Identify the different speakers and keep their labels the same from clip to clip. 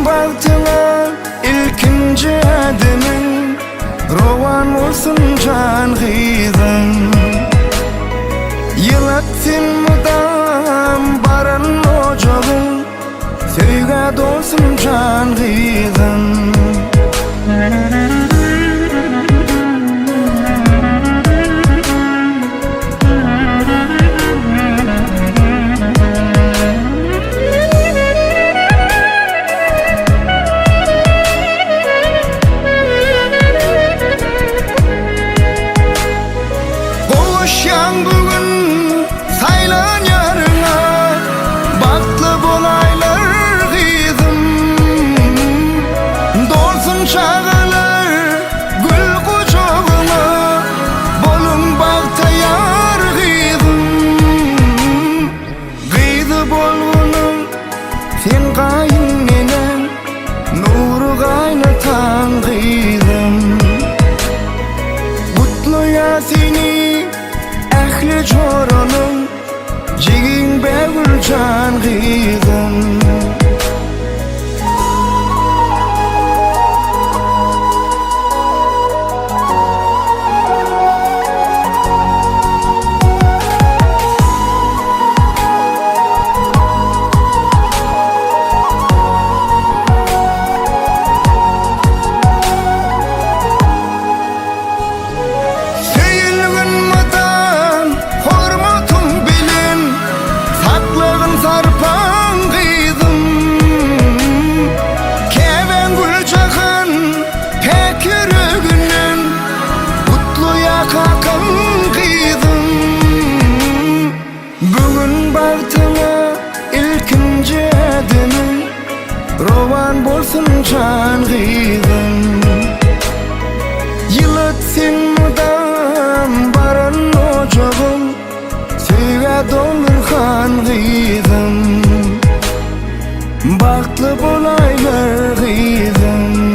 Speaker 1: baktına ilkinci adımın rovan olsun can gizim. Yılattın mudam baran ocağın sevga dolsun can gizim. Sen kayınenen nuru kaynatan kızım. Kutlu Yasin'i ehli çoronun jigin begül can kızım. Rovan bolsun can gizim. Yılatsın mudam baran ocağın sevga dolurkan gizim. Baktlı bolaylar gizim.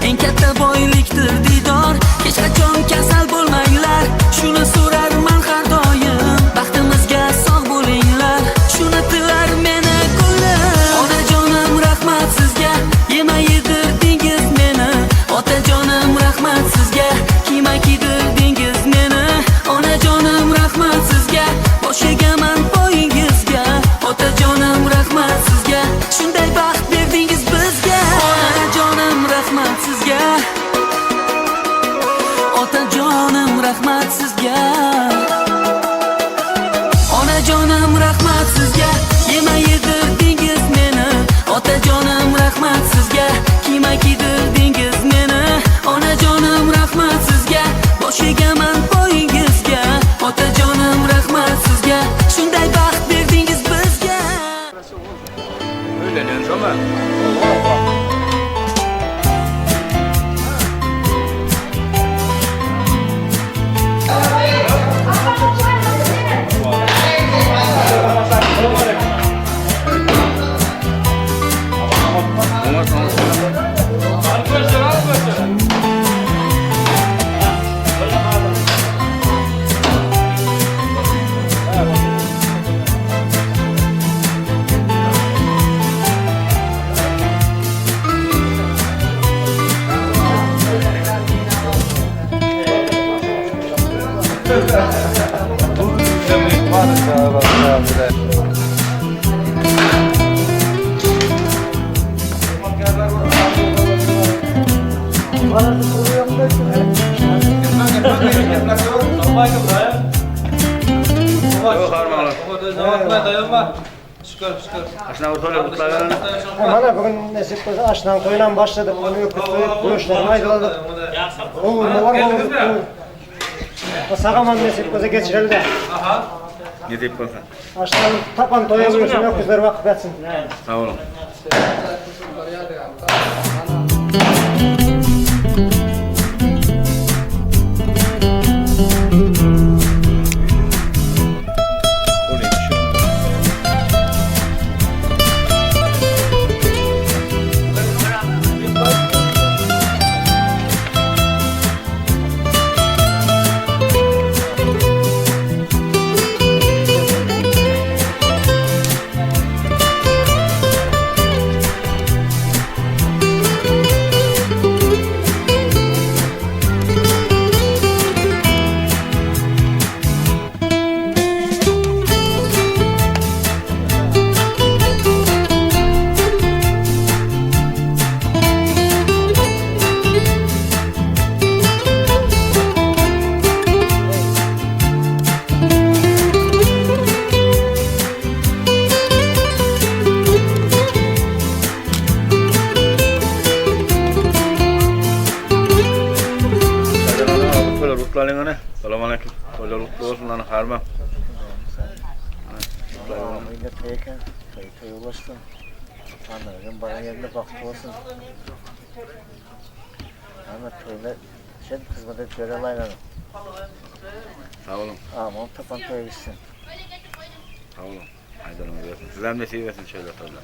Speaker 2: Eng katta boylikdir didor. Hech qachon kasal bo'lmanglar, shuni so'rarman har doim. Baxtimizga sog' bo'linglar, shuni tilar meni ko'nglim. Onajonim rahmat sizga, yema yedirdingiz meni. Otajonim rahmat sizga, kiyma kiydirdingiz meni. Onajonim rahmat sizga, bosh egaman poyingizga. Otajonim rahmat sizga, shunday baxt berdingiz bizga. Onajonim rahmat sizga. rahmat sizga, kima kiydirdingiz meni. Onajonim rahmat sizga, bosh egaman poyingizga. Otajonim rahmat sizga, shunday baxt berdingiz bizga.
Speaker 3: Öyleniyoruz ama.
Speaker 4: Mana bugün nasip olsa aşnan toylan başladık. Onu öpüp buluşlarını ayrıladık. Olur mu var mı? Sağaman nasip olsa geçirelim de.
Speaker 3: Ne deyip koysan?
Speaker 4: Aşnan tapan toya buyursun, öküzler vakıf etsin.
Speaker 3: Sağ olun. Selamünaleyküm. Hoca mutlu olsun lan harma.
Speaker 4: Millet peyken, toy ulaşsın. Anlarım bana yerine baktı olsun. Ama toyla hizmet görev aylanım.
Speaker 3: Sağ olun.
Speaker 4: Aman tapan toya gitsin.
Speaker 3: Sağ olun. Aydın'ım diyorsun. Sizler ne seviyorsun şöyle toyla?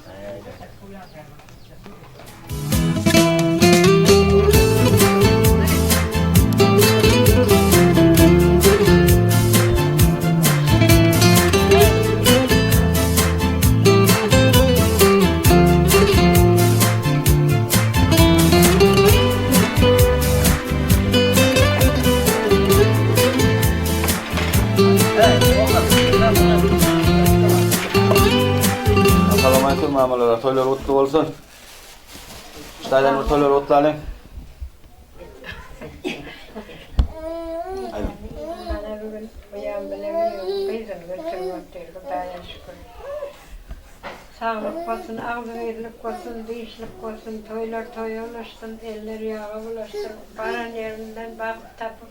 Speaker 3: Assalamualaikum mamalar, toylar mutlu olsun. İşlerden toylar mutlu alın. Aynen.
Speaker 5: Bana bugün uyan bilemiyorum. Kızım götürmek değil. Kudaya şükür. Sağlık olsun, ağzı verirlik olsun, dişlik olsun, toylar toya ulaşsın, eller yağa ulaşsın. Baran yerinden bakıp tapıp,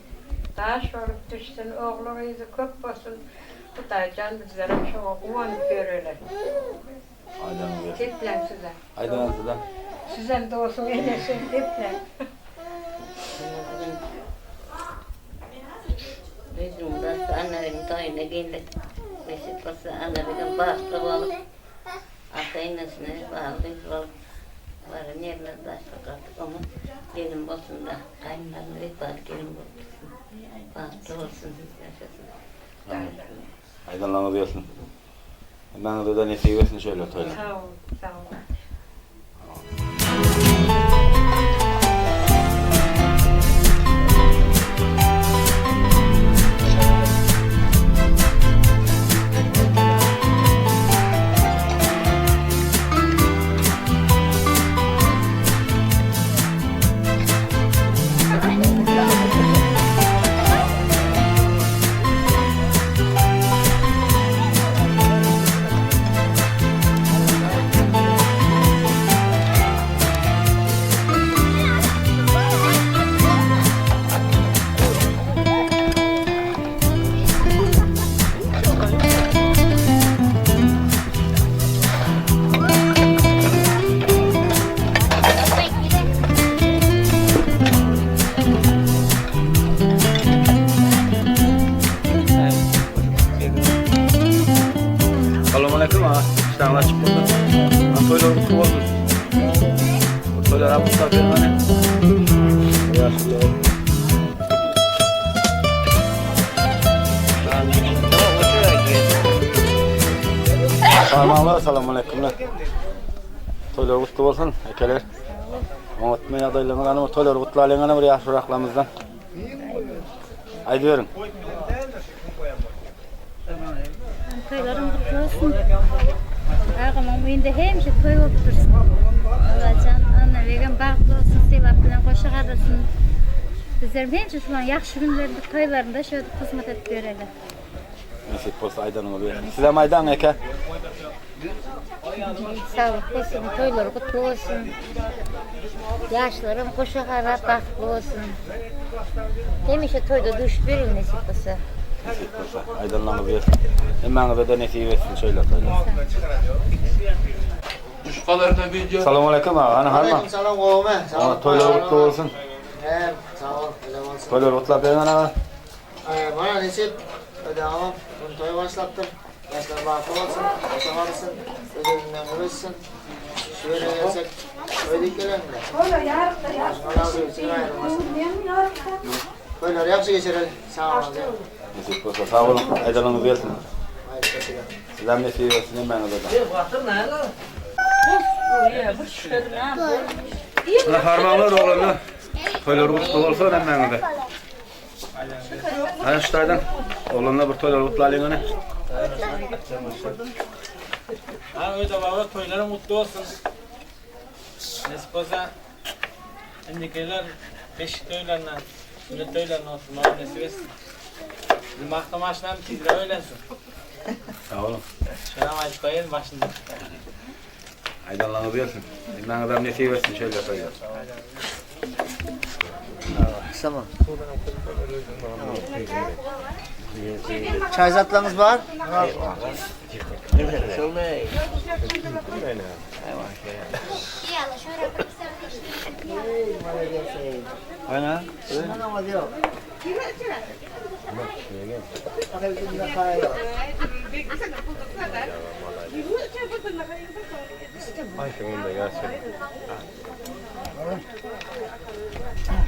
Speaker 5: taş olup düşsün, oğlu izi köp olsun. Kudaya can bizlere şu umanıp görürler.
Speaker 3: Aydan'ım diyorsun.
Speaker 5: Diplen size.
Speaker 3: Aydan'ım sizden.
Speaker 5: Size de olsun, eylesin, diplen.
Speaker 6: Bizim burası annemin toyuna geldik. Mesut olsa annemin bağışlı olup atayınasına bağlıyız olup varın yerine başlık artık ama gelin olsun da kaynlarına hep gelin olsun. Bağışlı olsun, yaşasın.
Speaker 3: Aydan'la diyorsun. Ben de ne seviyorsun şöyle toyla?
Speaker 5: Sağ olun, sağ olun.
Speaker 3: toylar yapmışlar benim hani. Parmağlar, selamun aleykümler. Toylar kutlu olsun, ekeler. Unutmayın adaylarına kanımı, toylar kutlu aleyhine bir yaş bıraklarımızdan. Haydi verin.
Speaker 7: Toylarım kutlu olsun. Ağamın uyunda hemşe toy olup dursun. Allah'can, anne vegan bağlı olsun, sevap bilen koşa qarasın. Bizlerim hemşe şulan yaxşı günlerinde toylarında şöyle hizmet edip verelim.
Speaker 3: Nasip olsa aydanın oluyor. Size maydan eke.
Speaker 7: Sağlık olsun, toyları kutlu olsun. Yaşlarım koşa qara bağlı olsun. Hemşe toyda düş verin nasip olsa.
Speaker 3: Nasip olsa aydanlarını versin. Hemen de nasip etsin şöyle toylar.
Speaker 8: Şu kadarına video.
Speaker 3: Selamun aleyküm ağa, hani harma.
Speaker 4: Aleykümselam oğlum. Sağ ol.
Speaker 3: Toylar kutlu olsun.
Speaker 4: He, sağ ol. Elemansın.
Speaker 3: Toylar kutlu benim ağa.
Speaker 4: Bana nasip. Hadi ağam. Bunu toy başlattım. Yaşlar bakım olsun. Yaşamalısın. Ödelinden vurursun. Şöyle gelsek. Öydük gelelim de. Allah razı olsun. Böyle yapsı geçerelim. Sağ olun.
Speaker 3: Nasip olsa sağ olun, aydanlarını versin.
Speaker 4: Haydi kaçıyorum.
Speaker 3: Sizden nasip etsin hemen de. Ana harmanlar oğlanlar. Toylar kutlu olsun hemen de. Hani şutaydan oğlanlar bir toylar kutlu aleyhine.
Speaker 9: Ha öyle baba toyları mutlu olsun. Nasip olsa indikiler beş toylarla, millet toylarla olsun. Bana nasip etsin. Bizim mahkamaşlar tizre öylesin.
Speaker 3: Sağ olun.
Speaker 9: Şuna acı koyun başında.
Speaker 3: Aydanlarını versin. Hemen adam nasip etsin şöyle toylar.
Speaker 4: Tamam. Çay zatlarınız var?
Speaker 3: Aynen.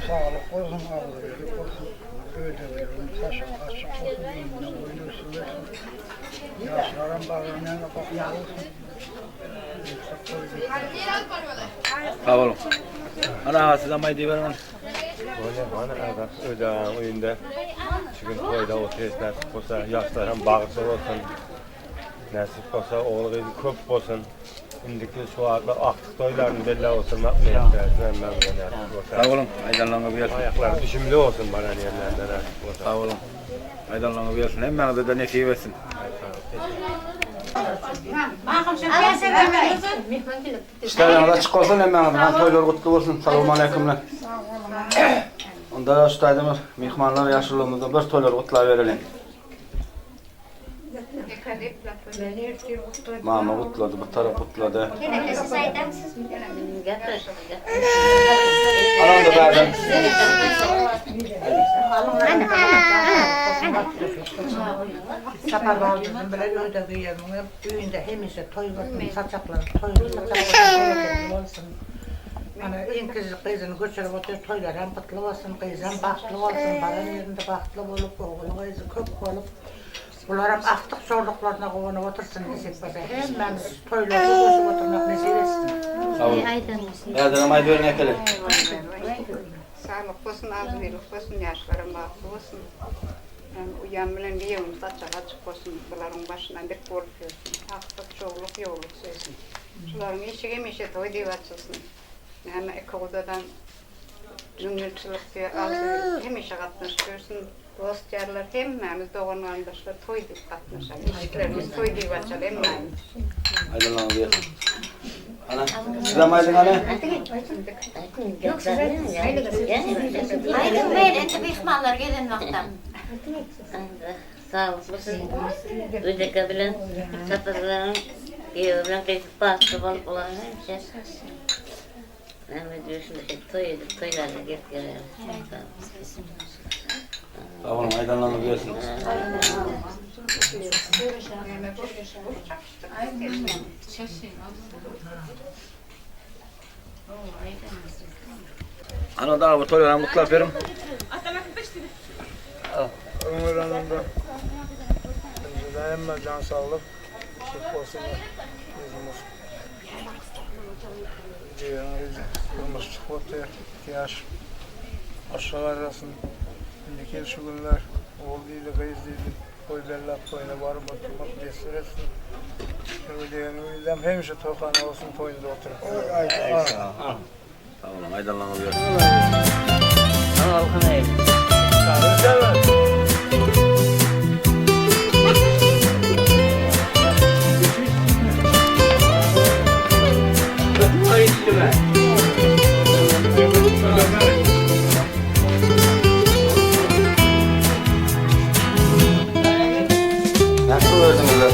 Speaker 1: Sağlık olsun, ağırlık olsun. Ödelerim, taşı, kaşık olsun, yine oynuyorsun versin. Yaşların bağırına bakma olsun.
Speaker 3: Sağ olun. Ana size maydi verin.
Speaker 10: Öyle oyunda çıkın toyda oturuşlar olsa yaşlar hem bağışlar olsun nasip olsa oğlu kızı köp olsun indiki şu akla aktık toylarını belli olsun yapmayacağız
Speaker 3: Sağ olun. Aydanlarını versin.
Speaker 10: ayaklar düşümlü olsun bana yerlerden
Speaker 3: Sağ olun. Aydanlarını versin. Hemen de nasip etsin. İşlerden açık olsun hemen de toylar kutlu olsun. Selamun aleykümler. Onda şutaydan mehmanlar yaşlılığımızda bir toylar kutlu verelim. Mama kutladı, bu taraf kutladı. Anam da verdim.
Speaker 11: Saparlarımızın böyle öyle duyuyorum. Büyüğünde hemşe toy bakmayın, saçaklar, toy olsun. Ana en kızını götürüp otur toylar hem kutlu olsun, kız hem bahtlı olsun, baran yerinde bahtlı olup, oğlu kızı köp olup. Bunlar hem aktık sorduklarına kovunup otursun nasip olsa. Hemen toylarda koşup oturmak nasip etsin.
Speaker 3: Sağ olun. Aydan'a maydı verin ekelim.
Speaker 5: Sağlık olsun, azgınlık olsun, yaşlarım bahtlı olsun. Uyan bilen bir yolumuz açık olsun, bunların başından bir bol versin. Aktık, çoğuluk, yoğuluk söylesin. Şuların işi gemişe toy diye açılsın. Yani ekoldadan cümlecilikte azı hemişe katlaştırsın. Dost yerler hemmemiz doğan vatandaşlar toy diye katlaşalım. İşlerimiz toy diye açalım hemmemiz.
Speaker 3: Aydanlarını versin. Ana, size maydın ana.
Speaker 6: Yok size. Aydın ben ente pişmanlar gelin vaktan. Sağ olsun. Ödeka bilen satırların yiyor bilen kıyıp bastı balık olan her şey. Ben diyorsun toylarla git gelelim.
Speaker 3: Sağ olun, aydanlarını versin. Ana da bu toylara mutlak verim.
Speaker 1: Ömür Hanım'da dayanma can sağlık. Şık olsun yüzümüz. Yılımız çıkıp yaş aşağı arasın. Şimdiki şu günler oğul değil, kız değil. Koy bellak koyuna varıp oturmak desteresin. Öyle hemşe toyxana olsun toyunda oturup.
Speaker 3: Sağ olun, aydınlanılıyor. Nasıl verdiniz?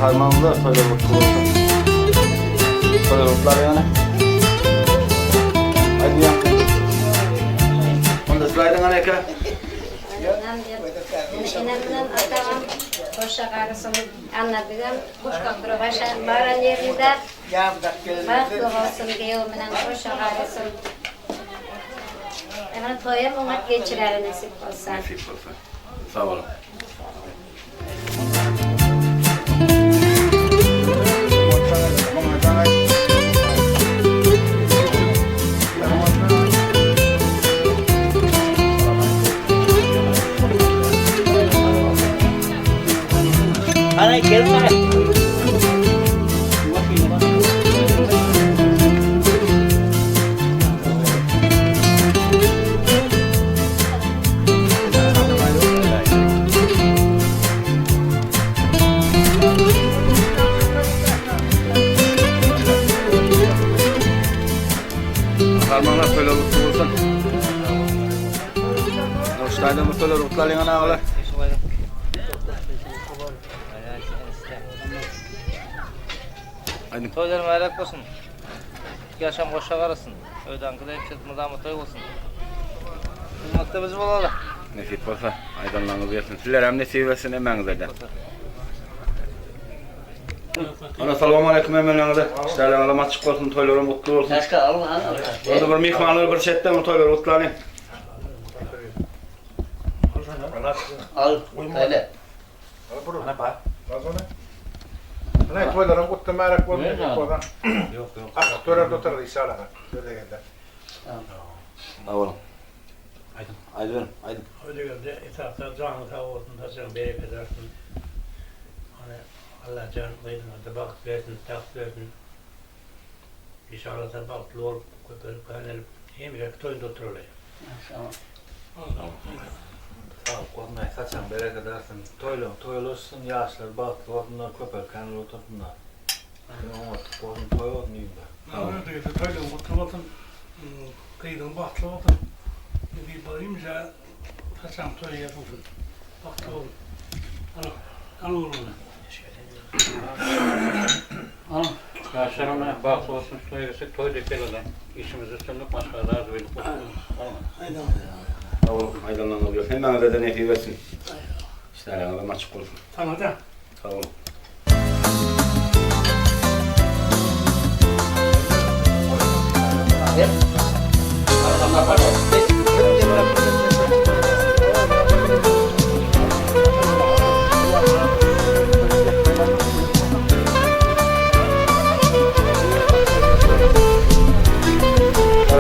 Speaker 3: Harmanlı söyle mutlu olsun. Söyle mutlular yani. Hadi ya. Onda slaydın aleyka.
Speaker 5: Enemden atamam koşa karısını anladıgan kuşkaktıra başa baran yerinde baklı olsun geyominen koşa karısın. Hemen toyam ona geçirer nasip olsa.
Speaker 3: Nasip olsa. Sağ olun.
Speaker 9: Ana gelme.
Speaker 3: Harmanlar söyle mutlu olsun. Hoştaydı mutlu olur, mutlu alın ağalar. Hadi.
Speaker 9: Toylar mübarek olsun. Yaşam koşa karısın. Öyden kıda hepsi mıdamı toy olsun. Hizmette bizim olalım.
Speaker 3: Nasip olsa aydınlanıp versin. Sizler hem nasip etsin emeğinizden. Ana selamun aleyküm emeğinizden. İşlerden açık olsun, toyları mutlu olsun.
Speaker 6: Başka Allah.
Speaker 3: Orada bir mihmanları bir çetten mi toyları mutlu alın.
Speaker 6: Al. Öyle.
Speaker 1: Ana bak. Ne toylarım kutlu merak olmuyor. Yok. Aktörler oturdu isala. Şöyle geldi.
Speaker 3: Sağ olun. Aydın verin, aydın.
Speaker 8: Öyle geldi. Etrafta canlı sağ olsun, taşıyan bereket versin. Hani Allah can kıydığına da bakıp versin, takip versin. İnşallah da bakıplı olup, köpürüp, kaynelip, yemirek toyunda otururlar.
Speaker 9: Sağ ol, kolunay saçan bereket versin. Toylu olsun, yaşlar, baklı, bunlar köpek, kanlı otursunlar. Toy olmayayım da.
Speaker 8: Öyle geldi. Toyluğun kutlu olsun, kıydığın bahtlı olsun. Bir barayımca taşan toy yapılsın. Bahtlı olun. Al oğlum.
Speaker 12: Yaşlarına bağlı olsun, toy dökelim. İşimizi üstünlük başka razı verip
Speaker 3: Sağ olun, aydınlanıp hemen ödeden efi versin. İşlerden açık olsun.
Speaker 8: Tamam da.
Speaker 3: Sağ olun.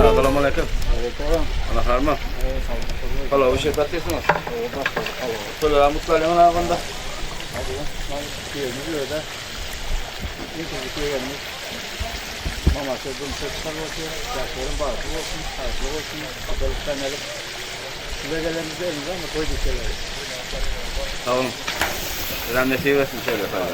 Speaker 3: Assalamu alaikum. Ana harma. Kalau usia berarti semua. Kalau mutlu alın ağında. Mama sözüm seçsel olsun, yaşların bağlı olsun, sağlıklı olsun, adalıktan alıp size gelenizde elinize ama koyduk şeyler. Sağ olun. Ben de seversin şöyle falan.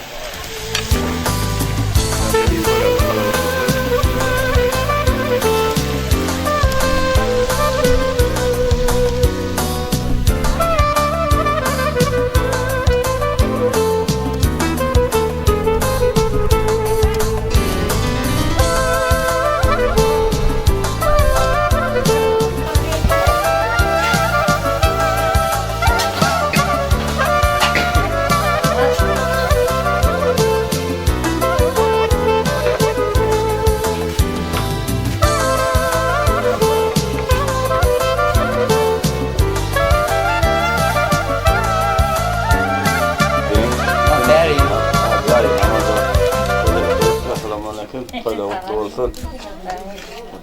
Speaker 10: olsun, toylar mutlu olsun.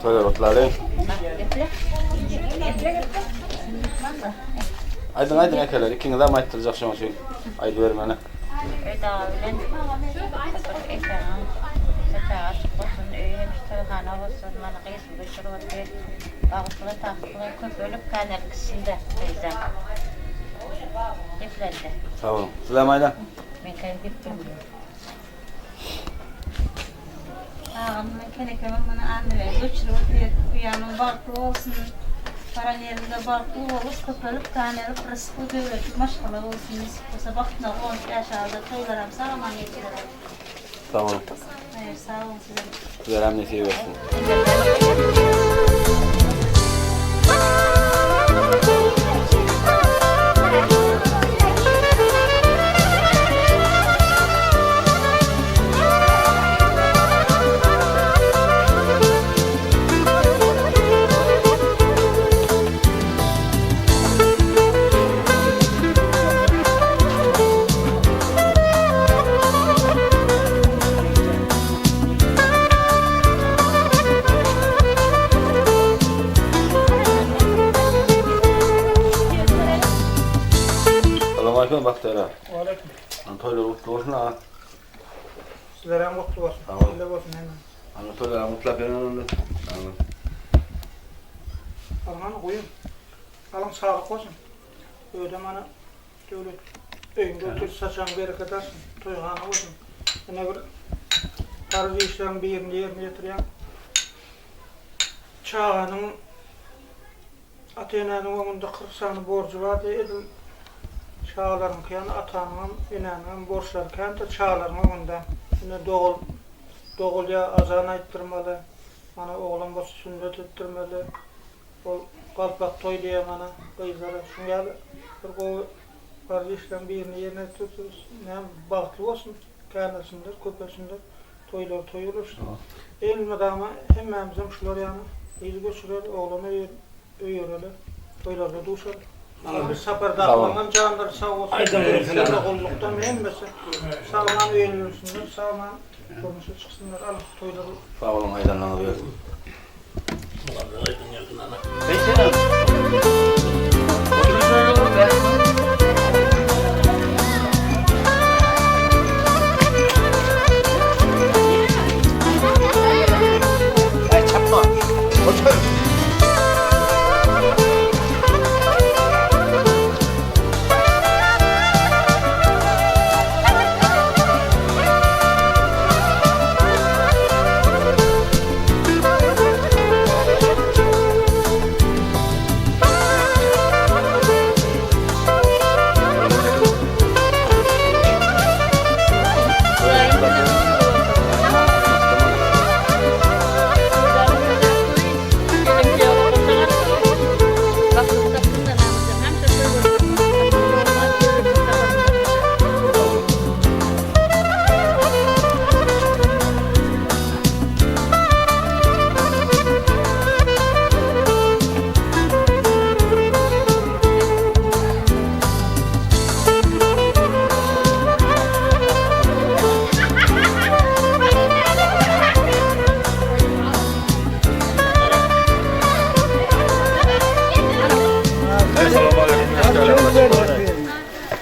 Speaker 10: Toylar otların. Aydın ekeler, ikiniz de mi ayttıracak şunu şey? Aydı vermene.
Speaker 6: Öyle abilen ekranın saçağı açık olsun, hem toyxana olsun, bana kıyısın göçürüp bağıtılı taktılı köp ölüp kanal kısında teyzem. Yeflendi.
Speaker 10: Sağ olun. Süleyman'dan.
Speaker 6: Ben kendim gittim. Ağamın kenekemin bana anneye göçürüp uyanın barklı olsun. Paran yerinde barklı olup köpölüp kanal pırısıp devlet maşgala olsun. Bu sabah da 10 yaşarda toylarım sağlaman yetirir.
Speaker 10: Sağ olun.
Speaker 6: Hayır sağ olun size.
Speaker 10: Sizler hem nesiye versin. Selamünaleyküm baktera.
Speaker 1: Aleyküm.
Speaker 10: Toylar mutlu olsun ha.
Speaker 1: Sizlere mutlu olsun.
Speaker 10: Sağ olun.
Speaker 1: Hayırlı olsun hemen.
Speaker 10: Toylar mutlu yapın onu. Tamam.
Speaker 1: Almanı koyun. Alın sağlık olsun. Öyle bana devlet öyünde otur saçan bereket olsun. Toyğanı olsun. Yine bir tarzı işlerin bir yerine getiriyor. Çağanın Atene'nin önünde 40 sene borcu vardı. Edil çağların kıyana atanın, inanın borçları kıyana da çağların önünde. Yine doğul ya azan ettirmeli. Bana oğlan boş sünnet ettirmeli. O kalpak toy diye bana kıyızlara. Şunu gel bir kovu kardeşlerin birini yerine tuturuz. Ne bahtlı olsun. Kendisidir, köpesindir. Toylar toyulur. Elmede ama hemmemizin şular yani. İyi göçürür, oğlanı öyle. Toylarda duşar. Ama saparda aklangan canlar sağ olsun. Aydın kolluktan emmesi. Sağlam öğrenirsinler, sağlam konuşu çıksınlar. Allah toyları.
Speaker 10: Sağ olun Aydan'la alıyor.
Speaker 8: Aydın yakınana.
Speaker 3: Peki. Oturun şöyle olur be. Çapma. Otur.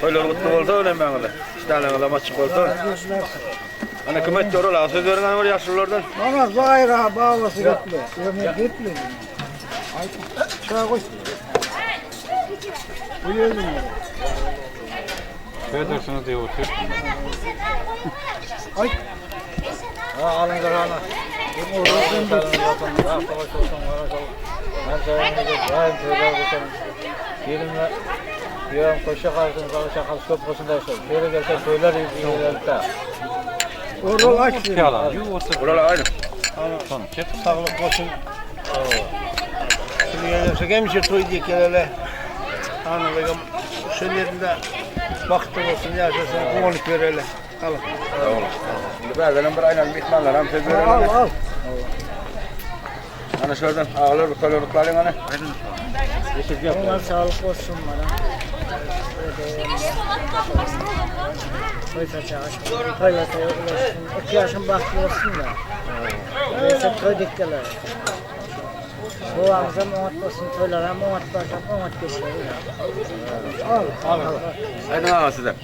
Speaker 10: Toylar mutlu olsa öyle ben öyle. İşlerine açık olsa. Hani kıymet görürler, söz veren var yaşlılardan.
Speaker 1: Bana zahira bağlısı gitme. Yemeğe gitme. Çay koy. Uyuyordun mu?
Speaker 12: Verdirsiniz diye otur.
Speaker 1: Ay.
Speaker 3: Alın zararına. Ben sayemde yerimle diyorum koşa kalsın, çalışa kalsın, köprüsünde yaşar. Şöyle gelse söyler iyilikte.
Speaker 1: Orada aç.
Speaker 10: Buralar aynı.
Speaker 1: Tamam. Sağlık olsun. Şimdi gelirse gemişe toy diye gelele. Hanım ve şeylerinde vakti olsun yaşasın, konuş verelim. Alın.
Speaker 10: Tamam. Şimdi bazen bir aynen bitmanlar hem söz veren.
Speaker 1: Al.
Speaker 10: Hani şuradan ağlar bu kalorukların hani.
Speaker 1: Ona sağlık olsun bana.
Speaker 11: İki yaşın baklı olsun da. Neyse toyduklar. Bu ağzım unutmasın, toylarım unutmasın, unutmasın.
Speaker 3: Aydın ağa size.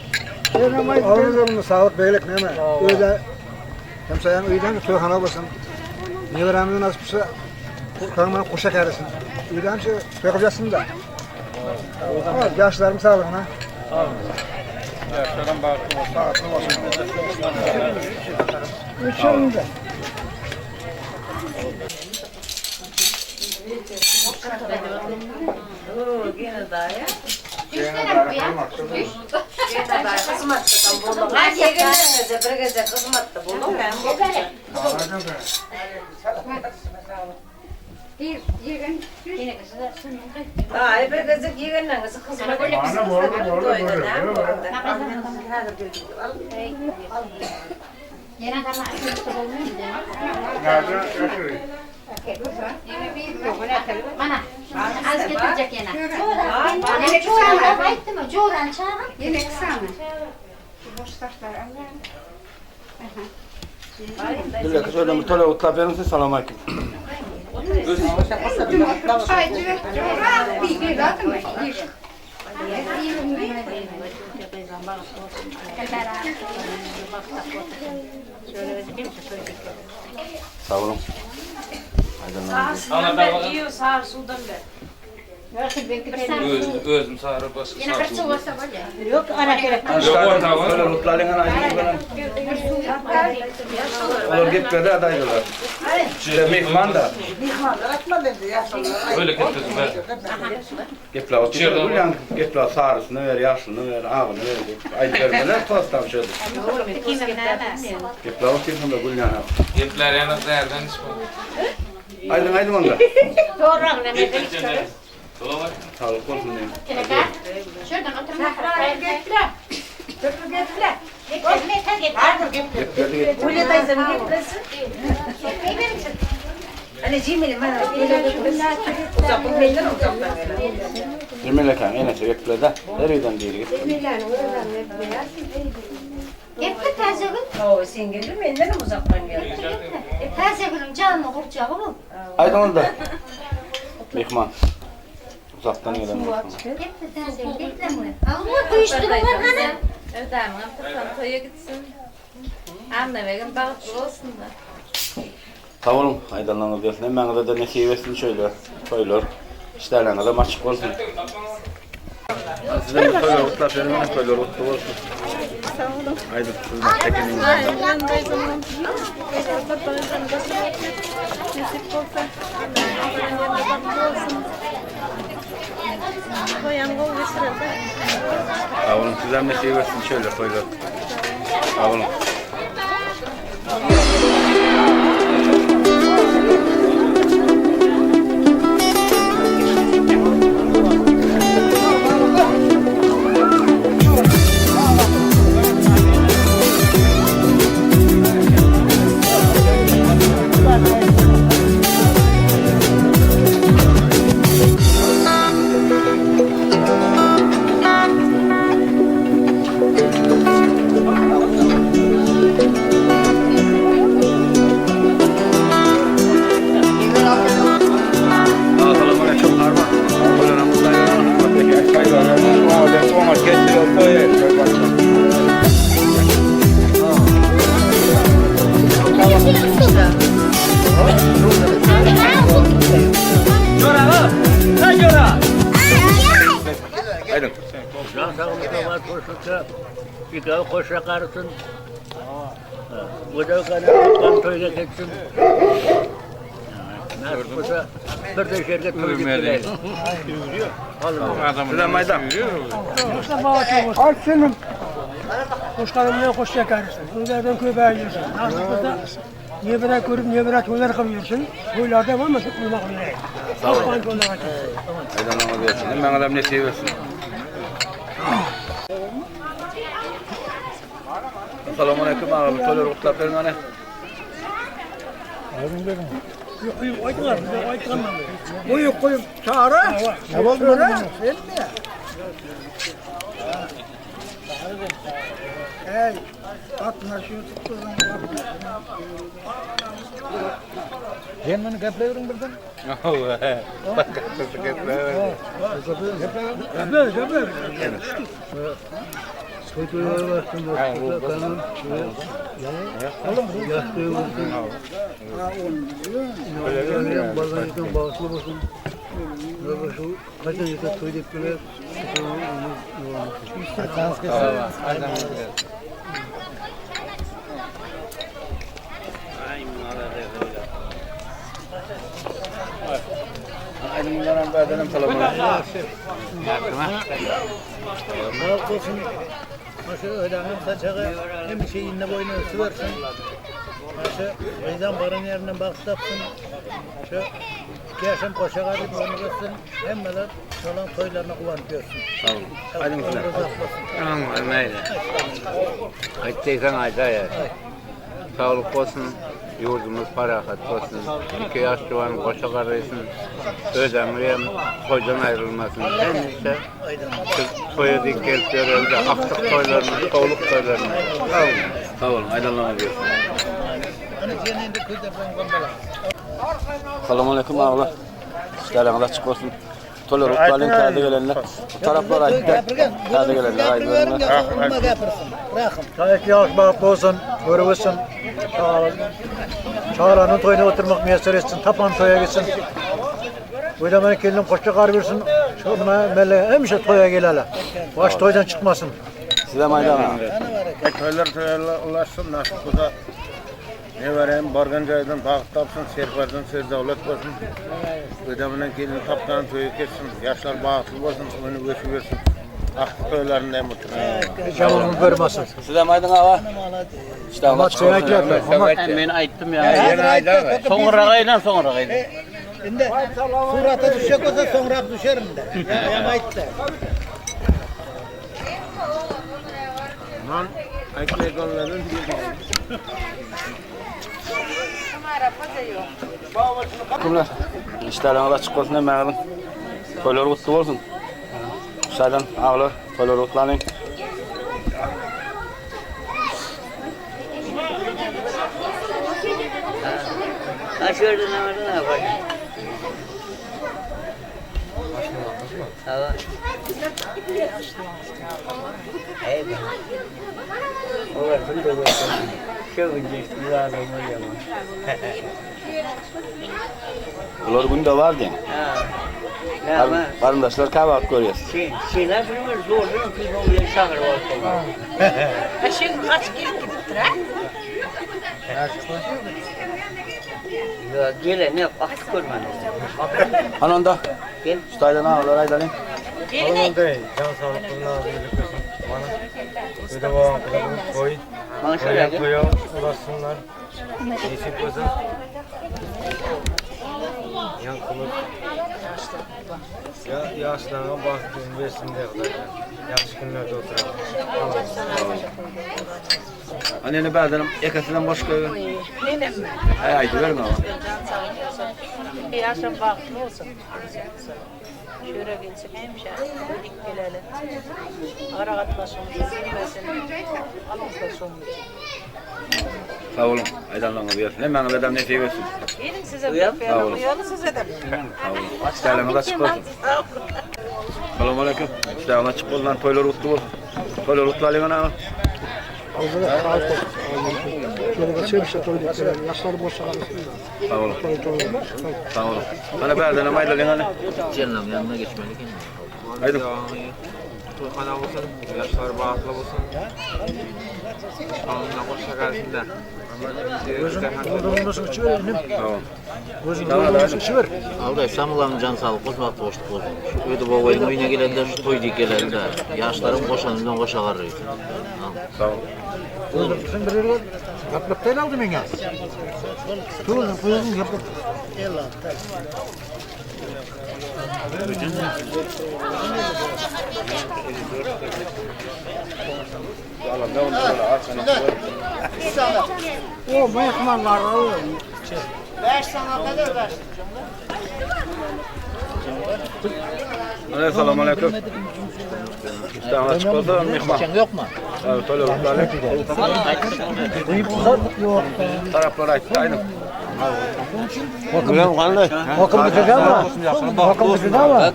Speaker 1: Ağzınızın sağlık, beylik neyme? Öyle kimseyen uydan toyxana olsun. Nevremden nasipse kanımdan kuşak erisin. Uydan şu toyxacaksın da. Yaşlarım sağlığına.
Speaker 12: Yaşlardan bağışlı olsun.
Speaker 1: Sağlıklı olsun. Üçünde.
Speaker 5: Gene daha ya.
Speaker 7: Mana, az getirecek yana. Yemek sana. Bayıttı mı? Çoğuran çağırın.
Speaker 5: Yemek sana. Boş taşlar Allah'ım.
Speaker 3: Gülle kız öyle bir tole otla verin size selam aleyküm.
Speaker 5: Haydi. Bir gün daha mı?
Speaker 3: Sağ olun.
Speaker 12: Özüm sağırı basın.
Speaker 7: Yana kaç su olsa böyle.
Speaker 11: Yok, ana gerek.
Speaker 3: Öyle otlarla aydın. Olur gitmedi adaydılar. Mehman da.
Speaker 12: Öyle gitmesin ben.
Speaker 3: Gepla oturuyor. Ulan gepla sarısını ver, yaşlını ver, ağını ver. Aydı vermeler tostam şöyle. Gepla oturuyor da Gülyan abi.
Speaker 12: Yetler yanı değerden ismi.
Speaker 3: Aydın onda.
Speaker 7: Doğru ne demek?
Speaker 12: Dolabak.
Speaker 3: Sağlık olsun diyeyim.
Speaker 7: Şuradan oturma. Getiler. Getiler. Getiler.
Speaker 11: Öyle teyzem gitmesin. Hani cimrilim ha. Uzaklık beyler uzaktan böyle.
Speaker 3: Yemeğle kan en iyisi gepla da. Nereden değil.
Speaker 7: Gitti taze gül.
Speaker 11: O sen gelir mi? Elinden uzaktan gelir.
Speaker 7: Taze gülün canını kurtacağı bu.
Speaker 3: Aydın onda. Mehman. Uzaktan gelen Mehman.
Speaker 7: Gitti taze gül. Gitti mi? Ama kuyuştu var hani.
Speaker 5: Ödem, artık toya gitsin. Anne verin balıklı olsun da.
Speaker 3: Sağ olun. Aydınlanız diyorsun. Hemen de ne seversin şöyle. Koyulur. İşlerine de maçık olsun. Sizden de koyulur. Otlar verin. Koyulur. Otlu olsun.
Speaker 5: Sağ olun.
Speaker 3: Aydın. Sizden tekinin.
Speaker 5: Yanındaydım. Nasip olsa. Koyan kol geçirirdi.
Speaker 3: Sağ olun. Sizden de seversin şöyle koyulur. Sağ olun. Aydın.
Speaker 13: Çıkar koşa karısın. Bu da kan toyga gitsin. Nasılsa bir de şirket toyga gitsin.
Speaker 3: Sizden maydan.
Speaker 1: Aç senin. Kuşlarımdan koş çekersin. Onlardan köpeğe yersin. Nasılsa niye bırak görüp niye bırak onlar kılıyorsun. Huylarda var mı? Uymak üzere.
Speaker 3: Sağ olun. Aydınlanız diyorsun. Hemen adam ne seversin. Selamun aleyküm abi. Toylar otlar verin hani.
Speaker 1: Koyup koyup çağıra. Ne oldu? Söyle. Ey, atma şu tuttuğun
Speaker 13: Sen beni kaplayırım buradan.
Speaker 10: Allah. Bak kaplayırım.
Speaker 13: Kaplayırım. Kötüye bastım bakalım. Oğlum yastığı vursun. Öyle bazılarından bağışlı olsun. Böyle şu kaçın yıka toyduk böyle. Şans kesin.
Speaker 3: Aynen bunların badanım talabanı.
Speaker 13: Sağ olsun. Maşı ödenim saçağı hem şeyinle boyuna süversin. Maşı meydan barın yerinden baktıpsın. Şu iki yaşam koşa kadar onu görsün. Hemmeler olan toylarına kullanıp görsün.
Speaker 3: Sağ olun. Hadi mısın? Tamam, öyle. Açtıysan acayip. Sağlık olsun. Yurdumuz parahat olsun. 2 yaş civarı koşa kardeşin ödemeyem kocadan ayrılmasın. Hem işte toya dik gelip öyle aktık toylarını, soğuluk toylarını. Sağ olun. Sağ olun. Aydınlama diyorsun. Selamünaleyküm ağalar. İşlerin açık olsun. Toleruk kalın kağıdı gelenler. Bu taraflara ait kağıdı gelenler. Aydınlar.
Speaker 13: Çayık yağış bağlı olsun, görürsün. Çağıranın toyuna oturmak müyesser etsin, tapan toya gitsin. Burada bana kellim koşça kar versin, şuna mele hemşe toya gelele. Baş toydan çıkmasın.
Speaker 3: Size maydana.
Speaker 10: Toylar ulaşsın, nasıl kuda. Ne vereyim, bargan caydan bağıt tapsın, serpardan söz devlet olsun. Ödemine gelin taptan toyu geçsin, yaşlar bağıtlı olsun, önü göçü versin. Aklı toylarında en mutlu.
Speaker 13: Canımı vermesin.
Speaker 3: Size maydana var. İşte
Speaker 13: Ama çeyrek yapma.
Speaker 3: Ben ayıttım ya. Sonra kaylan sonra kaylan.
Speaker 13: Şimdi surata düşecek olsa sonra düşerim de. Yamayt da.
Speaker 10: Aman, ayıklayık onların
Speaker 3: Kumlar. İşlerin açık olsun hemen alın. Toylar kutlu olsun. Şeyden ağlar, toylar kutlanın.
Speaker 6: Aşırı ne yapar? Hava. Evet. Orası da böyle. Çok ince, güzel oluyor ama.
Speaker 3: Bunlar günde var diye.
Speaker 6: Ne ama?
Speaker 3: Karındaşlar kahvaltı görüyoruz.
Speaker 6: Şeyler bilmiyor, zor değil mi? Biz onu bir şahır var.
Speaker 11: Şimdi kaç gelip gidip ha?
Speaker 6: Ya gele ne aklı görmedin.
Speaker 3: Ananda.
Speaker 6: Gel.
Speaker 3: Ustaydan ağlar aydanın.
Speaker 10: Oğlum değil, can sağlıklarına iyilik olsun. Bana öde babam koy.
Speaker 6: Bana şöyle gel.
Speaker 10: Koya ulaşsınlar. Yeşil olsun. Yan kılık. Ya yaşlarına baktığım versinler kadar. Yaxşı günlerde oturalım.
Speaker 3: Anneni beğendim. Yakasından boş koyuyor.
Speaker 11: Nenem mi?
Speaker 3: Haydi verme ama.
Speaker 11: Bir akşam baklı olsun. Şöyle gelsek hemşe, dik gelelim. Aragat başımızı silmesin, alımızda sonumuz.
Speaker 3: Sağ olun. Aydanlarına bir yersin. Hemen adam nefeye versin.
Speaker 11: Gelin size
Speaker 6: Uyan.
Speaker 11: bir fiyatı, uyanı size de.
Speaker 3: Sağ olun. İşleriniz açık olsun. Selamun aleyküm. İşleriniz açık olsun. Toylar kutlu olsun. Toylar kutlu alayım ana.
Speaker 13: Şöyle geçelim işte toyduk. Yaşları boş çıkarırsın.
Speaker 3: Sağ olun. Sağ olun. Bana beğendim. Aydanın ana.
Speaker 9: Canım yanına geçmelik.
Speaker 3: Haydi.
Speaker 9: Toyxana olsun, yaşlar bağlı olsun. Alnına koşa gelsin de.
Speaker 13: Gözün nasıl içiver elim?
Speaker 3: Tamam.
Speaker 13: Gözün nasıl içiver?
Speaker 9: Alday Samulan'ın can sağlık olsun, vakti boşluk olsun. Öyle babayın oyuna gelenler şu toy dik gelenler. Yaşlarım koşanından koşa karıyor.
Speaker 3: Sağ olun.
Speaker 13: Sen bir yere yaplık değil aldın beni. Dur, kuyruğun yaplık.
Speaker 3: Allah ne oldu böyle arkana.
Speaker 1: O mehmanlar olur.
Speaker 4: Ver sana kadar ver.
Speaker 12: Assalamu alaykum. İşte açık oldu mihman.
Speaker 13: Yok mu?
Speaker 12: Evet, öyle oldu. Taraflar ayıttı, aynı.
Speaker 10: Bakıyorum kanlı.
Speaker 13: Bakım bitecek ama. Bakım bitecek ama.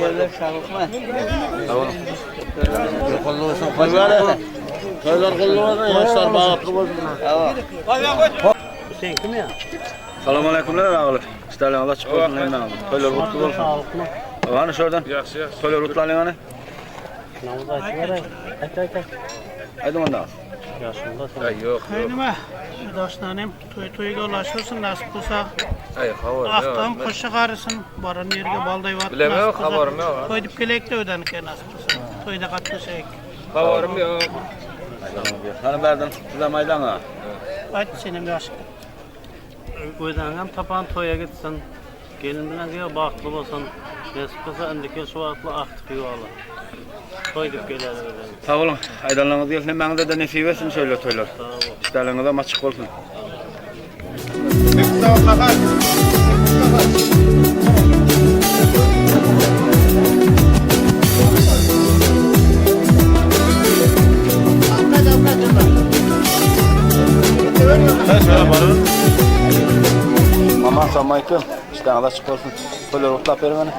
Speaker 6: Yerler sağlıklı.
Speaker 10: Kollu olsun. Köyler kollu olsun. Yaşlar bağlı olsun.
Speaker 13: Hüseyin kim ya?
Speaker 12: Assalamu alaykum ağalar. İsterler Allah açık olsun elinden aldım. Öyle mutlu olsun. Hani şuradan? Öyle mutlu alın hani.
Speaker 13: Namazı açıyorlar. Aç.
Speaker 12: Haydi ondan. Yok.
Speaker 14: Nima? Do'stlarim, to'yga ulaşırsın, nasip olsa.
Speaker 12: Ay, xabar.
Speaker 14: Aqtam qo'shiq qarisin, boran yerga baldayvat.
Speaker 12: Bilmem, xabarim yo'q.
Speaker 14: To'y deb kelekdi o'daniki nasip olsa. To'yda qatnashaylik.
Speaker 12: Xabarim yo'q. Hani berdim, sizlar maydana.
Speaker 14: Ayt senim yoshga.
Speaker 9: O'zing ham tapan to'yga gitsin. Kelin bilan ga baxtli bo'lsin. Nasib qilsa indiki shu vaqtda aqtiq yo'qlar. To'y deb keladi o'zing.
Speaker 12: Sağ olun. Aydanlarınız gelsin, bana da nefi versin söyle toylar. İşleriniz de açık olsun. Aman selamünaleyküm. İşleriniz de açık olsun. Toylar otlap verin bana.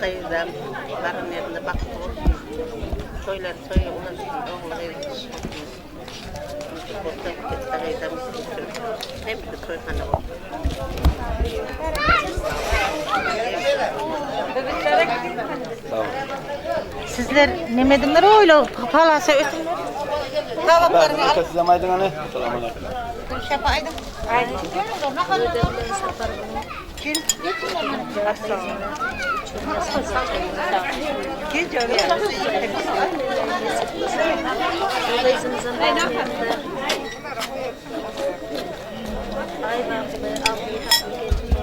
Speaker 6: Kayıdan barın yerinde bakıp toylar toya ulaşsın, oğullar evlisin. Hem de toyhane var.
Speaker 11: Sizler nemedimler öyle palasa ötünler. Tavaklarını
Speaker 12: Ben size maydın hani. Selamünaleyküm.
Speaker 11: şapaydım. Aynen. Ne kadar Kim?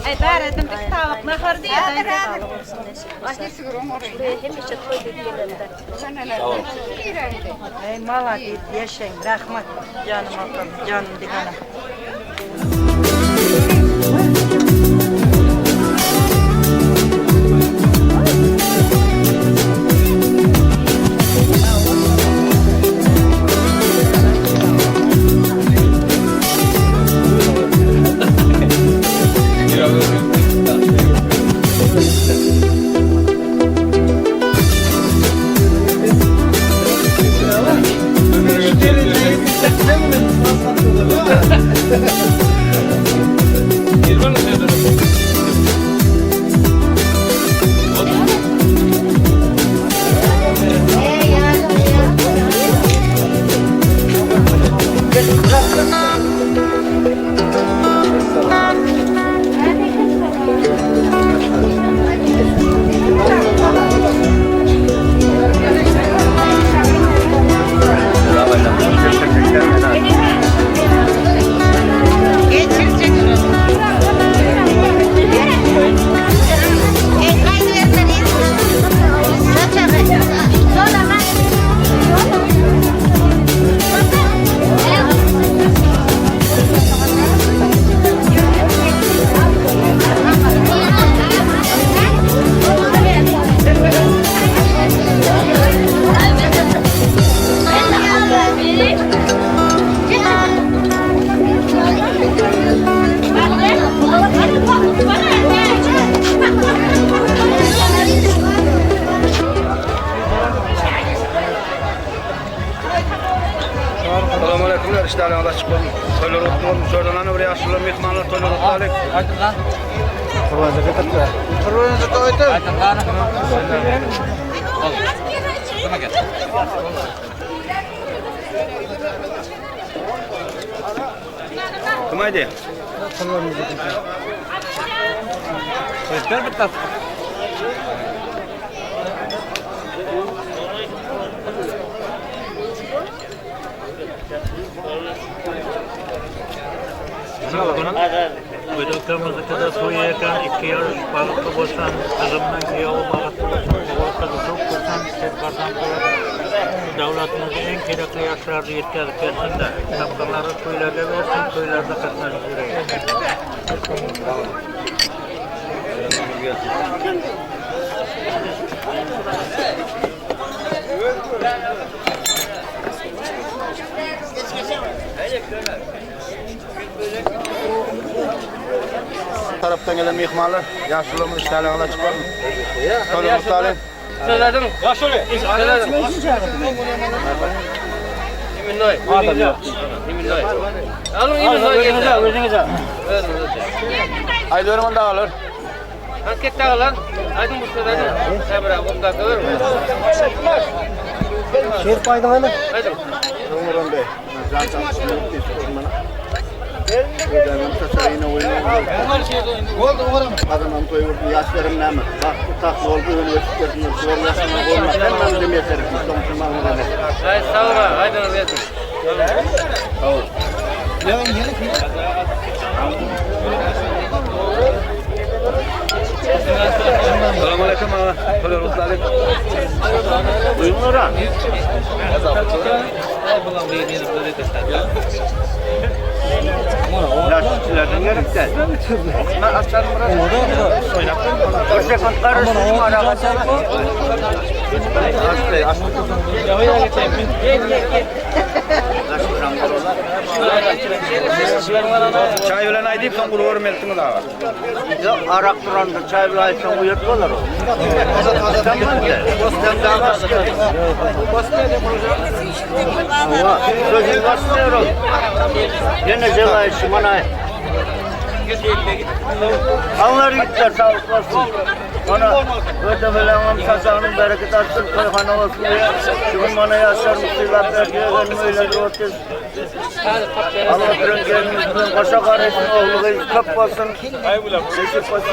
Speaker 7: Ay baradım bir tavuk ne kadar diye ben de hemşe toy dediğimde.
Speaker 11: Ey maladit yaşayın rahmet canım akım canım dikanım.
Speaker 12: Selamünaleyküm. İşleriniz açık olsun. Toylar otlu olmuş. Oradan hani buraya aşırılar, mihmanlar toylar otlu alek.
Speaker 13: Aytın lan.
Speaker 12: Kurbanınızı katla. Kurbanınızı katla.
Speaker 13: Aytın lan. Kime gel.
Speaker 12: Kim haydi?
Speaker 13: Söz bir taf.
Speaker 8: Ödüklerimizi kadar soyuyken 2 yarış balıklı boşan, kızımdan kıyavı balıklı boşan, ortada çok boşan, tekrardan koyar.
Speaker 13: devletimiz en gerekli yaşlarda yetkazip gelsin de şapkaları köylerge versin, köylerde katlanıp yürüyün.
Speaker 12: Taraftan gelen mihmanlar, yaşlılığımız işlerine çıkar mı? Sonra muhtarım.
Speaker 9: Söyledim. Yaşlı. Söyledim. Eminnoy. Eminnoy. Alın Eminnoy geldi. Özünüze.
Speaker 12: Aylıyorum onda alır.
Speaker 9: Anket dağılan. Aydın bu söyledim. Sabra bunda kalır mı?
Speaker 13: Şerif Aydın Hanım.
Speaker 9: Aydın.
Speaker 12: Ömrüm Bey. Zaten Adamım toy vurdu, yaşlarım ne mi? Bak bu taklı oldu, üniversitesinde zor yaşlarım olmaz. Hemen de yeterim, komşuma mı demek.
Speaker 9: Hayır, sağ ol, aydın versin.
Speaker 12: Sağ ol. Selamun aleyküm ağa. Kolay olsun. Duyun mu oran? Yaşlılardan gelip de. Ben açarım burası. Oynattım. O sekundları sizin alakası mı? Açtı, açtı.
Speaker 9: Yavaya geçeyim. Gel.
Speaker 12: Çay ölen aydıyıp son kuluvarım eltini daha var.
Speaker 13: Yok, arak durandı, çay bile ayıpsan uyutmalar o.
Speaker 12: Tamam de. Dostum daha başka.
Speaker 13: Ama sözün başlıyor o. Yine cevayışı manay. Anlar gittiler sağlık olsun. Bana ötemelenmem sazanın bereket artsın, koyhana olsun diye. Şunun bana yaşlar musibet erkeğe benim öyledir ortaya. Allah bilen gelmişsin, koşa karışsın, oğlu kız köp olsun. Seçip olsun.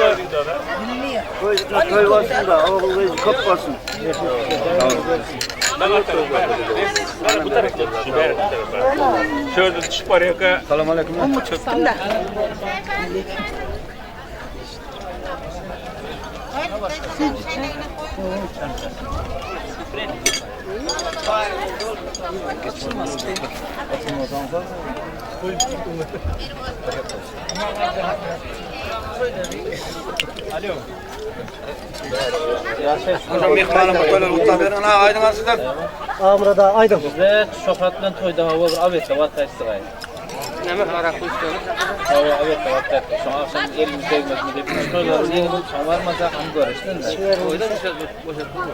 Speaker 13: Köy olsun da, oğlu kız köp olsun.
Speaker 10: Bu tarafta. Şöyle düşüp oraya ki.
Speaker 12: Selamun aleyküm.
Speaker 11: Çıktım da.
Speaker 9: Alo.
Speaker 12: Mihmanım böyle usta verin ha aydın asıdan.
Speaker 13: Amrada Aydın.
Speaker 9: Evet, şofratla toyda hava var. Abette var taştıray. Neme harak kuştum. Hava abette var taştıray. Şu akşam elimiz değmez mi deyip. Toyların yeni şu varmasa hem görüştün de. Oyda bir şey boşaltma var.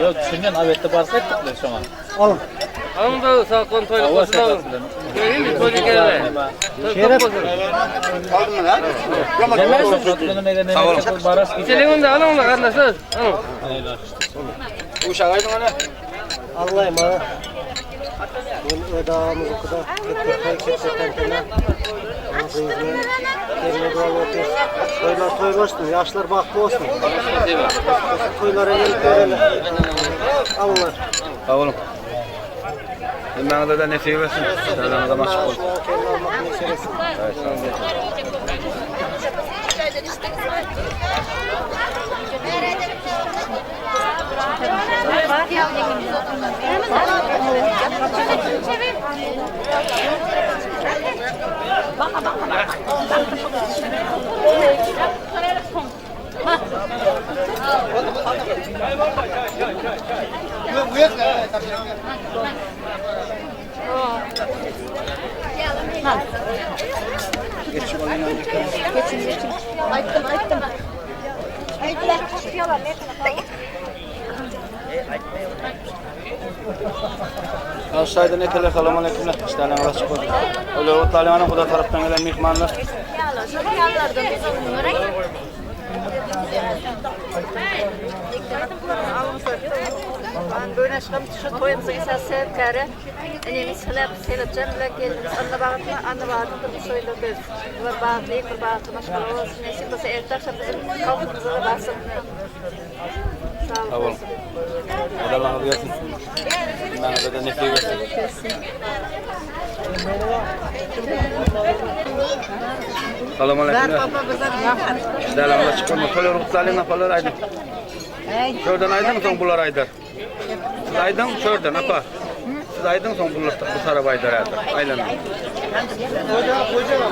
Speaker 9: Yok, düşünen abette varsa ettikler şu an.
Speaker 13: Alın.
Speaker 9: Alın da salkon toyla koşun alın. Göreyim mi toyda gelme.
Speaker 13: Şeref.
Speaker 12: Aldın mı lan?
Speaker 9: Hemen şofratlanı meydana baras. İçeleğin de alın da kardeşler. Alın.
Speaker 12: Uşak aydın ana.
Speaker 13: Allah'ım ha. Bu ödağımız o kadar. Kekse tentene. Kelime doğal otuz. Toylar toylaştı. Yaşlar bakma olsun. Toylara gelip görelim. Allah.
Speaker 12: Sağ olun. Bana da nefes versin. Sağdan da maşuk olsun. Evet, sağ olun. Aşağıda ne kadar selamun aleyküm. İşlerine Allah çıkıyor. Öyle o talimanın bu da taraftan gelen mihmanlar.
Speaker 15: Böyle aşkım şu toyumuza esas sevkare. Enemiz salep selepcan ile geldiniz. Anne bağırtma bu söyledi. Ve bağırtlayıp bir bağırtma aşkım olsun. Nesil olsa ertaksa bizim kalkımıza da baksın. Sağ olun.
Speaker 12: Allah'a emanet olun. Bana da nefes versin. Selamun aleyküm. İşlerine Allah çıkıyor. Söyle ruhsalına falan aydın. Şuradan aydın mı son bunlar aydın? Siz aydın şörden apa. Siz aydın son bu tarabayda rahat. Aynen.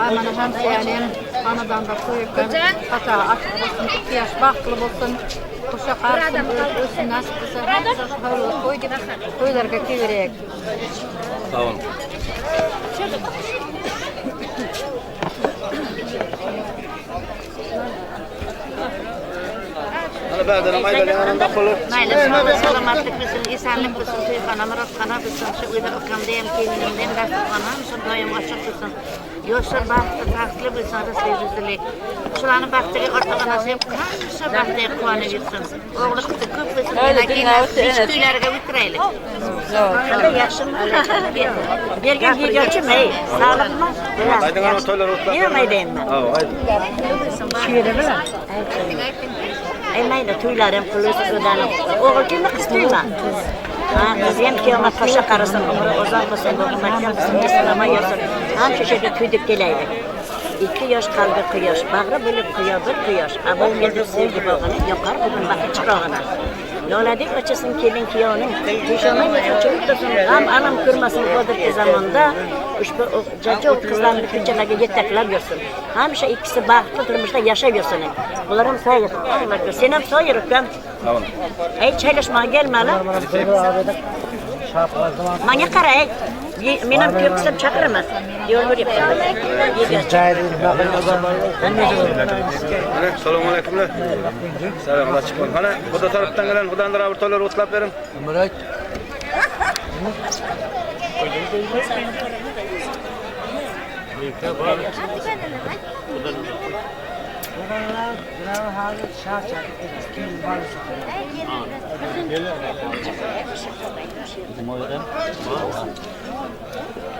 Speaker 15: Amanın hamsiyalim, anadan da koyukken, hata açık olsun, ihtiyaç baklı olsun, kuşa karşı ölsün, nasip olsun, hamsa koyduk, koylarga kevirek.
Speaker 12: Sağ olun. Ana ba'dan mayda yanında olur.
Speaker 6: Mayli sağlık, salamatlık olsun, esenlik olsun, tüyxana, muratxana olsun, şu uyda okamdayım, kendimden dasturxana, şu doyum açık olsun. Yoşlar bahtı, tahtlı olsun, rızkı. Şulanı bahtıga ortağanasıyım, kanşa bahtıya kuvanı yutsun. Oğlu kızı köp olsun, hiç tüylerge bitireylik. Öyle yaşım, bergen yiyeceğim, sağlık mı?
Speaker 12: Aydın hanım toylar otlar.
Speaker 6: Yemeydeyim ben.
Speaker 12: Aydın.
Speaker 6: Şiire mi lan? Mayda tüylerim kılısı ödenim. Oğul kimi kıstıyla. Kız hem ki ona paşa karısın, umru uzanmasın, dokumaktan kısım İslam'a yasın. Ham şişede tüydük geleydi. 2 yaş kalbi kıyaş, bağrı bölüp kıya bir kıyaş. Abul mildir sevgi bağını, yakar bugün bakı çıkrağına. Yoladik açısın kelin kiyonun, düşanın çocuk da son gam anam kırmasın kodurki zamanda, uçbu cacu kızlarını bütün canaga yetekler görsün. Hamişa ikisi bahtlı durmuşta yaşayıyorsun. Bunlarım sayır. Senem sayırık ben.
Speaker 12: Tamam.
Speaker 6: Ey çaylaşma gelmeli. Manya kara ey. Menem köpsem çakıramaz. Yol yürüyüp.
Speaker 12: Selamun aleyküm. Selam Allah çıkın. Hani bu da taraftan gelen hudandır abi toylar otlap verin.
Speaker 13: Murat.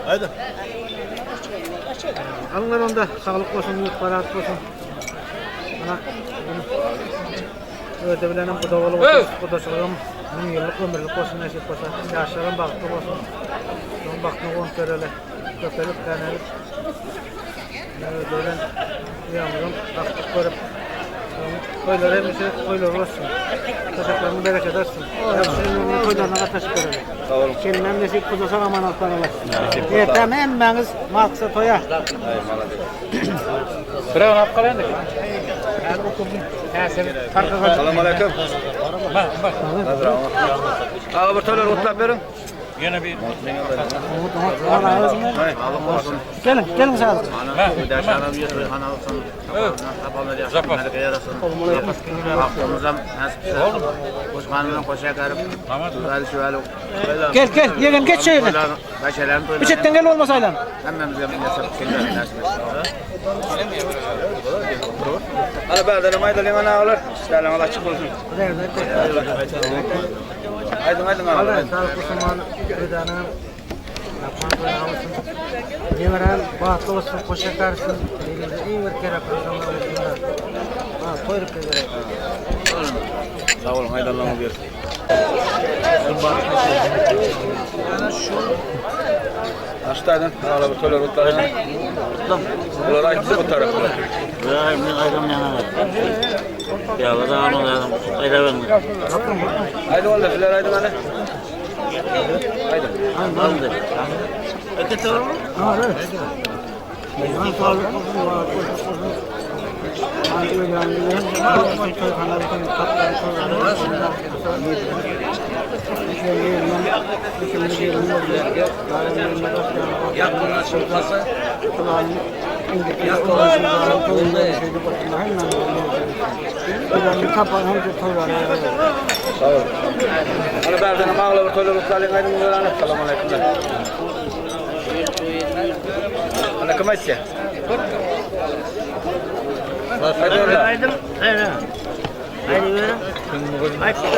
Speaker 13: Haydi. Alınlar onda sağlık olsun, yurt parat olsun. Bana öde bilenim bu da olup bu da sorun. 1000 yıllık ömürlük olsun, nasip olsa. Yaşlarım baktı olsun. Son baktığını kontrol köpelip kanalip. Böyle yağmurum baktık görüp. Koylar hemisi koylar olsun. Çocuklarını bereket etsin. Hepsinin koylarına ataşıp verelim.
Speaker 12: Sağ olun.
Speaker 13: Kendinden nesip kudursa amanatlar olur. Ertem emmeniz maksa toya. Bravo, ne yapkalım?
Speaker 12: Selamun aleyküm. Abi bu toylar otlap verin.
Speaker 13: Yine bir gelin sağ olun. Gel yegen geç şöyle. Bir çetten gel olmasaydı.
Speaker 12: Ana ba'dan mayda yana olur. Selam Allah çık olsun. Aydın abi.
Speaker 13: Allah sağlık olsun, ödanım. Yapman böyle alsın. Ne veren, bahtlı olsun, koşa karşısın. Elimizde iyi bir kere programlar olsun. Toyruk da gerek.
Speaker 12: Sağ olun, haydi Allah'ın bir. Aşağıdan, ağla bu toylar otlarına. Bunlar ayıpsız bu taraflar.
Speaker 6: Ben aydın yanına. Ya da anı lazım. Ayda ben.
Speaker 12: Haydi oldu, filan haydi bana. Haydi.
Speaker 6: Anladım.
Speaker 13: Öte doğru mu? Ha, evet. Ben sağlık olsun.
Speaker 12: Sağ olun. Ana ba'dan mağla bir toylar otlarına haydi bunlar. Selamun aleyküm. Ana kamaysa.
Speaker 6: Aydım. Hayır. Haydi ver. Açtı.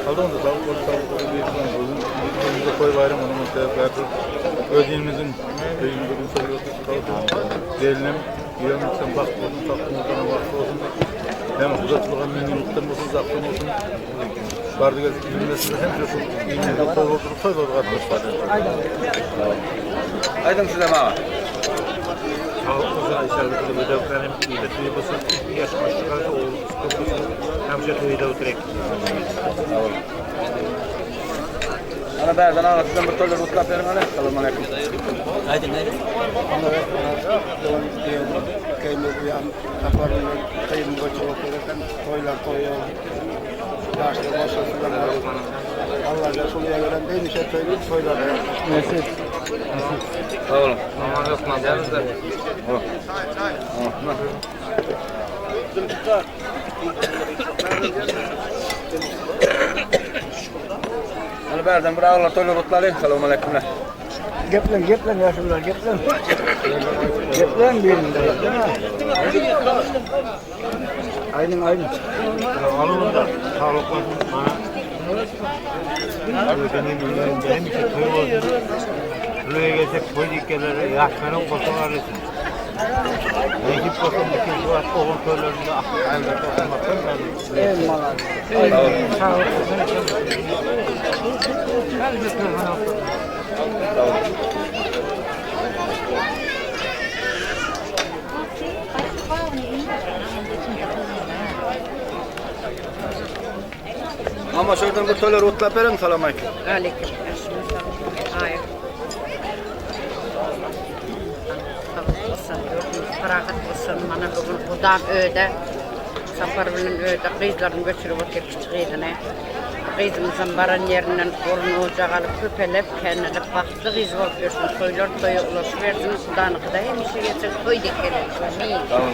Speaker 16: Kaldı onda sağlık koy bayram onu mutlaka ödeyimizin köyümüzün soruyoruz kaldı. Gelinim yiyemezsen bak olsun, taktım olsun, bak olsun. Hem uzatılgan minimumdan olsun, zaptım olsun. Vardı geldik bilmesine hem de iğnede kol oturup koy doğru katmış.
Speaker 12: Aydın size baba.
Speaker 16: Sağlık olsun, inşallah ödevlerim iyi de basın yaşamak çıkarsa o sıkıntısını hem
Speaker 13: hemşe toyda oturek.
Speaker 12: Ana berden ağlatından bir toylar utlap verin ana. Selamun aleyküm.
Speaker 9: Haydi.
Speaker 1: Köyümüz bir an kaparını kıyım koçu otururken toylar toyuyor. Yaşlı boşasından Allah Resulü'ye gelen değil işe toylar.
Speaker 12: Neyse. Sağ olun. Aman yok nazarız da. Ana berden bir ağlar toylar utlayın. Selamun aleyküm.
Speaker 1: Geplen yaşlılar geplen. Geplen birinde değil mi? Aynen.
Speaker 16: Alın da sağlıklı bana. Benim için toy olsun. Şuraya gelsek toy dikkeleri yaşlarım koşular için. Ekip koşun bütün şu hatta oğul toylarında ayda koşulmaktan lazım.
Speaker 1: Eyvallah. Sağ olun.
Speaker 12: Ama şuradan bir toylar utlap verin. Selamun aleyküm.
Speaker 5: Aleyküm. Hayır. Farahat olsun, bana bugün buradan öyle, Saparvının öyle, kızlarını götürüp oturup çıkıydığını. Kızımızın baran yerinden korunu ocağı alıp köpelep, kendine baktı kız bakıyorsun, toylar toyu ulaşıversin, kudanı kadar hem işe geçer, toy dikeler.
Speaker 12: Tamam.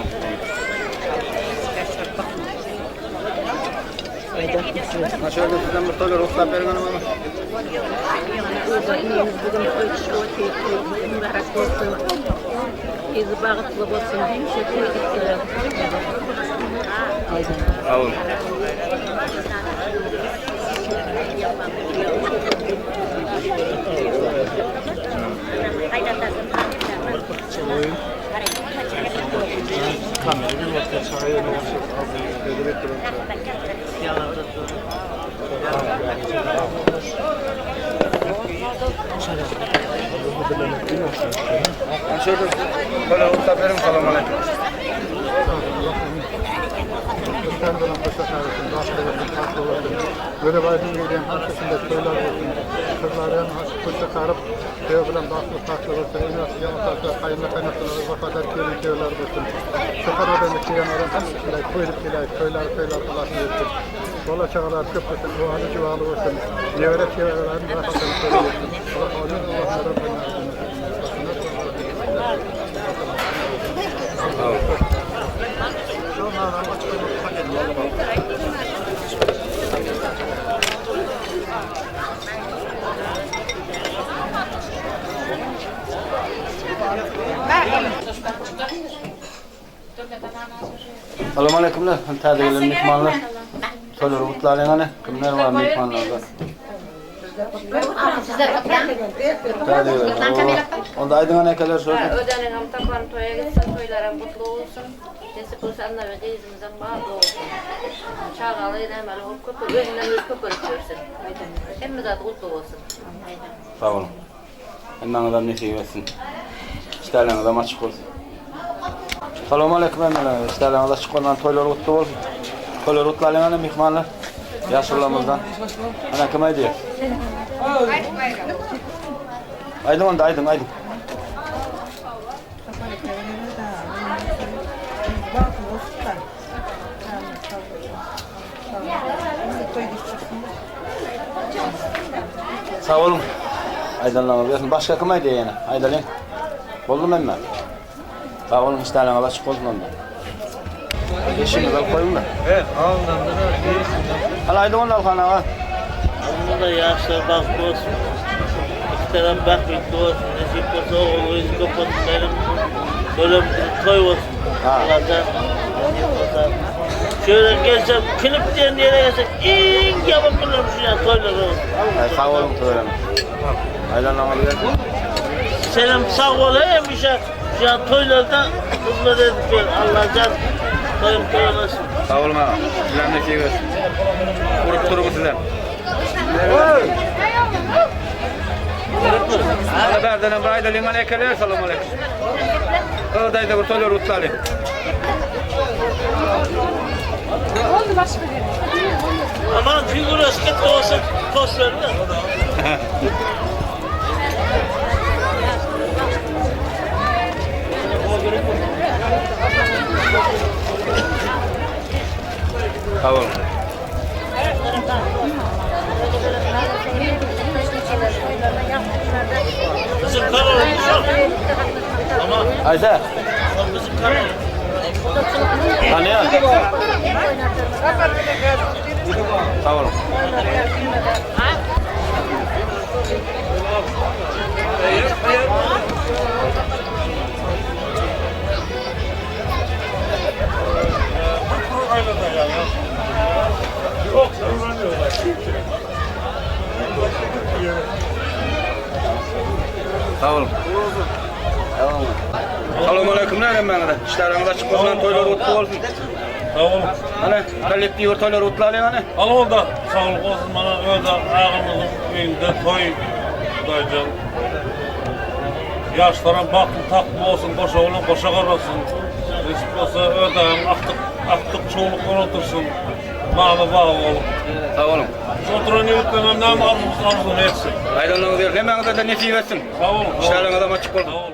Speaker 12: Ha şöyle sizden bir toylar utlap verin hanım ama.
Speaker 5: Bizi bağıtlı olsun, hemşe toy dikeler.
Speaker 12: Sağ olun. Şöyle böyle usta verin selamun aleyküm.
Speaker 16: Kendinden koşak arasın, bahçelerin farklı olsun. Böyle baydın gelen haşkasında köyler olsun. Kızların koşak arıp köy bilen farklı olsun. Üniversite yamasaklar, kayınla kaynakları, vakadar köyün köyler olsun. Şokar ödenli köyün aran hamısıyla koyulup gelen köyler ulaşın etsin. Bola çağlar köp olsun, dualı civalı olsun. Yevret yevrelerin rahatını köyler olsun. Allah
Speaker 12: Selamun aleykümler. Tadı gelen mihmanlar. Toylar utlayın ana. Kimler var mihmanlarda? Tadı gelen. Onda aydın ana kadar sorsun.
Speaker 6: Ödenin hem tapan toya gitsin, toylara mutlu olsun. Kesip olsanlar ve kızımızın bağlı olsun. Çağalıyla hemen o köpür, önünden bir köpür görsün. Hem de mutlu olsun.
Speaker 12: Sağ olun. Hemen adam ne şey versin. İşlerine adam açık olsun. Selamun aleyküm emreler. İşlerine adam açık olan toylar mutlu olsun. Toylar utlayın ana mihmanlar. Yaşlılarımızdan. Ana kime diyor? Aydın onda aydın. Sağ olun. Aydınlanma biliyorsun. Başka kime diyor yani? Aydınlan. Oldu mu emme? Sağ olun. İşlerine Allah açık olsun onda. Yeşilini de koyun da.
Speaker 9: Evet, ağından da
Speaker 12: Hala aydın onda alkan ağa.
Speaker 9: Onun da yaşlar baktı olsun. İki taraf baktığı olsun. Nasip olsa oğlu yüzü kapatın. Böyle toy olsun. Allah'tan nasip olsa. Şöyle gelsem, klip diyen yere gelsem, in yapabilirim şu an toylar olsun.
Speaker 12: Sağ olun toylarım. Aydınlanma biliyorsun.
Speaker 9: Selam sağ olayım şu an toylarda kızlar edip Allah can toyum toyulasın.
Speaker 12: Sağ olun ağa. Sizden ne şey versin. Kurup durumu sizden. Hala berden bir ayda liman ekeler selamun aleyküm. Oradaydı bu toylar utlayın.
Speaker 15: Oldu başka bir.
Speaker 9: Aman figür esket olsa toz verme.
Speaker 12: Tamam.
Speaker 9: Bizim kararımız ama
Speaker 12: Ayşe.
Speaker 9: bizim kararımız.
Speaker 12: Tanıyor. Tamam. Tamam. Tamam. Selamünaleyküm ne ben de. İşleriniz açık olsun, toylar otlu olsun.
Speaker 9: Tamam.
Speaker 12: Hani talep diyor toylar otlu alın hani.
Speaker 9: Al oldu. Sağlık olsun bana öyle ağamızın evinde toy daycan. Yaşlara baktım takma olsun, koşa olun, koşa karasın. Resip olsa öyle aktık çoğunluklar otursun. Mağla bağ olup.
Speaker 12: Tamam.
Speaker 9: Oturan yürütlemem ne arzum etsin.
Speaker 12: Aydınlığı ver. Hemen de nesip etsin.
Speaker 9: Sağ olun.
Speaker 12: İşleriniz de açık olsun.
Speaker 9: Sağ olun.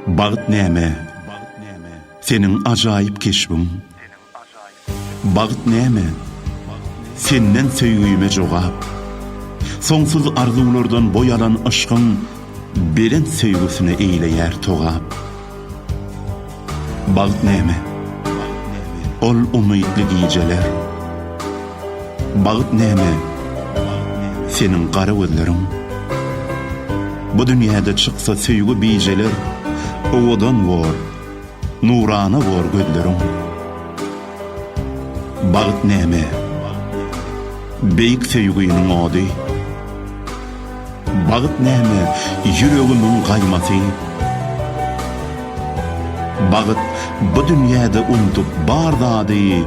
Speaker 17: Bağıt näme? Senin acayip keşbin. Bağıt näme? Senden söýgüme jogap. Soňsuz arzulardan boyalan aşkın beren söýgüsine eýleýär togap. Bağıt näme? Ol umytly gijeler. Bağıt näme? Senin gara gözlerin. Bu dünyada çyksa söýgü bijeler, owadan war, nurana war gözlerim. Bağıt näme? Beýik söýgüniň ody. Bağıt näme? Ýüregimin gaýmasy. Bağıt bu dünýäde unutup bar zady,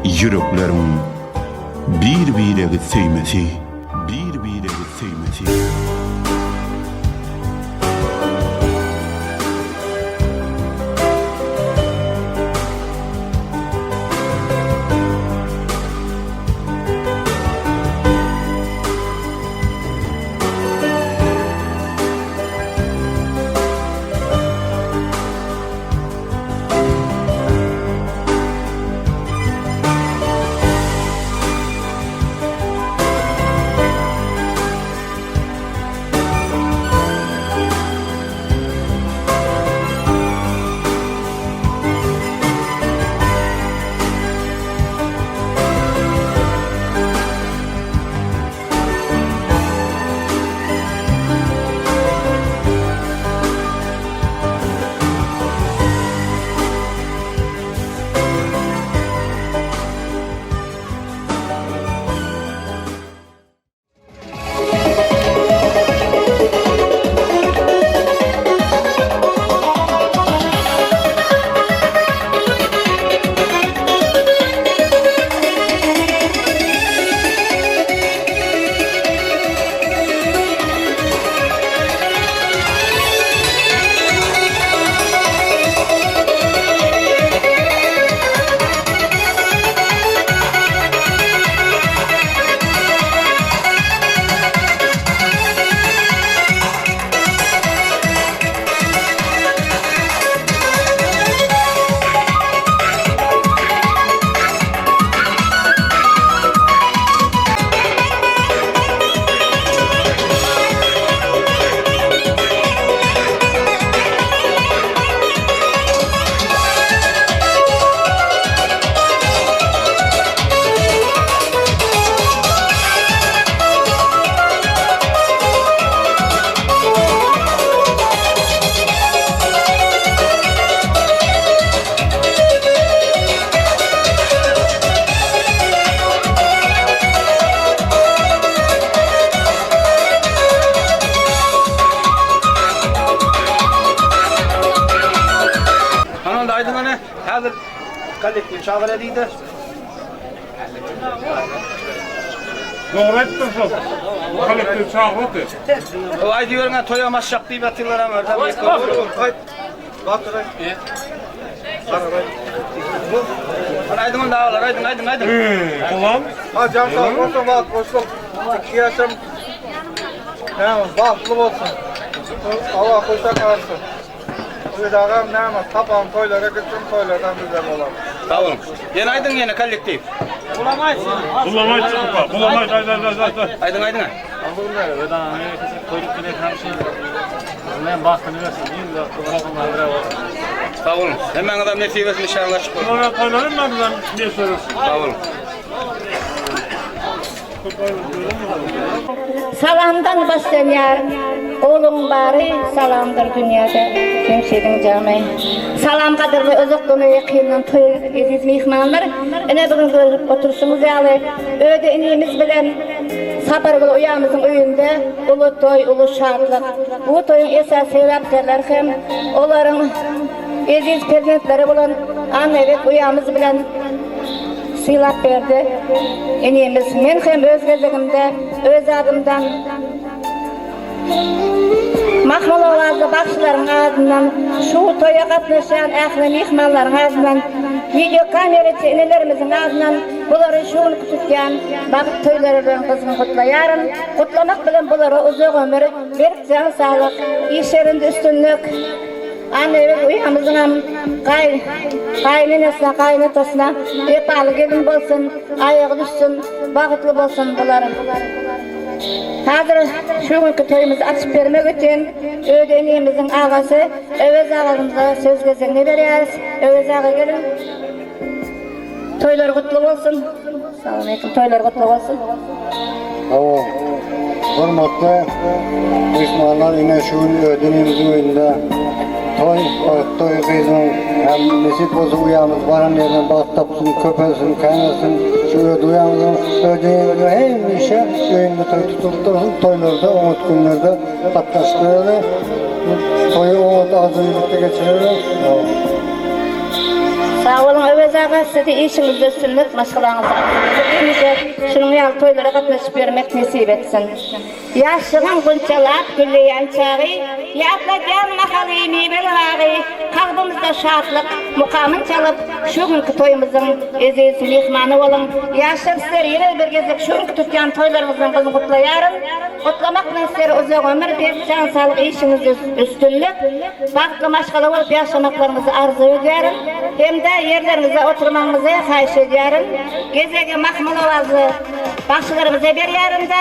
Speaker 17: ýüreklerim bir-biregi söýmesi, bir-biregi söýmesi.
Speaker 12: kollektiv çağır ediydi.
Speaker 16: Doğru ettin sen. Kollektiv çağırdı.
Speaker 12: O ay diyorum ya toya maşak deyip atıyorlar ama orada. Aydın dağlar, aydın.
Speaker 16: Ulan.
Speaker 1: Ha can sağ olsun, bak olsun. 2 yaşım. Tamam, bahtlı olsun. Allah koşa kalsın. Uydağım ne ama tapan toylara gitsin toylardan güzel olur.
Speaker 12: Sağ olun. Yine aydın yine kollektiv.
Speaker 16: Bulamayız.
Speaker 12: Aydın.
Speaker 9: Alırlar, öden Amerika'sı koyduk bile karşı. Ben baktım versin, değil mi? Kulakımlar bravo.
Speaker 12: Sağ olun. Hemen adam nesibesini inşallah çıkıyor.
Speaker 16: Ona koyalım mı bizden ne soruyorsun?
Speaker 12: Sağ olun.
Speaker 18: Salamdan başlayan oğlum bari salamdır dünyada kimsenin canı. Salam kadırlı özük dönüye kıyılan toy ediz mihmanlar. Ene bugün görüp otursunuz yalı. Öde inimiz bilen Sapargılı uyamızın öyünde ulu toy, ulu şartlık. Bu toyun esas sebeplerler hem onların eziz prezentleri bulan annelik uyamız bilen silap verdi. Enimiz men hem öz gezegimde, öz adımdan Mahmul ovazlı bakışların adından, şu toya katlaşan ahli mihmanların adından, video kameracı enelerimizin adından buları şuun tutgan bakıp toylarından kızgın kutlayarım. Kutlamak bilen buları uzak ömür, bir can sağlık, iş yerinde üstünlük, annelik uyamızın kaynenesine, kaynetasına epalı gelin bolsun, ayağı düşsün, bakıtlı bolsun buların. Hazır şu günkü toyumuzu açıp vermek için ödeneyimizin ağası Övez ağamıza söz gezenine veriyoruz. Övez ağa gelin. Toylar kutlu olsun. Selamünaleyküm. Toylar kutlu olsun.
Speaker 19: Tamam. Hürmetli düşmanlar yine şu ödeneyimizin önünde toy kızının hem nesip olsun uyamız varan yerine bak tapsın, köpelsin, kaynasın, şöyle duyamızın ödeneyimizin hem işe önünde toy tutup dursun, toylarda, umut günlerde katlaştırıyorlar. Toyu umut azı birlikte geçiriyorlar.
Speaker 18: Sağ olun Övez ağa, sizi işinizde üstünlük maşgalanızı açıp şunun yal toylara katlaşıp vermek nasip etsin. Yaşlıgan günçalap gülleyen çağı, yatlacan mahalı meyvel ağı, kalbimizde şartlık, mukamın çalıp şu günkü toyumuzun eziyesi mihmanı olun. Yaşlar sizler yine bir gezip şu günkü tutkan toylarımızın kızını kutlayarım. Kutlamakla sizlere uzak ömür bir can sağlık işinizde üstünlük, baklı maşgalı olup yaşamaklarınızı arzu ederim. Hem de yerlerinize oturmanızı kayış ediyorum. Gezege mahmul ovazlı başlarımıza veriyorum da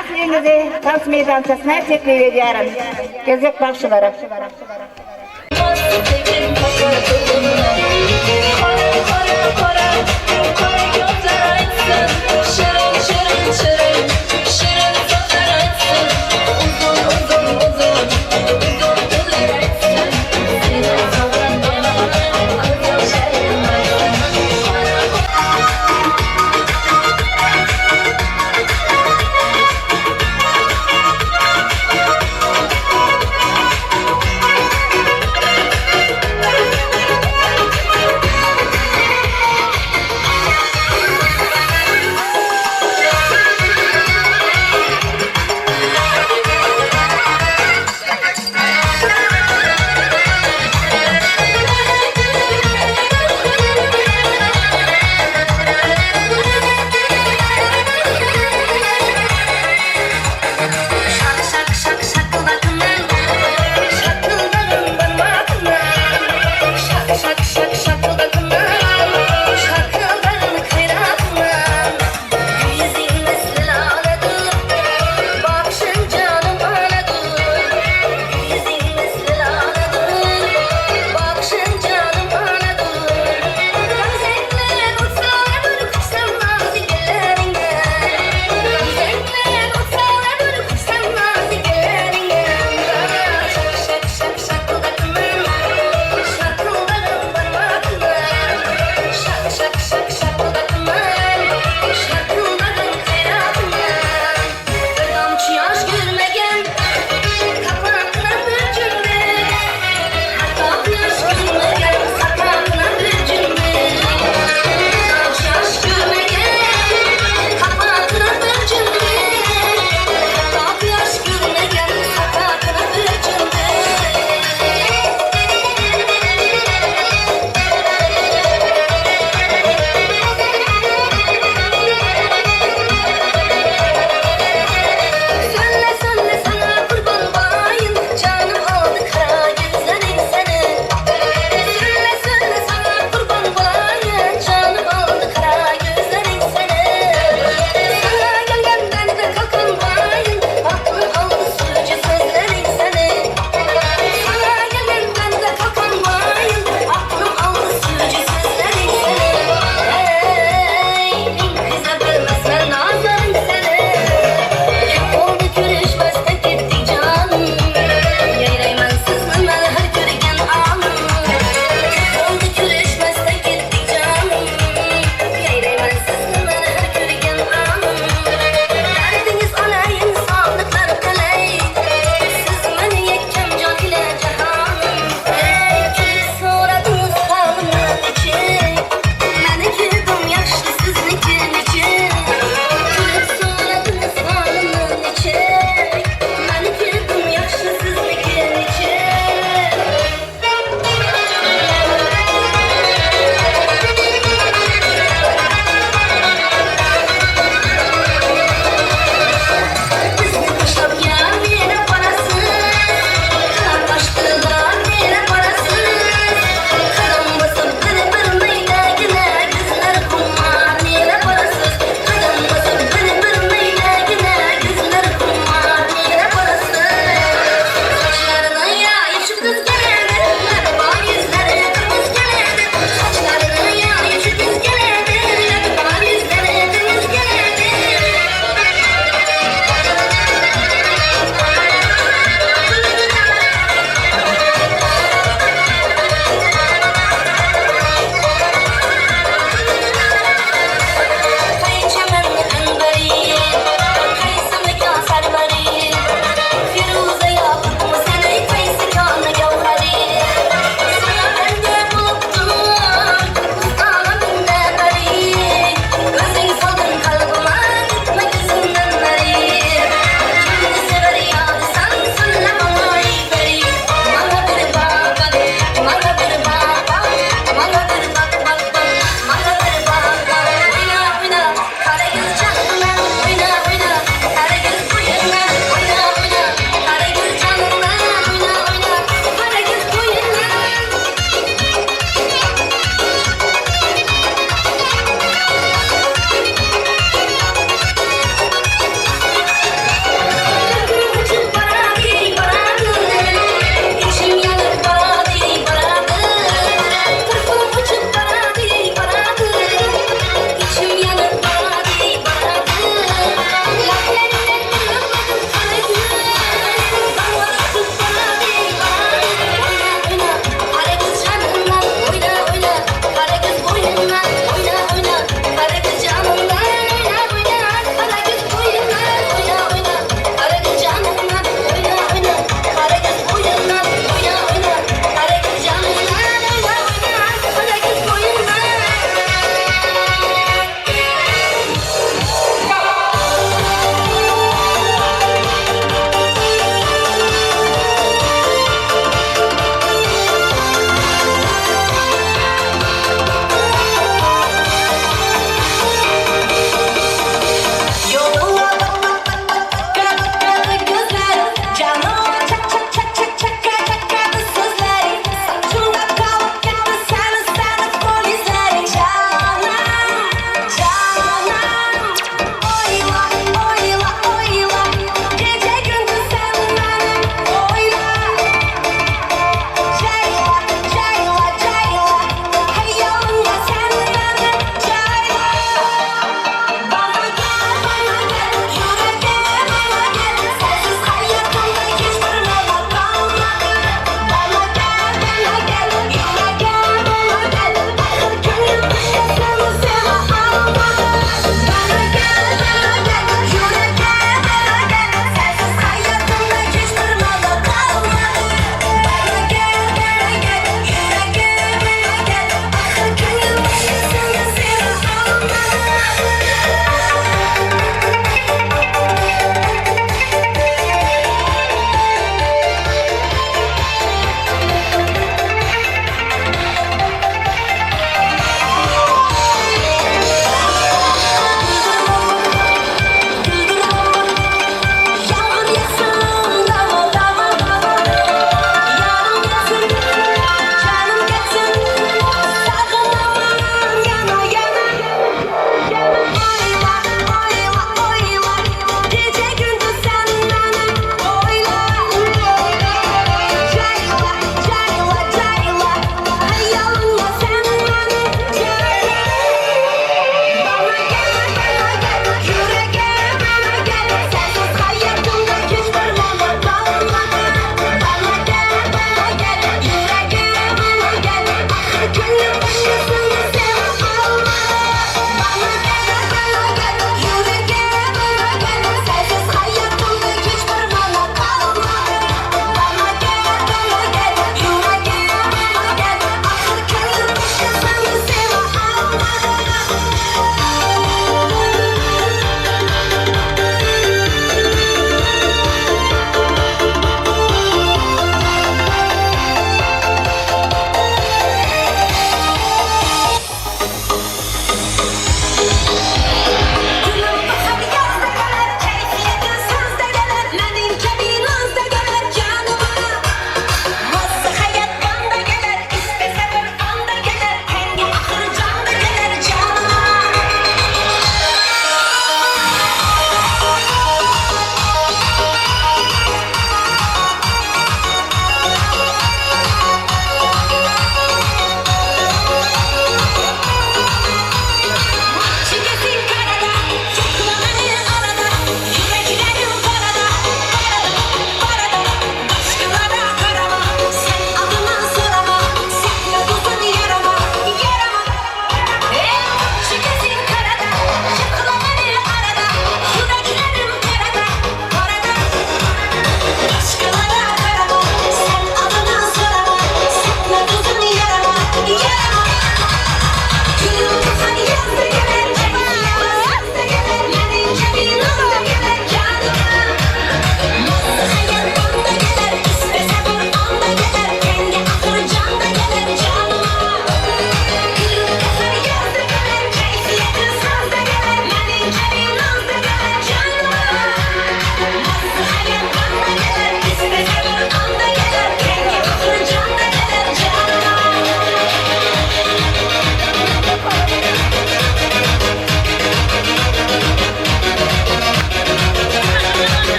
Speaker 18: aklinizi dans meydancasına teklif ediyorum. Gezek başları.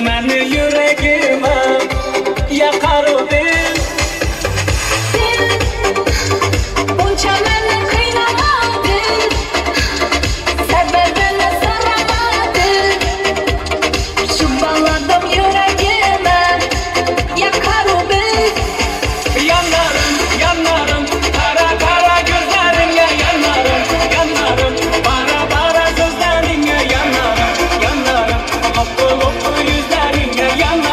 Speaker 2: meni yüreğime yakar o dil. Bunca meni kıynamadı, sebebini soramadı. Şu bağladım yüreğime yakar o dil. Yanarım, yanarım, kara kara gözlerine yanarım, yanarım. Bara bara sözlerine yanarım, yanarım. Loplu loplu yüzlerine yanarım.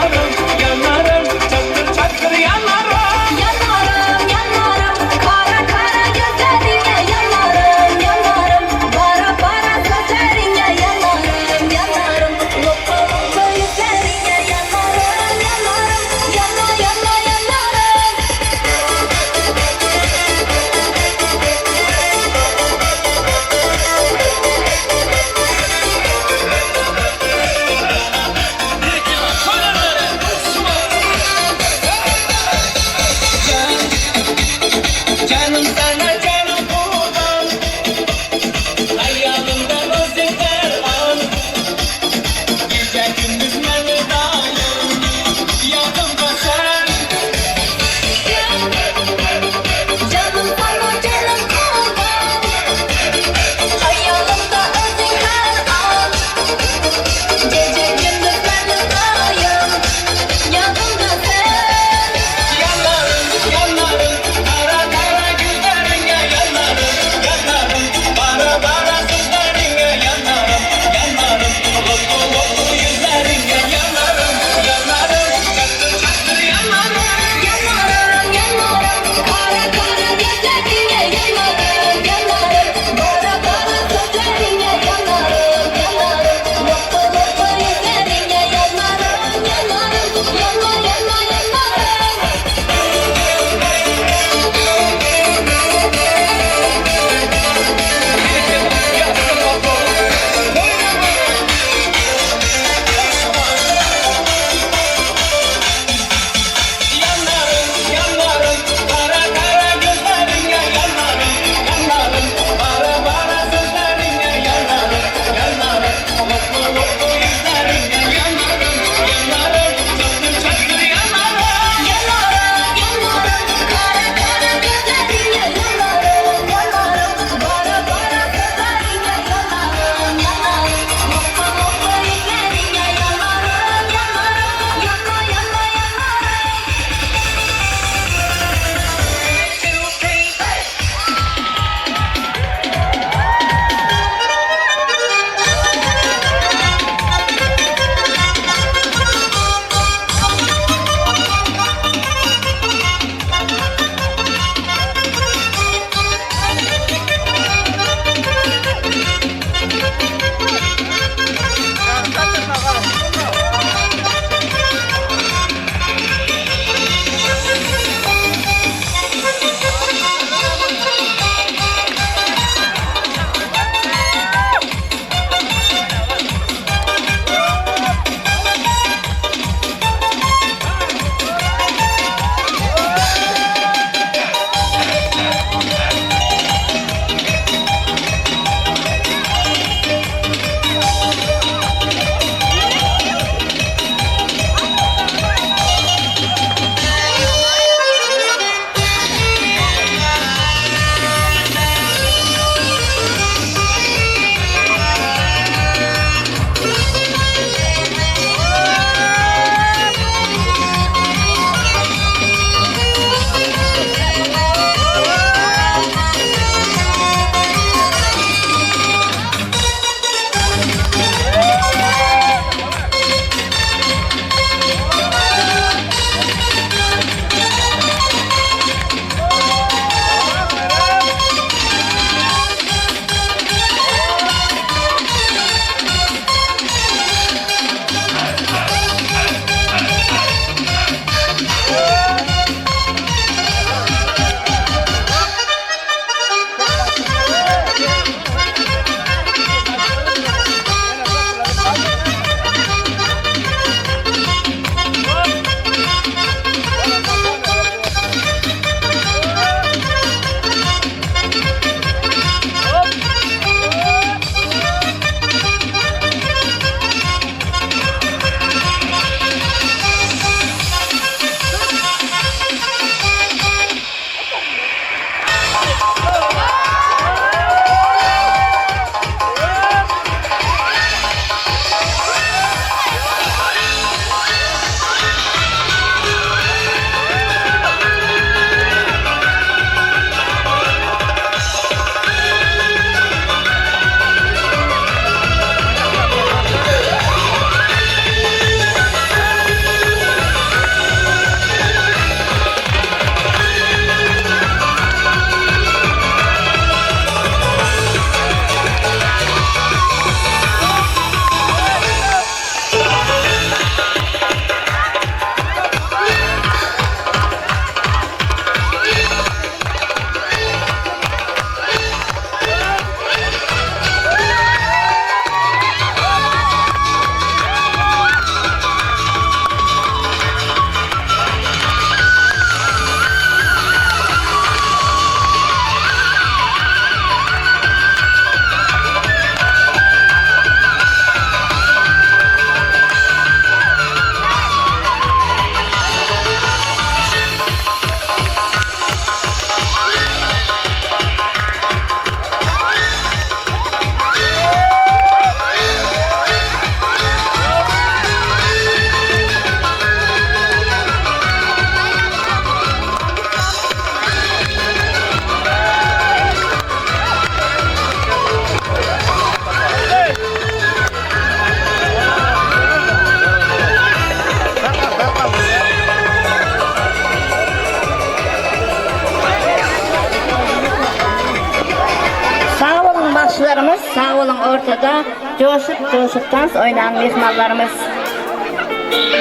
Speaker 18: Coşup dans oynan mehmanlarımız.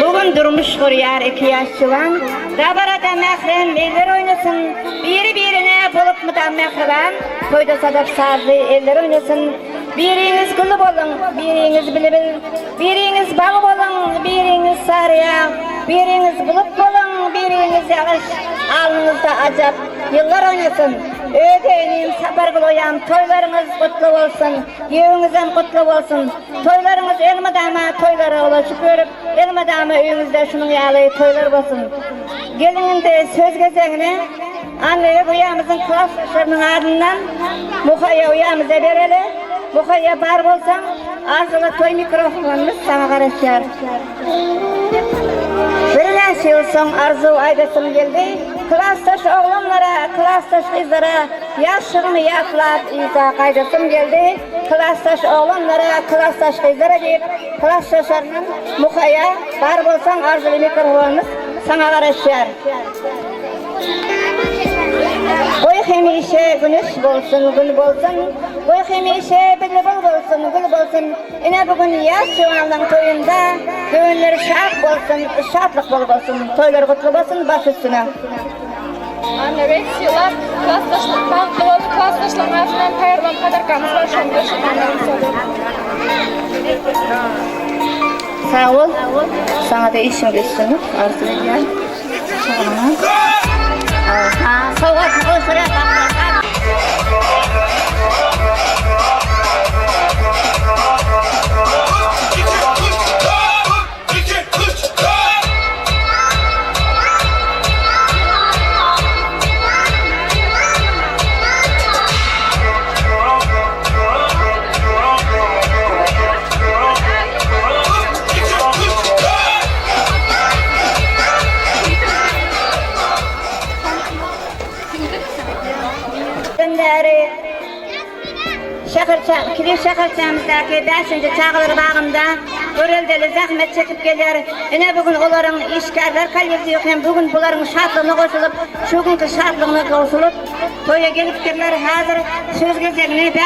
Speaker 18: Bugün durmuş kuruyar 2 yaşçılan, Dabarada mehrem eller oynasın, biri birine bulup mudan mehriban, toyda sadak sazlı eller oynasın, biriniz gülüp olun, biriniz bilibil, biriniz bağıb olun, biriniz sarıya, biriniz bulup olun, biriniz yağış, alnınızda acap, yıllar oynasın. Ödeynim sapar kıloyam, toylarınız kutlu olsun, yığınızdan kutlu olsun. Toylarınız elmadama toylara ulaşıp görüp, elmadama öğünüzde şunun yağlayı toylar olsun. Gelininde söz gezegine, anneye uyamızın klaslaşlarının ardından, Muhaya uyamıza vereli. Muhaya bar bolsam, arzılı toy mikrofonumuz sana karışar. Bir neçe yıl son arzu aydasım geldi. Klastaş oğlanlara, klastaş kızlara, yaşını yaklap iza kaydasım geldi. Klastaş oğlanlara, klastaş kızlara deyip, klastaşlarının Muhaya bar bolsan arzılı mikrofonumuz sana karışar. Koy hemişe güneş bolsun, gül bolsun. Koy hemişe bülbül bolsun, gül bolsun. Ine bugün yaş juvanlığın toyunda, düğünleri şad bolsun, şadlık bol bolsun. Toylar kutlu bolsun, baş üstüne.
Speaker 15: Anne Reksiyalar, klastaşlık bağlı oldu, klastaşlığın ağzından payarlan kadarkamız var, şunu görüşürüz.
Speaker 18: Sağ ol, sana da işin geçsin, arzu ediyorum. Soğuk kusura bakma. Kilir şehirçemizdeki 5. Çağlar bağında Göreldeli zahmet çekip gelir. Ine bugün onların işgarlar kalyesi yok. Hem bugün bunların şartlığına koşulup, şu günkü şartlığına koşulup toya gelip gelirler. Hazır söz gezegini 5.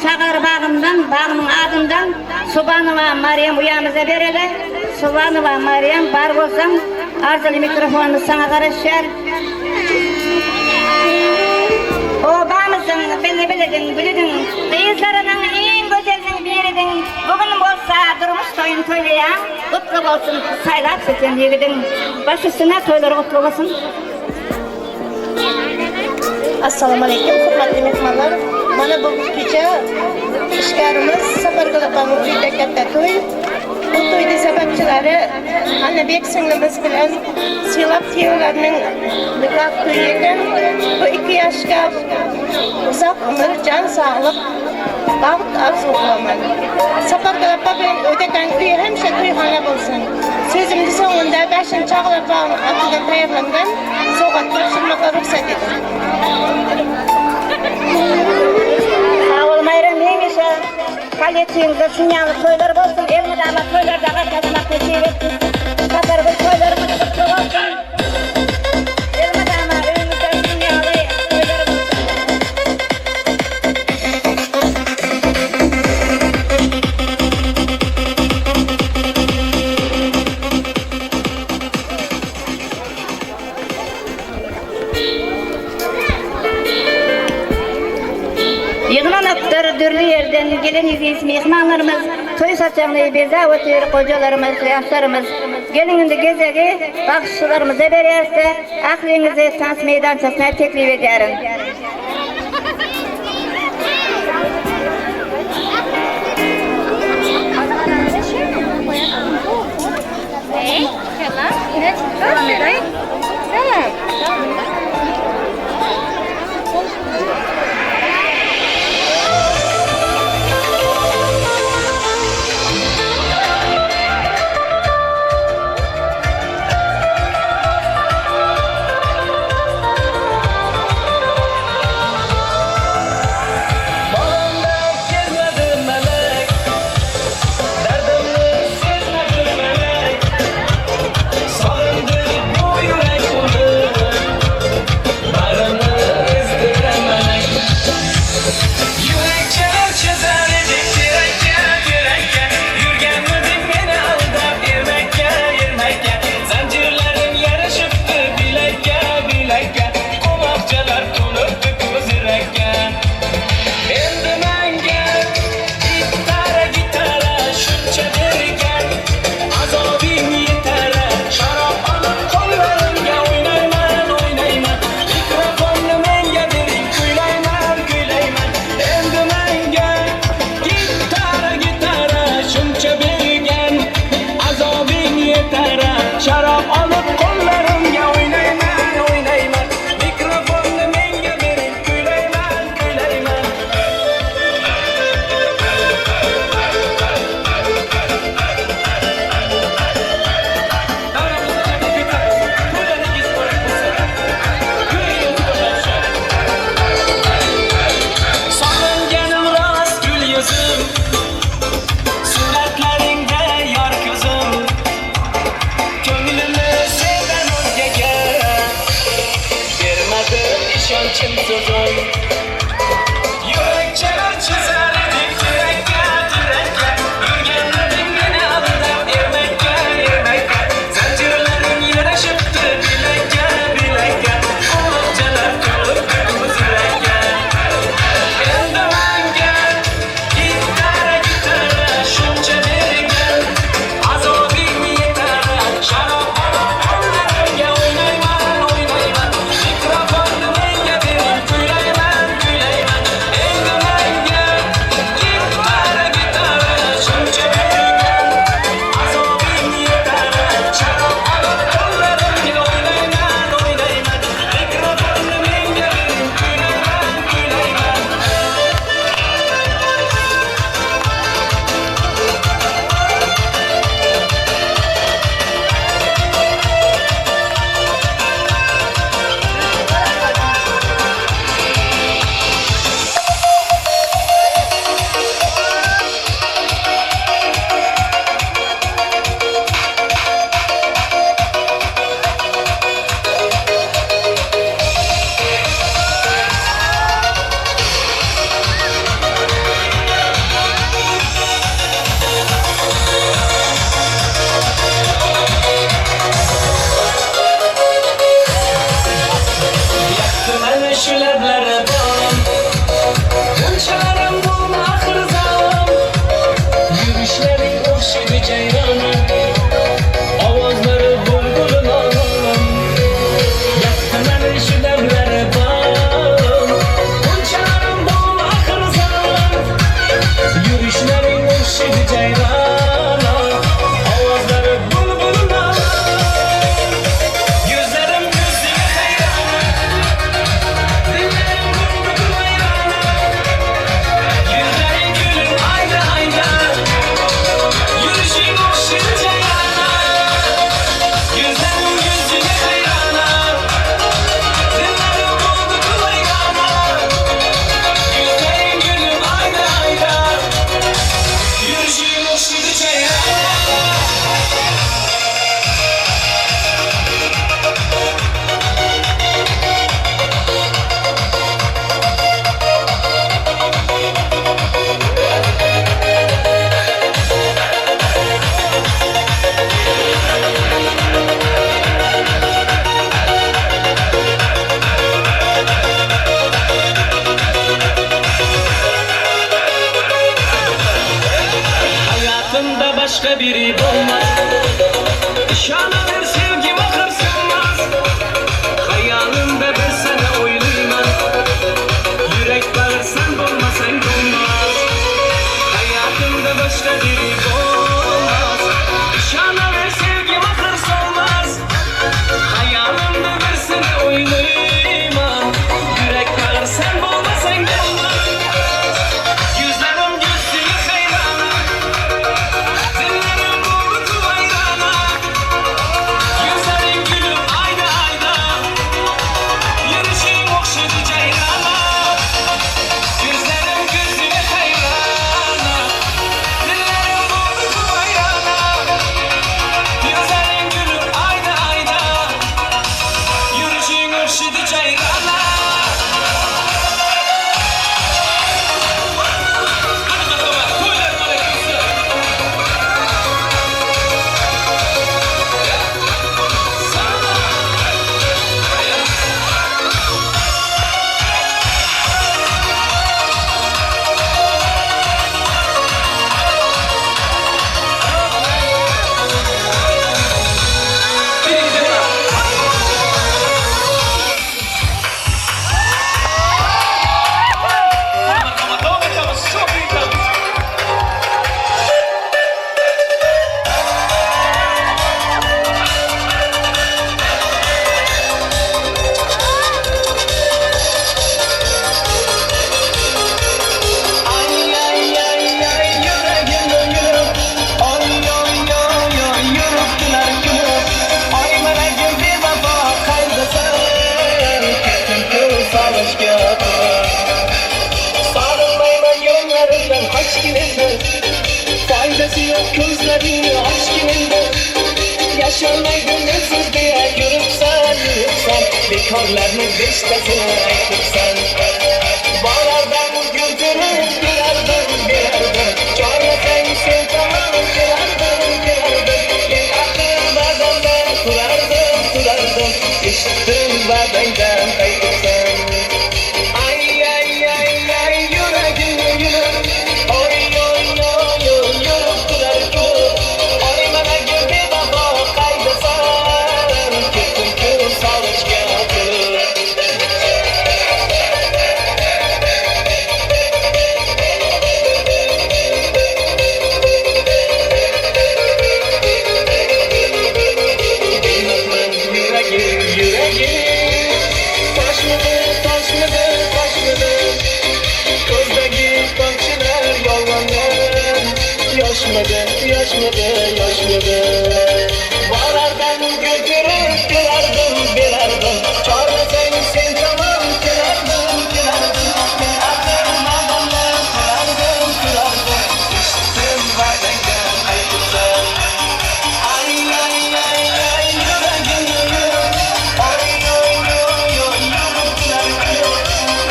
Speaker 18: Çağlar bağından, bağımın adından Subhanova Meryem uyamıza verelim. Subhanova Meryem bar olsan arzalı mikrofonunu sana karışır. Obamızın biledin, kızlarının en güzelin biriydin. Bugün bolsa durmuş toyun toylayan, kutlu olsun, saylap seten yigidin. Baş üstüne toyları kutlu olsun.
Speaker 11: Assalamu alaikum, hurmatli mehmanlar. Mana bu kecha ishkarimiz Safarqalapamın uyda katta to'y. Bu to'yda sababchilari Anabek singlimiz bilan Silab kuyovlarning nikoh to'yi ekan. Bu 2 yoshga uzoq umr, jon sog'lik, baxt orzu qilaman. Safarqalapa bilan o'tagan uy hamisha to'yxona bo'lsin. So'zimni so'ngida 5. Chaqlar bog'i atidan tayyorlangan sovg'a topshirmoqqa ruxsat eting.
Speaker 18: Sağ ol Mayram, hemşe kaliyetçiyimizde sinyalı toylar olsun, evimde ama toylarda katlaşmak nasip etsin. Safarqal toylarımız kutlu olsun. Evimde ama evimizde sinyalı toylar olsun. Yığınanıptır dürlü yerden gelen iziz mehmanlarımız, toy saçağını beza otur kocalarımız, yaşlarımız, gelininde gezegi, bakışçılarımıza bererse, aklinizi dans meydançasına teklif ederim.
Speaker 2: Sağındır bu yürek bekarlarını beştasını aytıpsan. Bağlardan götürüp bilardım. Çağırmasang sen tamam bilardim. Ben akıl va'damdan turardım. Eshitdim va'dangdan qaytibsan. Ay yuragim yurib, oy yurib turar ko'p. Oy mana gul bevafo qaydasan, ketdim sog'inchga to'lib. Bilmabman yuragim toshmidi ko'zdagi tomchilar yolg'onlar. Yoshmidi borardan ko'chirib belardim. Chorlasang sen tamom kelardim. Men aqlmaganlar turardim. Eshitdim va'dangdan qaytibsan. Ay yuragim yurib, oy yurib turar ko'p.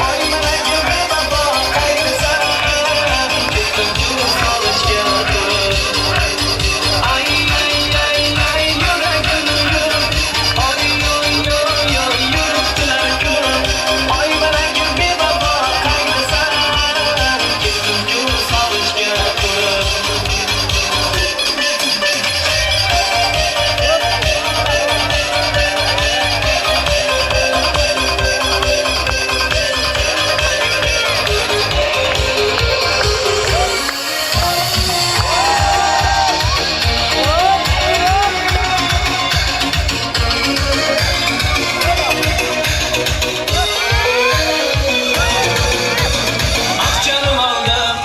Speaker 2: Oy mana gul bevafo qaydasan, ketdim sog'inchga to'lib. Ay yuragim yurib, oy yurib turar ko'p. Oy mana gul bevafo qaydasan, ketdim sog'inchga to'lib. Canım aldım,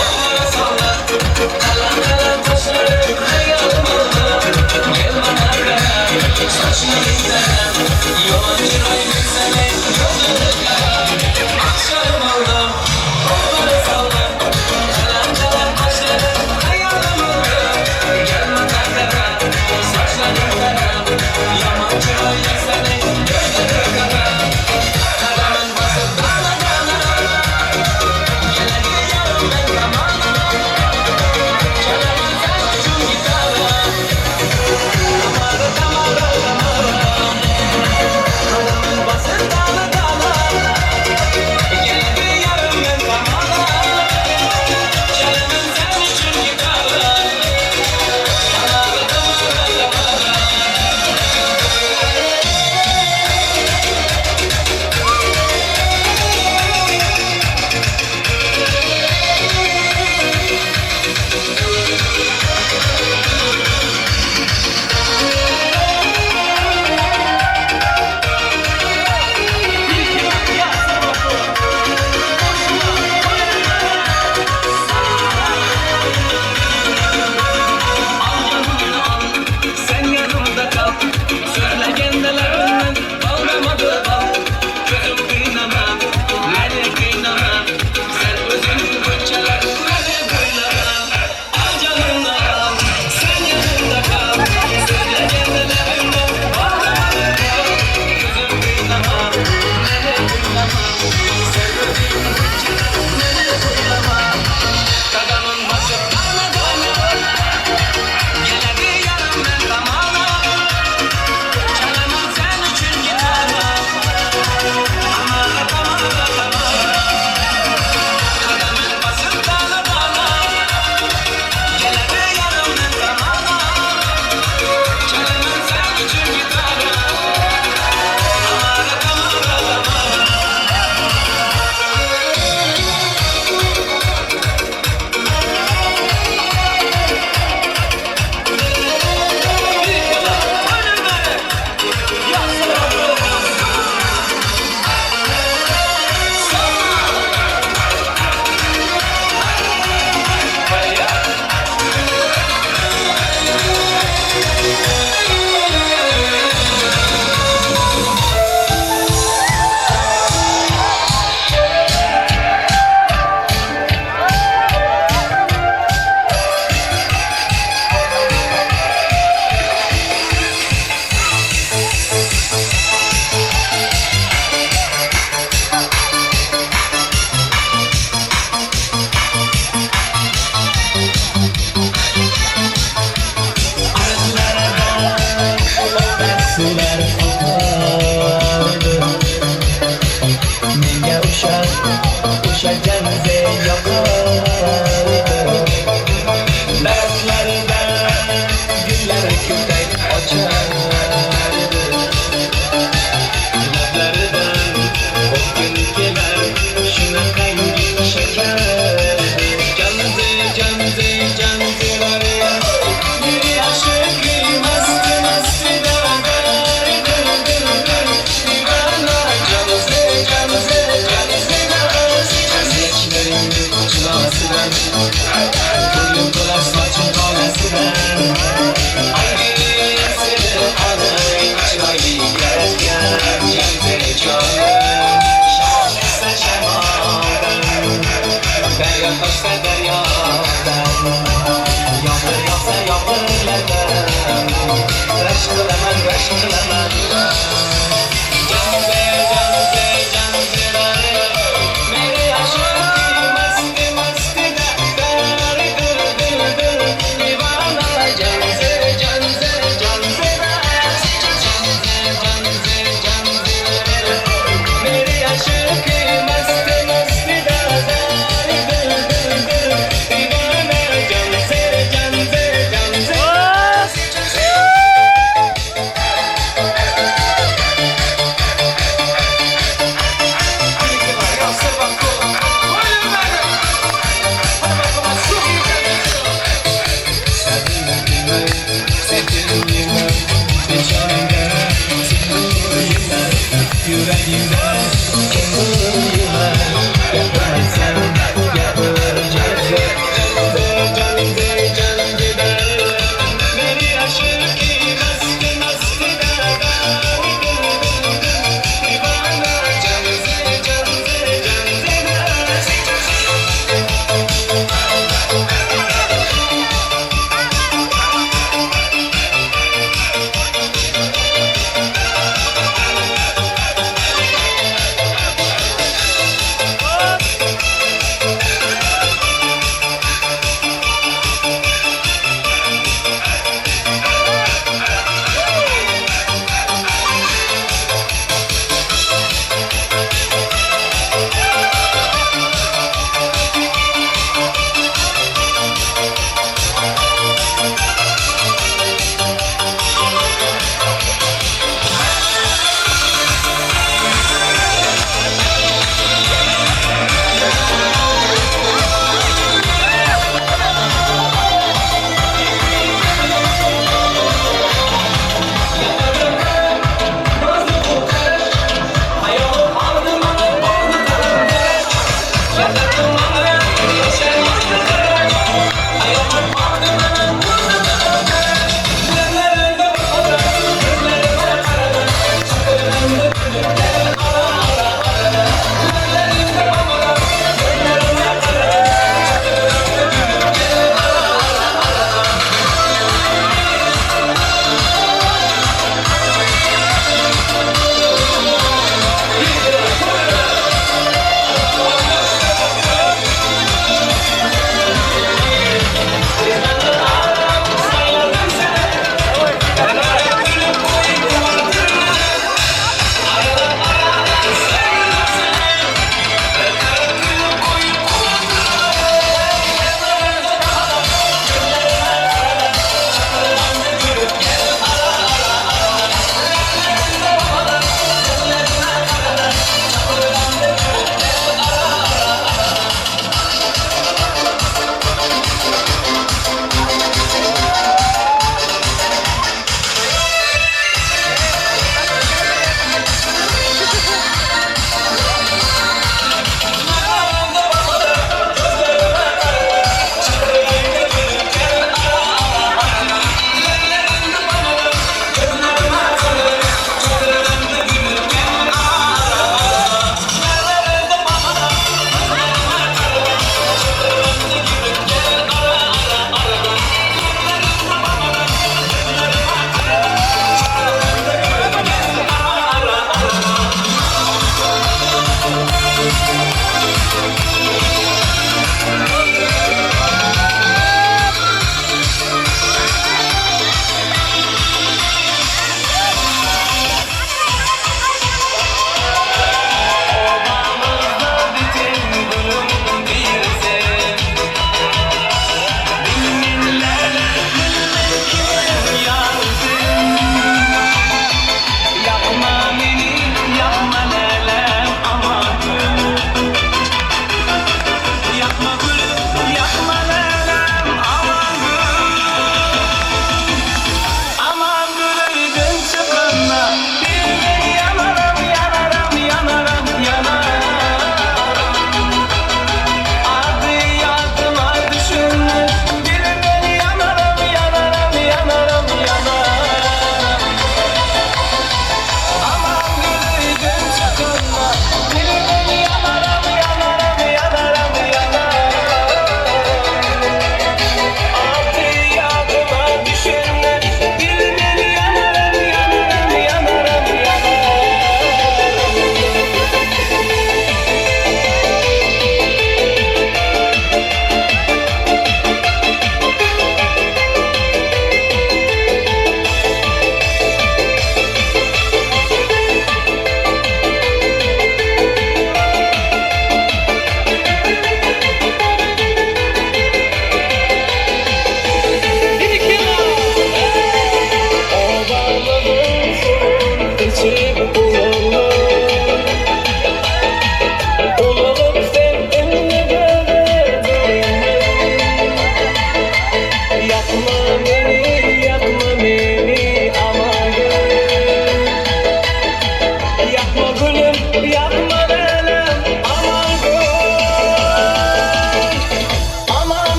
Speaker 2: onlara saldım. Kalan taşları ayağım aldım. Gel bana karar, saçını izlerim. Yalancı rayım seni, gözünü karar. Canım aldım, onlara saldım. Kalan taşları ayağım aldım. Gel bana karar, saçını izlerim. Yalancı rayım seni, gözünü karar. Karamın basıp dana dana.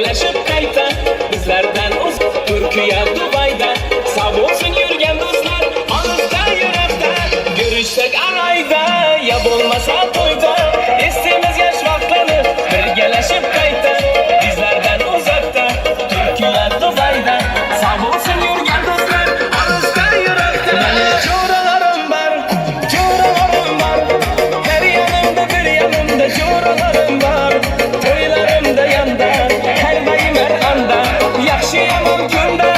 Speaker 20: birgeleşip kayta bizlerden uzak Türkiye Dubai'da sağ olsun yürgen dostlar alıkta yürekte görüşsek arayda ya bulmasa toyda istemiz yaş vaktlanı birgeleşip kayta bizlerden uzakta Türkiye Dubai'da sağ olsun yürgen dostlar alıkta yürekte Çoralarım var her yanımda bir yanımda çoralarım var toylarım da yanda her bayım her anda yaxşı yaman kunda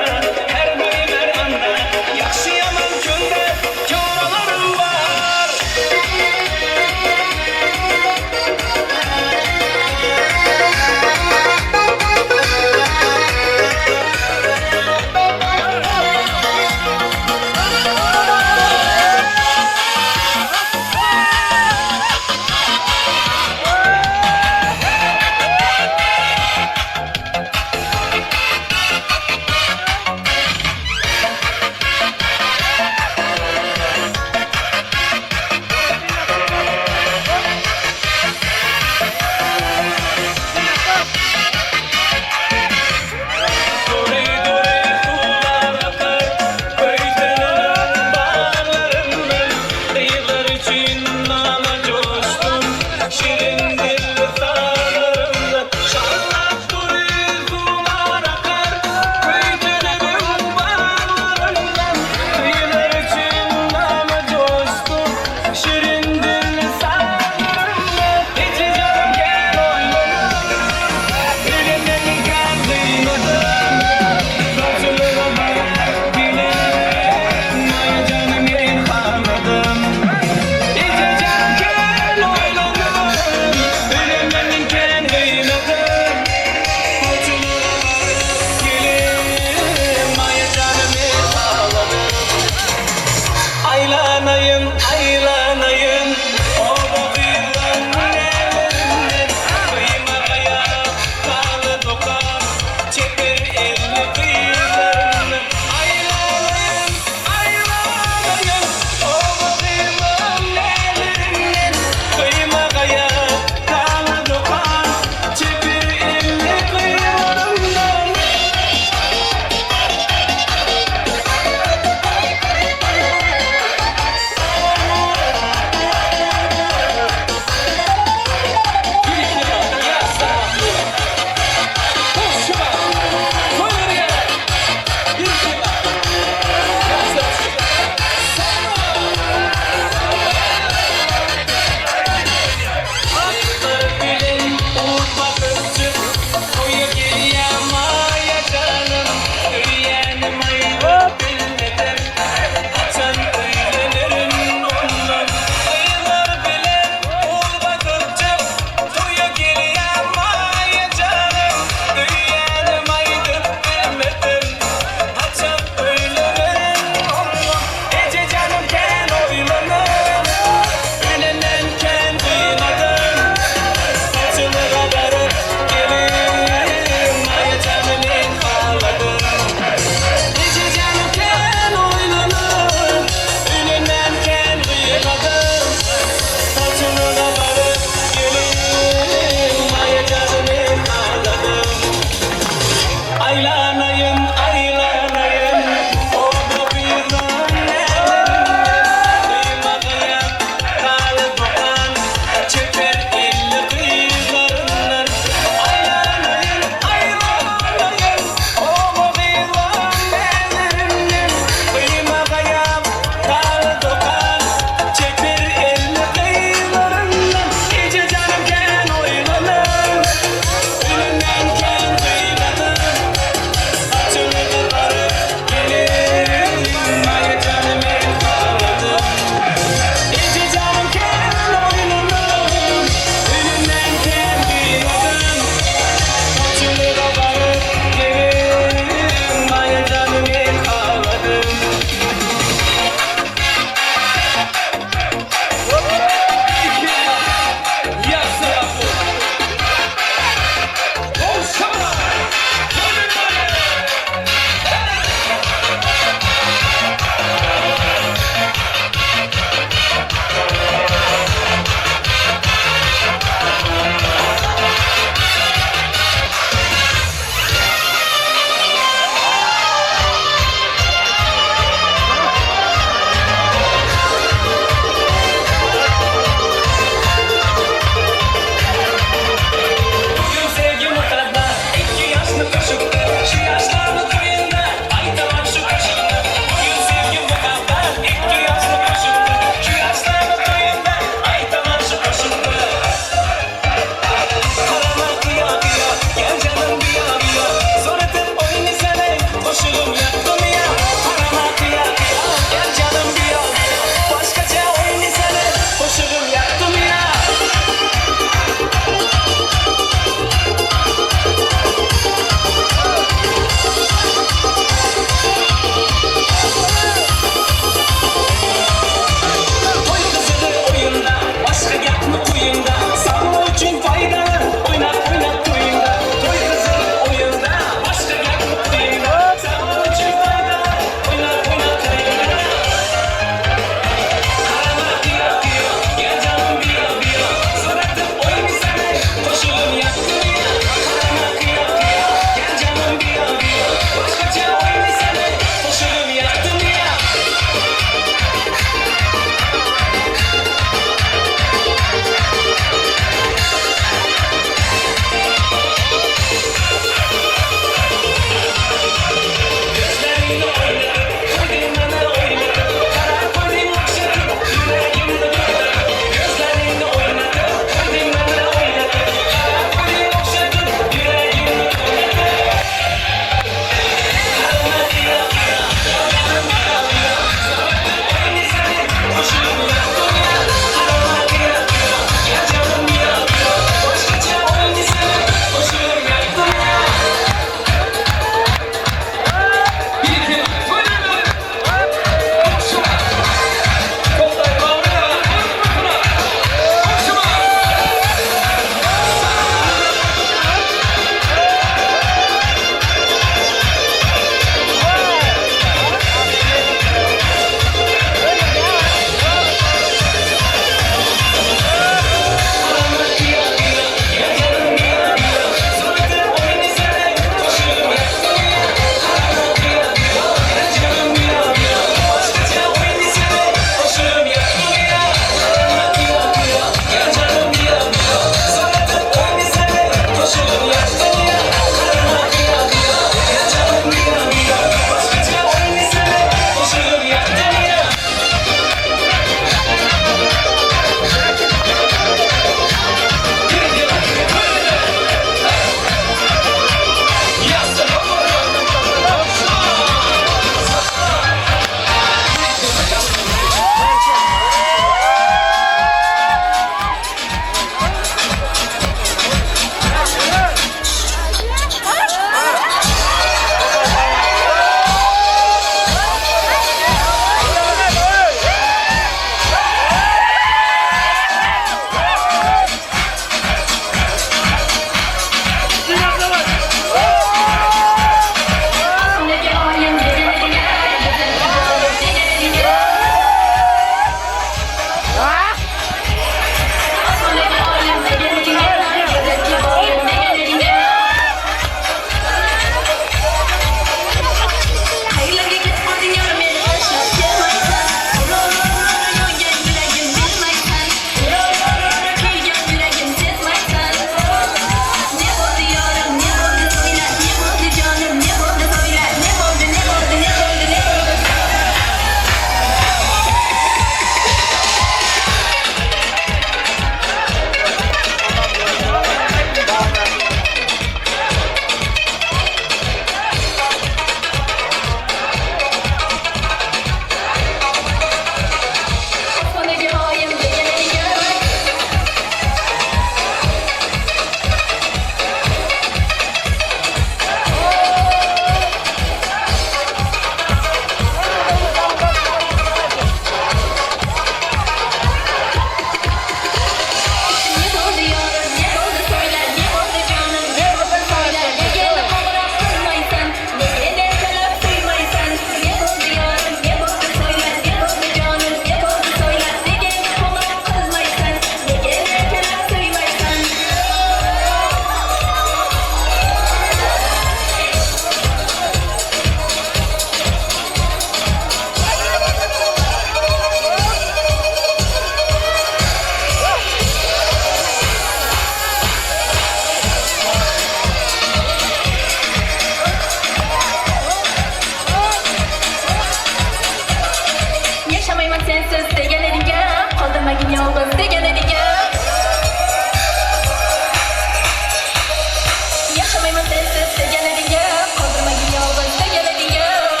Speaker 21: Kalmayma sensiz sevgelerin yok. Kaldırma gibi yolda sevgelerin yok.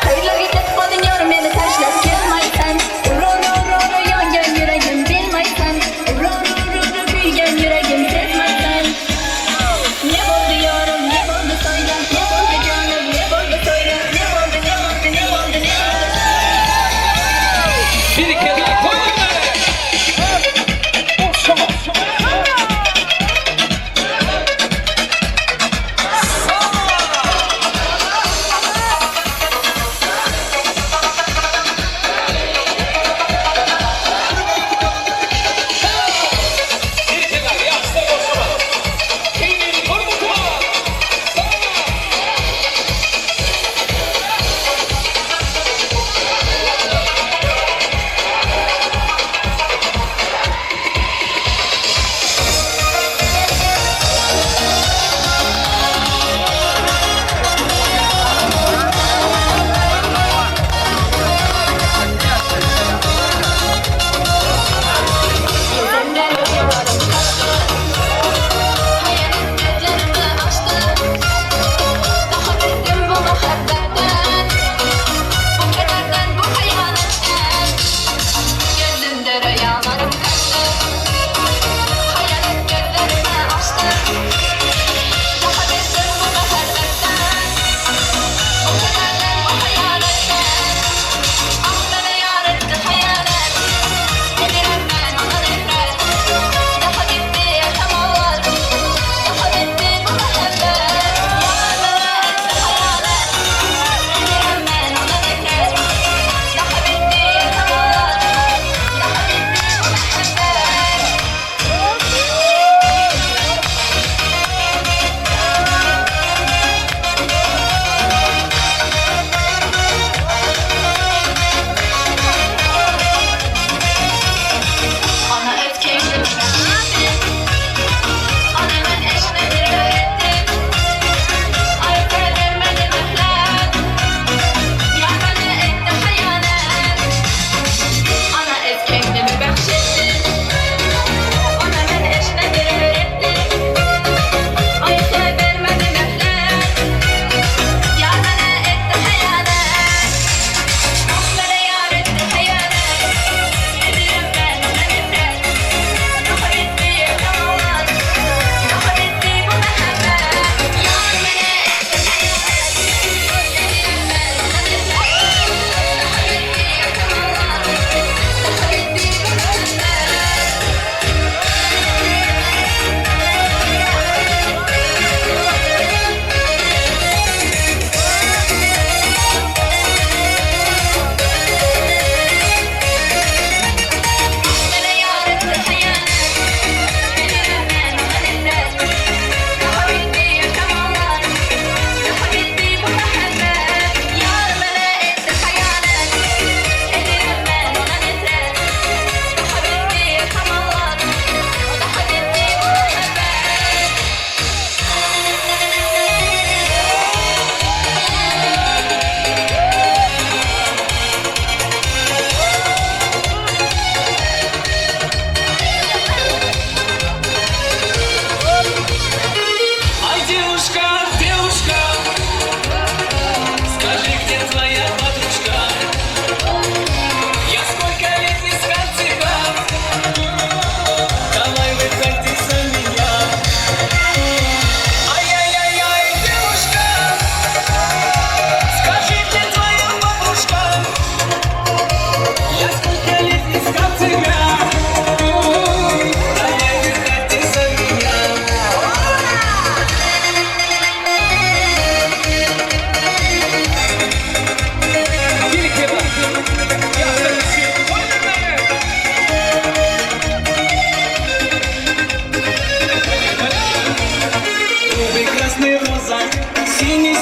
Speaker 21: Hayırlar gitlet o dinliyorum beni taşlar gelmeysen. Ro yangen yüreğim bilmeysen. Ro büyüyen yüreğim sezmezsen. Ne oldu yorum ne oldu söyle. Ne oldu canım ne oldu söyle. Ne oldu ne oldu ne oldu ne oldu.
Speaker 20: Bir kere daha koy.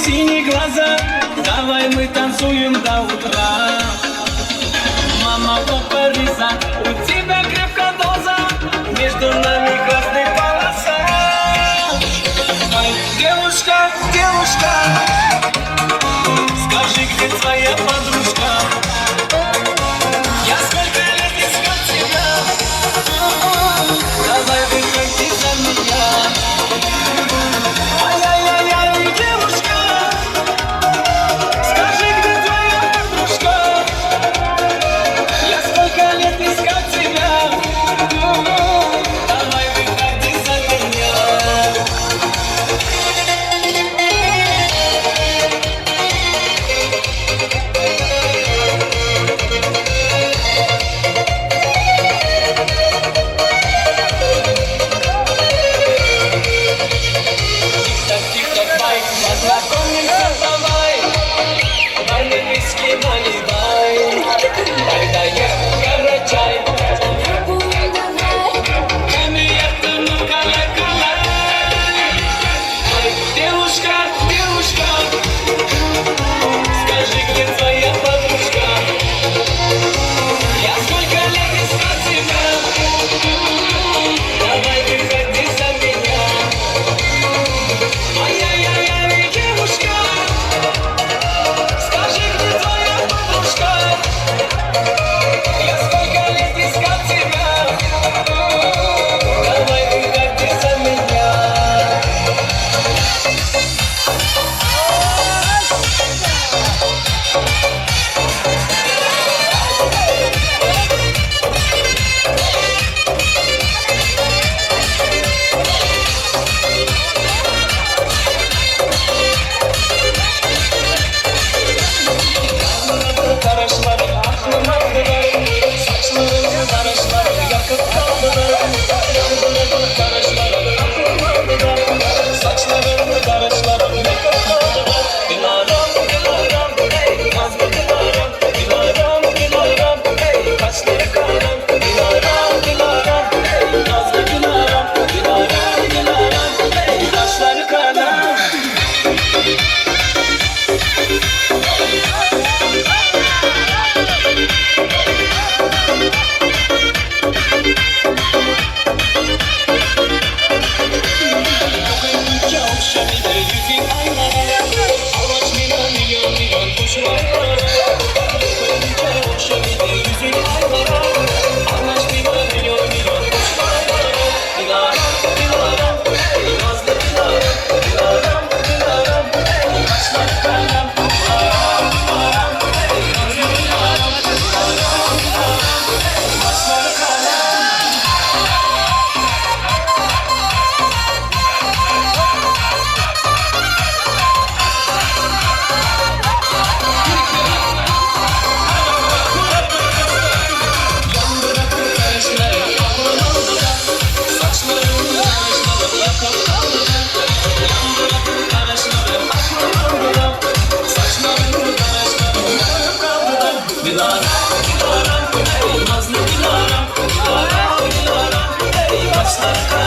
Speaker 20: Синие глаза, давай мы танцуем до утра. Мама, папа, Лиза, у тебя крепкая доза, между нами красная полоса. Ай, девушка, девушка, скажи, где твоя подружка? Я сколько лет искал тебя, давай выходи.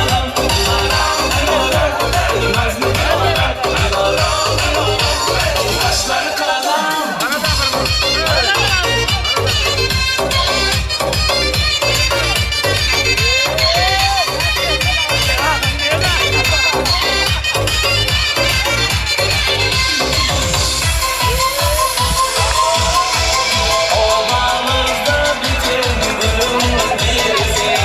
Speaker 20: kalam Duymaz mı kalam Taşlar kalam Ovamızda bütün birisi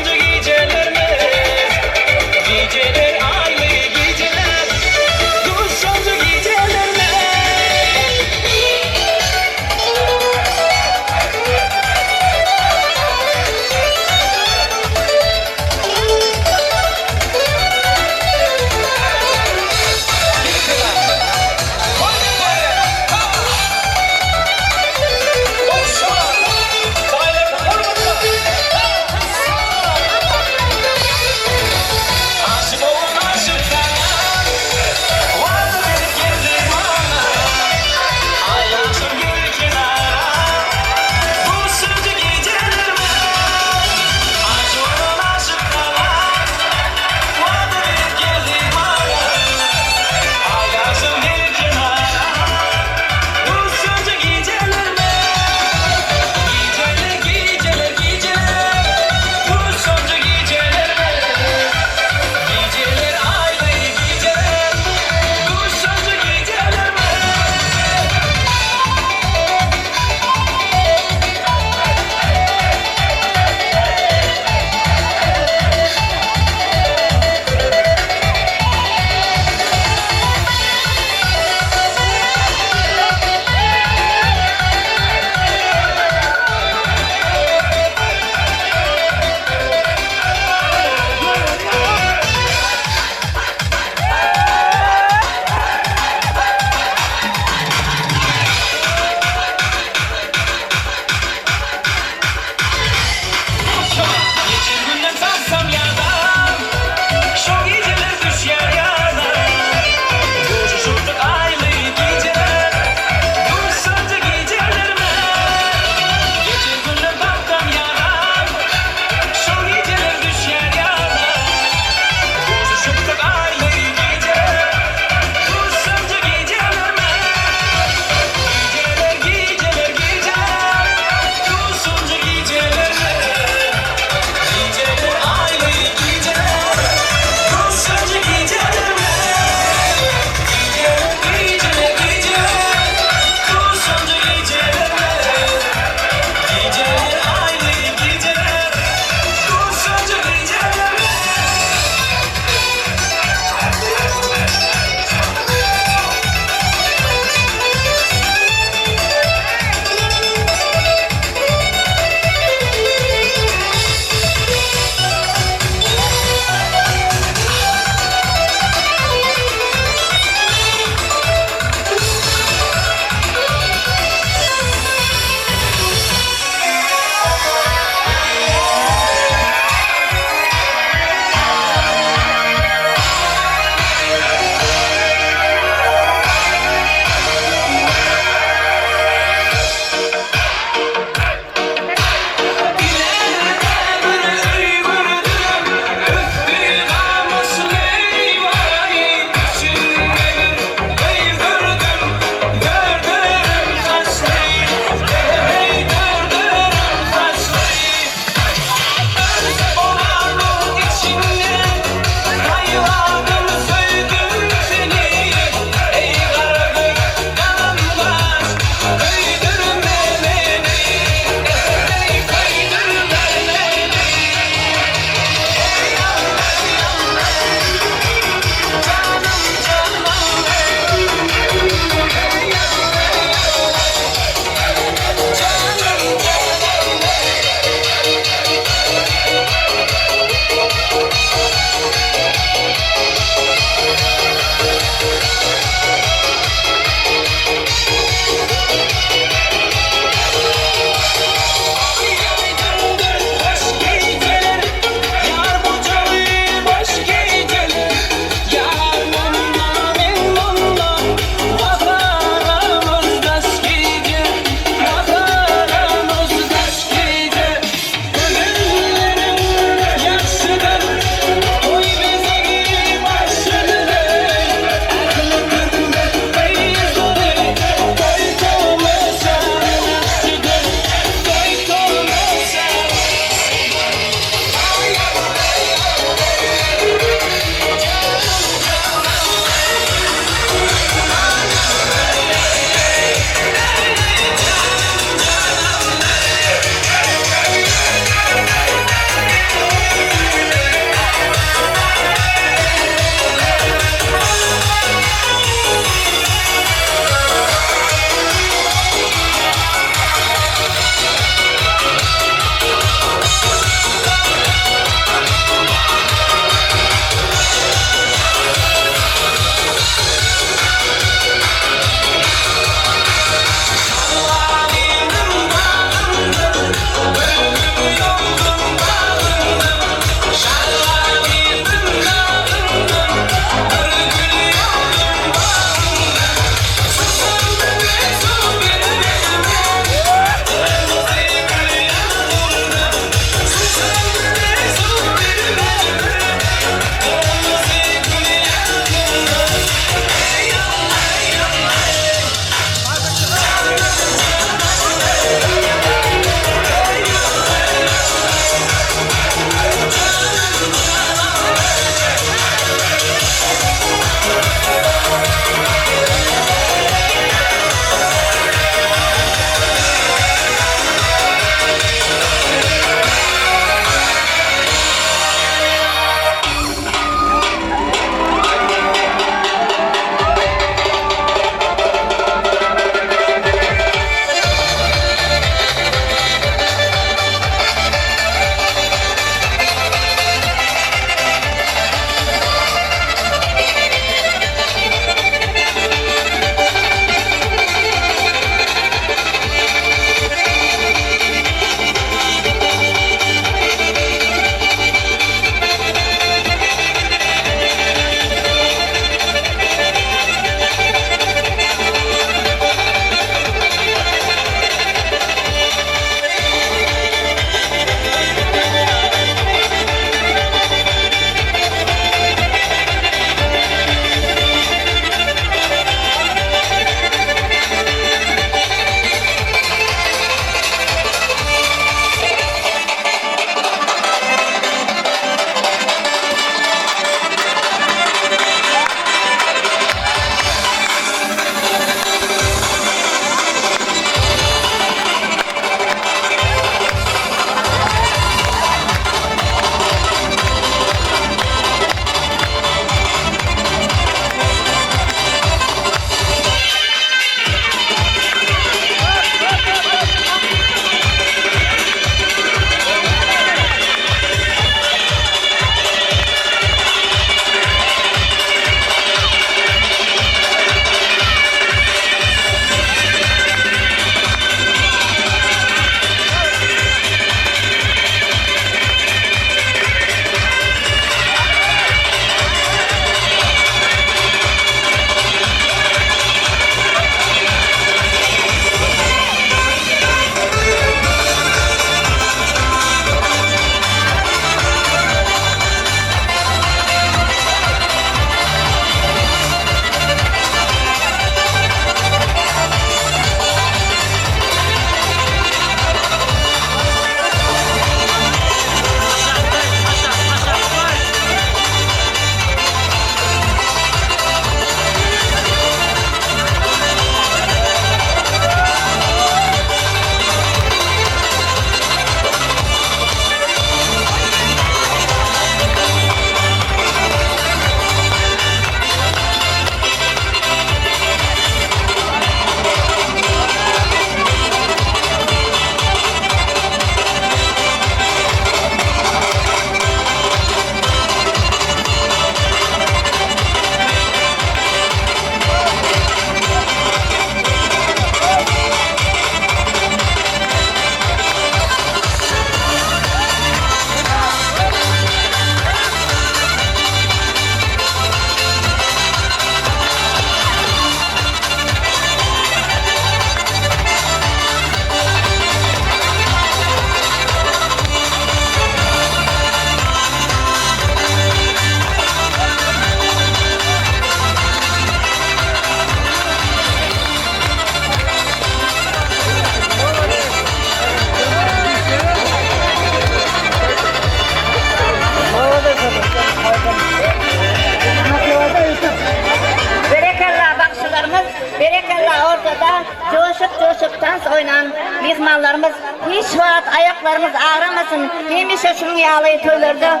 Speaker 18: ayaklarımız ağramasın. Hemişe şunun yağlayı toylarda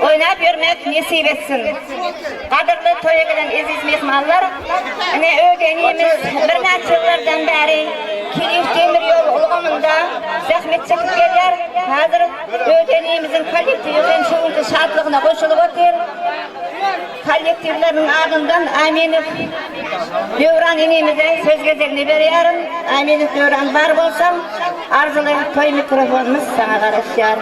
Speaker 18: oynap yürümek nasip etsin. Kadırlı toya gelen aziz mehmanlar, ödeniyimiz bir neçe yıllardan beri Kilif Demir Yol ulgamında zahmet çekip gelir. Hazır ödeniyimizin kolektivinin şuurdu şadlığına koşulup otur. Kollektivlerin ardından Aminov Dövran inimize söz gezerini veriyorum. Aminov Dövran var bolsam arzulayıp toy mikrofonumuz sana karışıyor.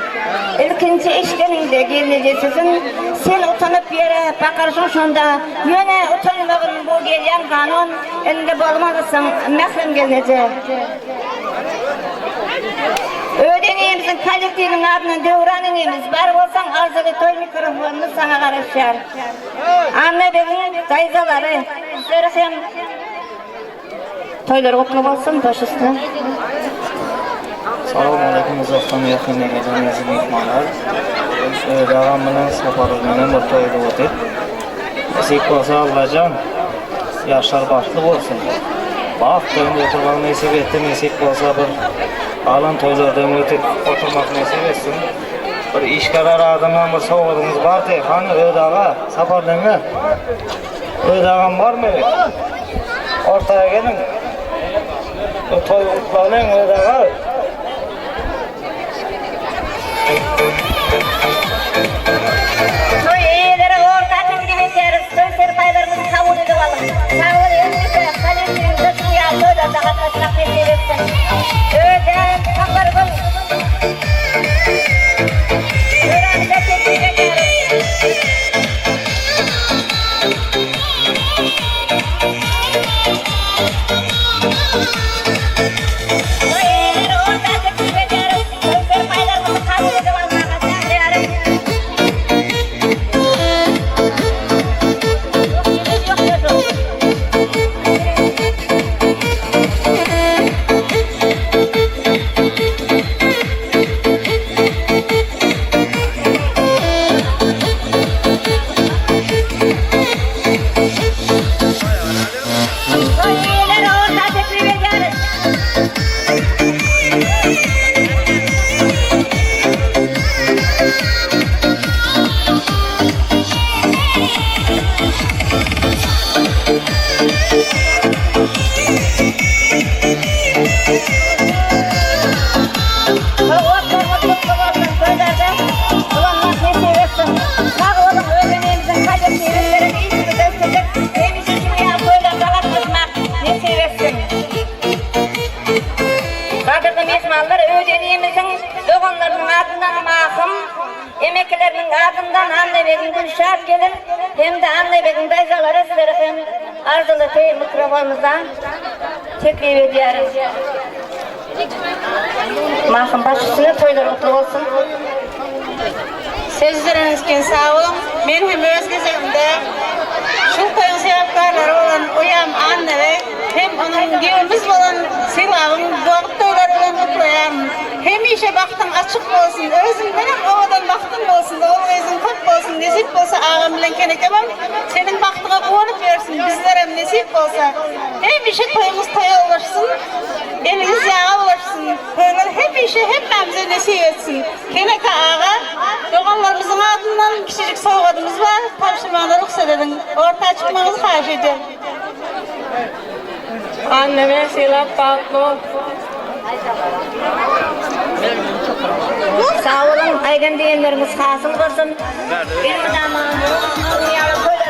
Speaker 18: İlkinci işlerinde gelince sizin sen utanıp yere bakarsın şunda yine utanmağın bu gelen kanun elinde bolmalısın mehrem gelince. Ödeniyemizin kollektivinin adına Dövran inimiz var bolsan arzulayıp toy mikrofonumuz sana karışıyor. Anne benim dayzaları sizlere hem toylar kutlu olsun baş üstüne.
Speaker 4: Selamun aleyküm uzaktan yakın geleceğiniz mehmanlar. Devamının safarlarının bir toyda oturup nasip olsa Allah'can yaşlar başlı olsun. Bak toyunda oturmak nasip etti, nasip olsa bir alan toylardan ötüp oturmak nasip etsin. Bir iş kararı adamdan bir soğudumuz var diye hani Ödağa safarlarına Ödağ'ın var mı? Ortaya gelin. O toy utlanın Ödağa.
Speaker 18: Toy iyilere orta tezgah ederiz. Toy serpaylarımızı kabul edip alın. Kabul edilmişse kalesinin dışını ya toylarda katlaşmak nasip etsin. Öden saklar kıl. Öğrense teklif ederiz. Emeklerinin ardından Anne Begim Gülşah gelir. Hem de Anne Begim dayzaları sizlere hem arzulu tey mikrofonumuzdan teklif ediyoruz. Mahkum başçısına toylar mutlu olsun.
Speaker 11: Sözlerinizken sağ olun. Ben hem öz gezelimde şu koyun sebepkarları olan uyam anne ve hem onun düğümüz olan silahın doğuk toyları olan mutlayam. Hem işe baktın açık olsun, özünden hem ovadan baktın olsun, oğul özün köp olsun, nesip olsa ağam bilen kenekemem, senin baktığına kuvanıp versin, bizlere nesip olsa. Hem işe toyumuz toya ulaşsın, eliniz yağa ulaşsın, toylar hep işe hepimize nesip etsin. Keneke ağa, doğanlarımızın adından küçücük soğudumuz var, tavşırmağına ruhsat edin, ortaya çıkmanızı xahiş ediyorum.
Speaker 3: Anneme silap bakma.
Speaker 18: Sağ olun, aydan diyenlerimiz hasıl olsun. Benim zamanım, dünyada koylarda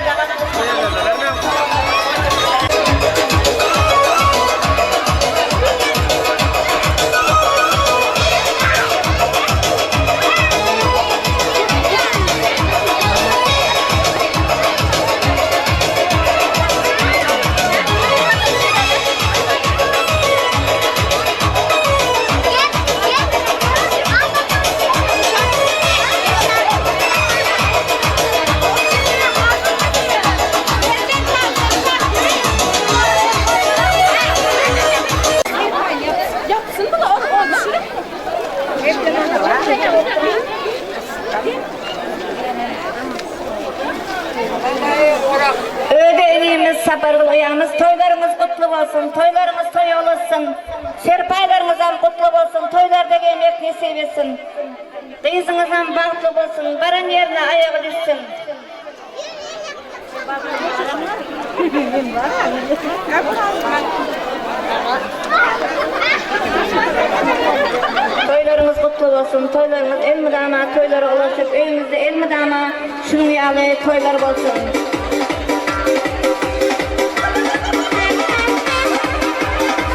Speaker 18: Ödediğimiz saparlı uyamız, toylarımız kutlu olsun, toylarımız toy olasın. Serpaylarınızdan kutlu olsun, toylarda gelmek nasip etsin. Kızınızdan bağlı olsun, baran yerine ayağı düşsün. Toylarımız kutlu olsun, toylarımız el müdama toyları olasın, evimizde el müdama şunun yağlı toylar olsun.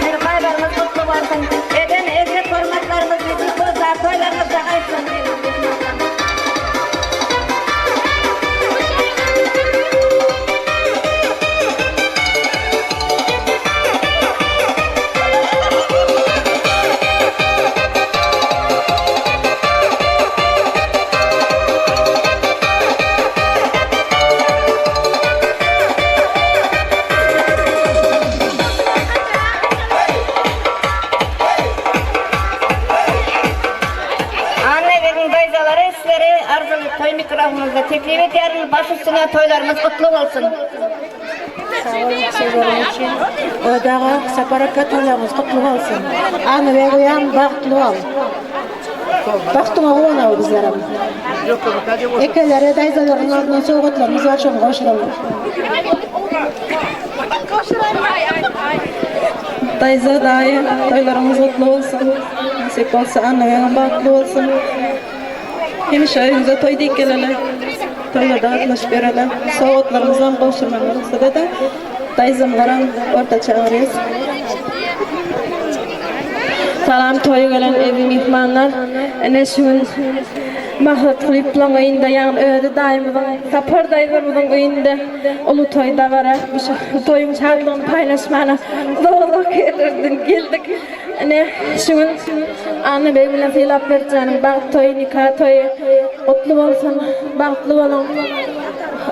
Speaker 18: Serpaylarımız kutlu olsun, eden erkek hormatlarımız bizim kızlar toylarımızda kaysın. Toy mikrofonumuzda teklif ediyoruz. Baş üstüne toylarımız kutlu olsun.
Speaker 11: Sağ olun sevgilerim için. Odağa separat toylarımız kutlu olsun. Anı ve uyan baktlı ol. Baktım oğlan ol bizlerim. Ekelere dayzaların ardından soğuklarımız var şunu koşuralım. Dayza dayı toylarımız kutlu olsun. Nasip olsa anı ve baktlı olsun. Hemşe evimize toy deyip gelelim. Toylarda atlaş verelim. Soğutlarımızdan boşurmalarımızda da dayızımların orta çağırıyoruz. Salam toyu gelen evi mihmanlar. Ene şun mahlat kılıp lan oyunda yan öğüdü daimizin sapar dayızımızın oyunda ulu toyda var. Bu toyun çağırlığını paylaşmana doğru geldik. Ne şun anne bey bilen filap vereceğim. Bak toy nikah toyu mutlu olsun, baklı olun.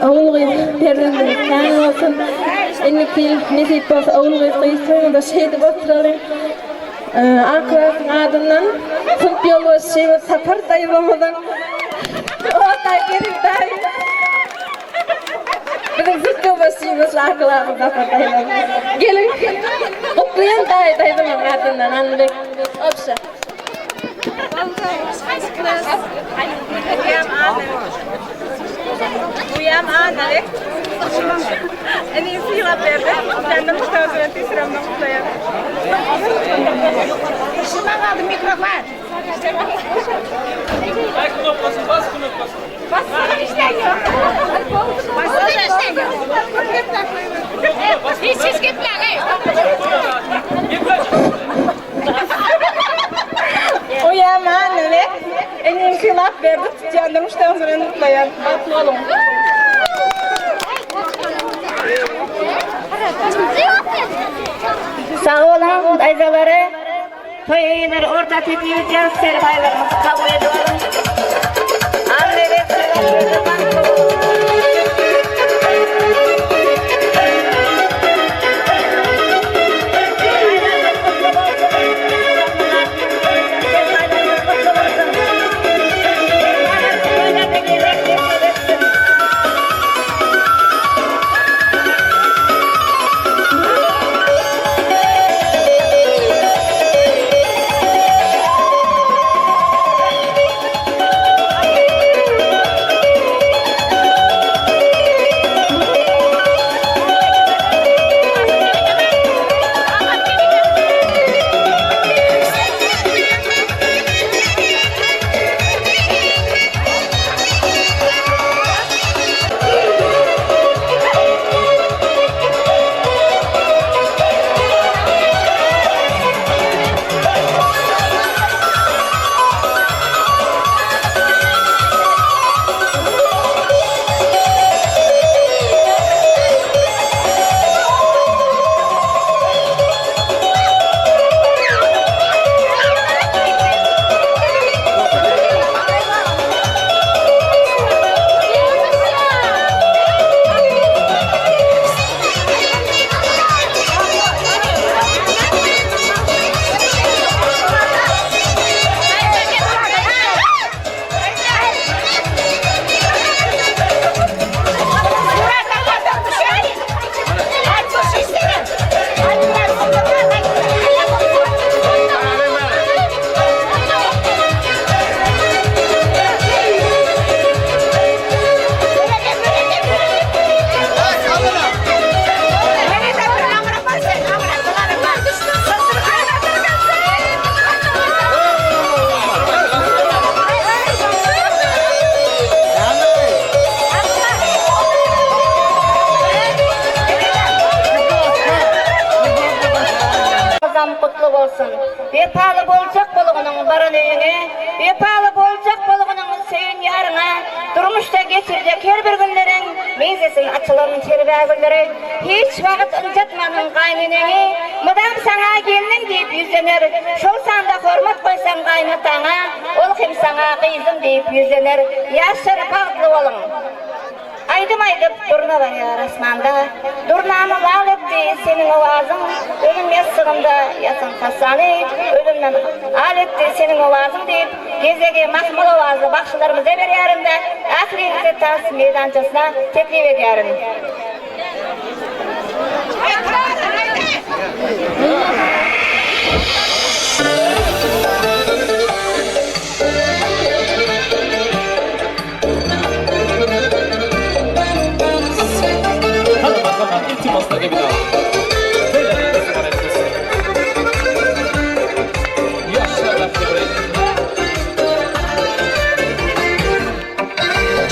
Speaker 11: Oğul kız perdenizin kanı olsun. Enniki nesip olsa oğul kız kıyısını da şeyde oturalım. Arkadaşın adından tıp yolu şeyi sapar dayıvamadan ortaya gelip dayı. Bizim tıp yolu şeyimiz arkadaşın sapar dayıvamadan. Gelin kutlayan dayıvamın adından anlayıp opsa.
Speaker 15: Uyam anne. En iyisi yılap verdi. Kendim tutarım, tisiramdan kutlayalım.
Speaker 11: Şundan aldım mikrofon.
Speaker 9: Bas knopkası, bas knopkası.
Speaker 15: Bas işte yok. Bas işte yok. Hiç siz gitmeyin.
Speaker 11: Uyam anne. En iyisi yılap verdi. Canım işte sonra mutlayan. Baklı olun.
Speaker 18: Sağ olun dayızaları. Toy üyeleri orta teklif edeceğiz. Serpaylarımızı kabul ediyorum. Anne ve sevgilerinizi baklı olun. olsun. Vepalı bolacak bolğunun baran öýüne, vepalı bolacak bolğunun söýün ýaryna, durmuşda geçirecek her bir günleriň mezesin açylan terbägleri, hiç wagt unutmanyň gaýnanyňy, mudam saňa gelniň diýip ýüzlener, şol sanda hormat goýsaň gaýnataňa, ol hem saňa gyzym diýip ýüzlener. Ýaşar bagly bolun. Aydım durna var ya rasmanda, durnamı lal etti senin ovazın, ölüm yasığında yasın kasani, ölümden al etti senin ovazın deyip, gezege mahmul ovazı bakşılarımıza berýärim da, ahirinize tas meydançasına teklif edýärim.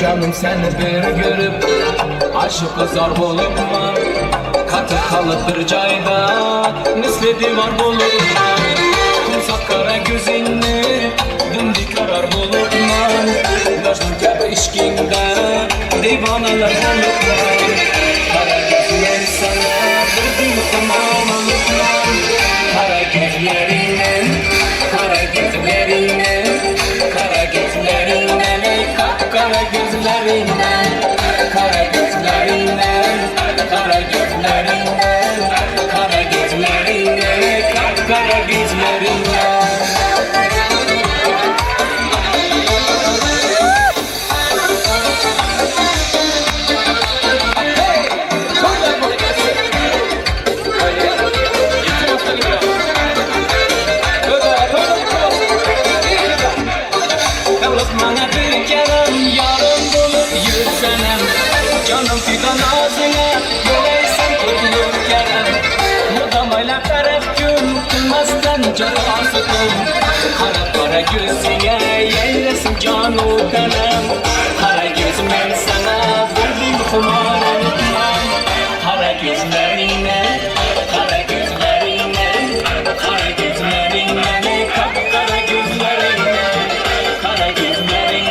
Speaker 20: Canım seni bir görüp aşık zar bolupman, katı kalıp bir cayda misli divar bolupman, kumsak kara gözünü dimdik karar bolupman, Mecnun kabi işkinde divanalar bolupman, kara gözler sana bir gün tamam olupman, kara gözlerinden, kara gözlerinden, kara gözlerinden, kara gözlerinden, kara gözlerinden, kara gözlerinden, kara gözlerinden, kara gözlerinden. Canım fidan ağzına Böyleysen kurulur kerem Mudamayla taraf gün Kılmazdan canı asıkım Kara kara gözüne Yellesin canı benem Kara gözüm ben sana Verdim kumarım Kara gözlerine Kara gözlerine Kara gözlerine Kara gözlerine Kara gözlerine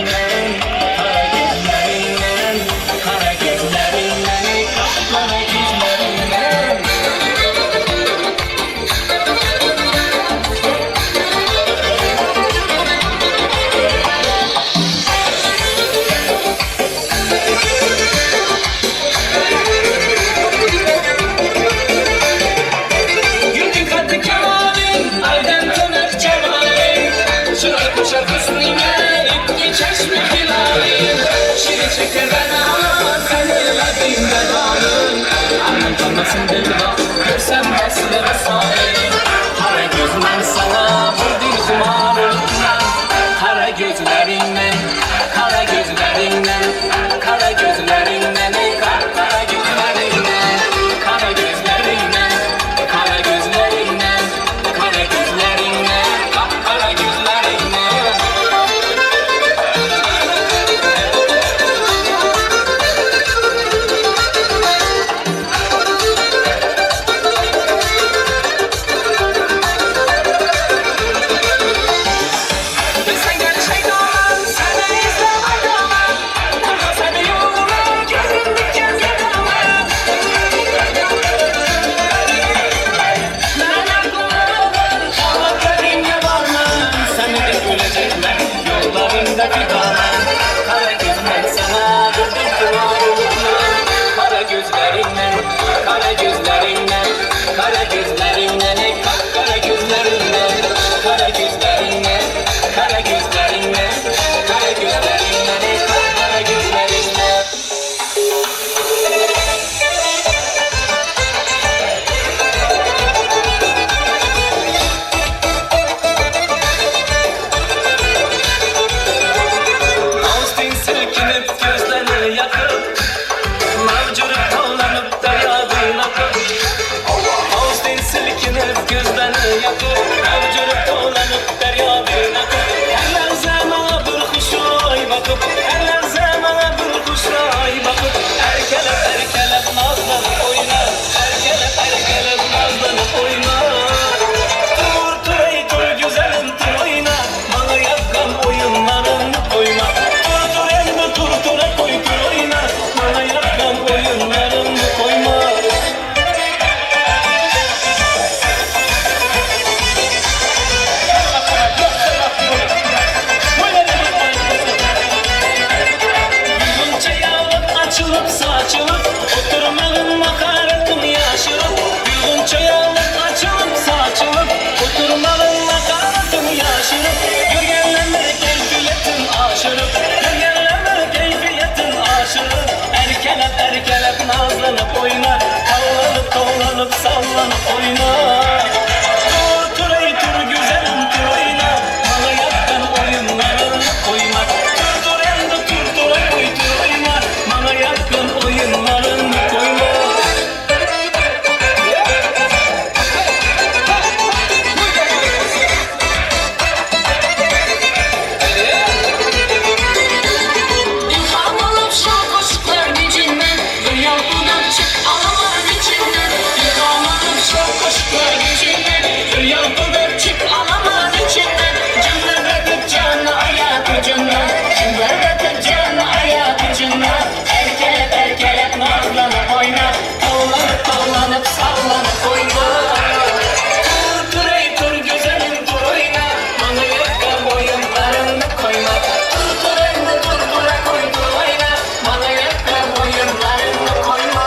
Speaker 20: sallanıp oyna. Tur ey tur güzelim tur oyna. Bana yaktan oyunlarını koyma. Tur endi tur koy tur oyna. Bana yaktan oyunlarını koyma. İlham alıp şarkı aşıklar gücünden, dünya budan çık alaman içinden. İlham alıp şarkı aşıklar gücünden, dünya budan çık alaman içinden. Cümle verdik canı ayak ucundan, cümle verdik canı ayak ucundan. Erkelep nazlanıp oyna, sallanıp oyna. Tur ey tur güzelim tur oyna, bana yaktan oyunlarını koyma. Tur endi tur koy tur oyna, bana yaktan oyunlarını koyma.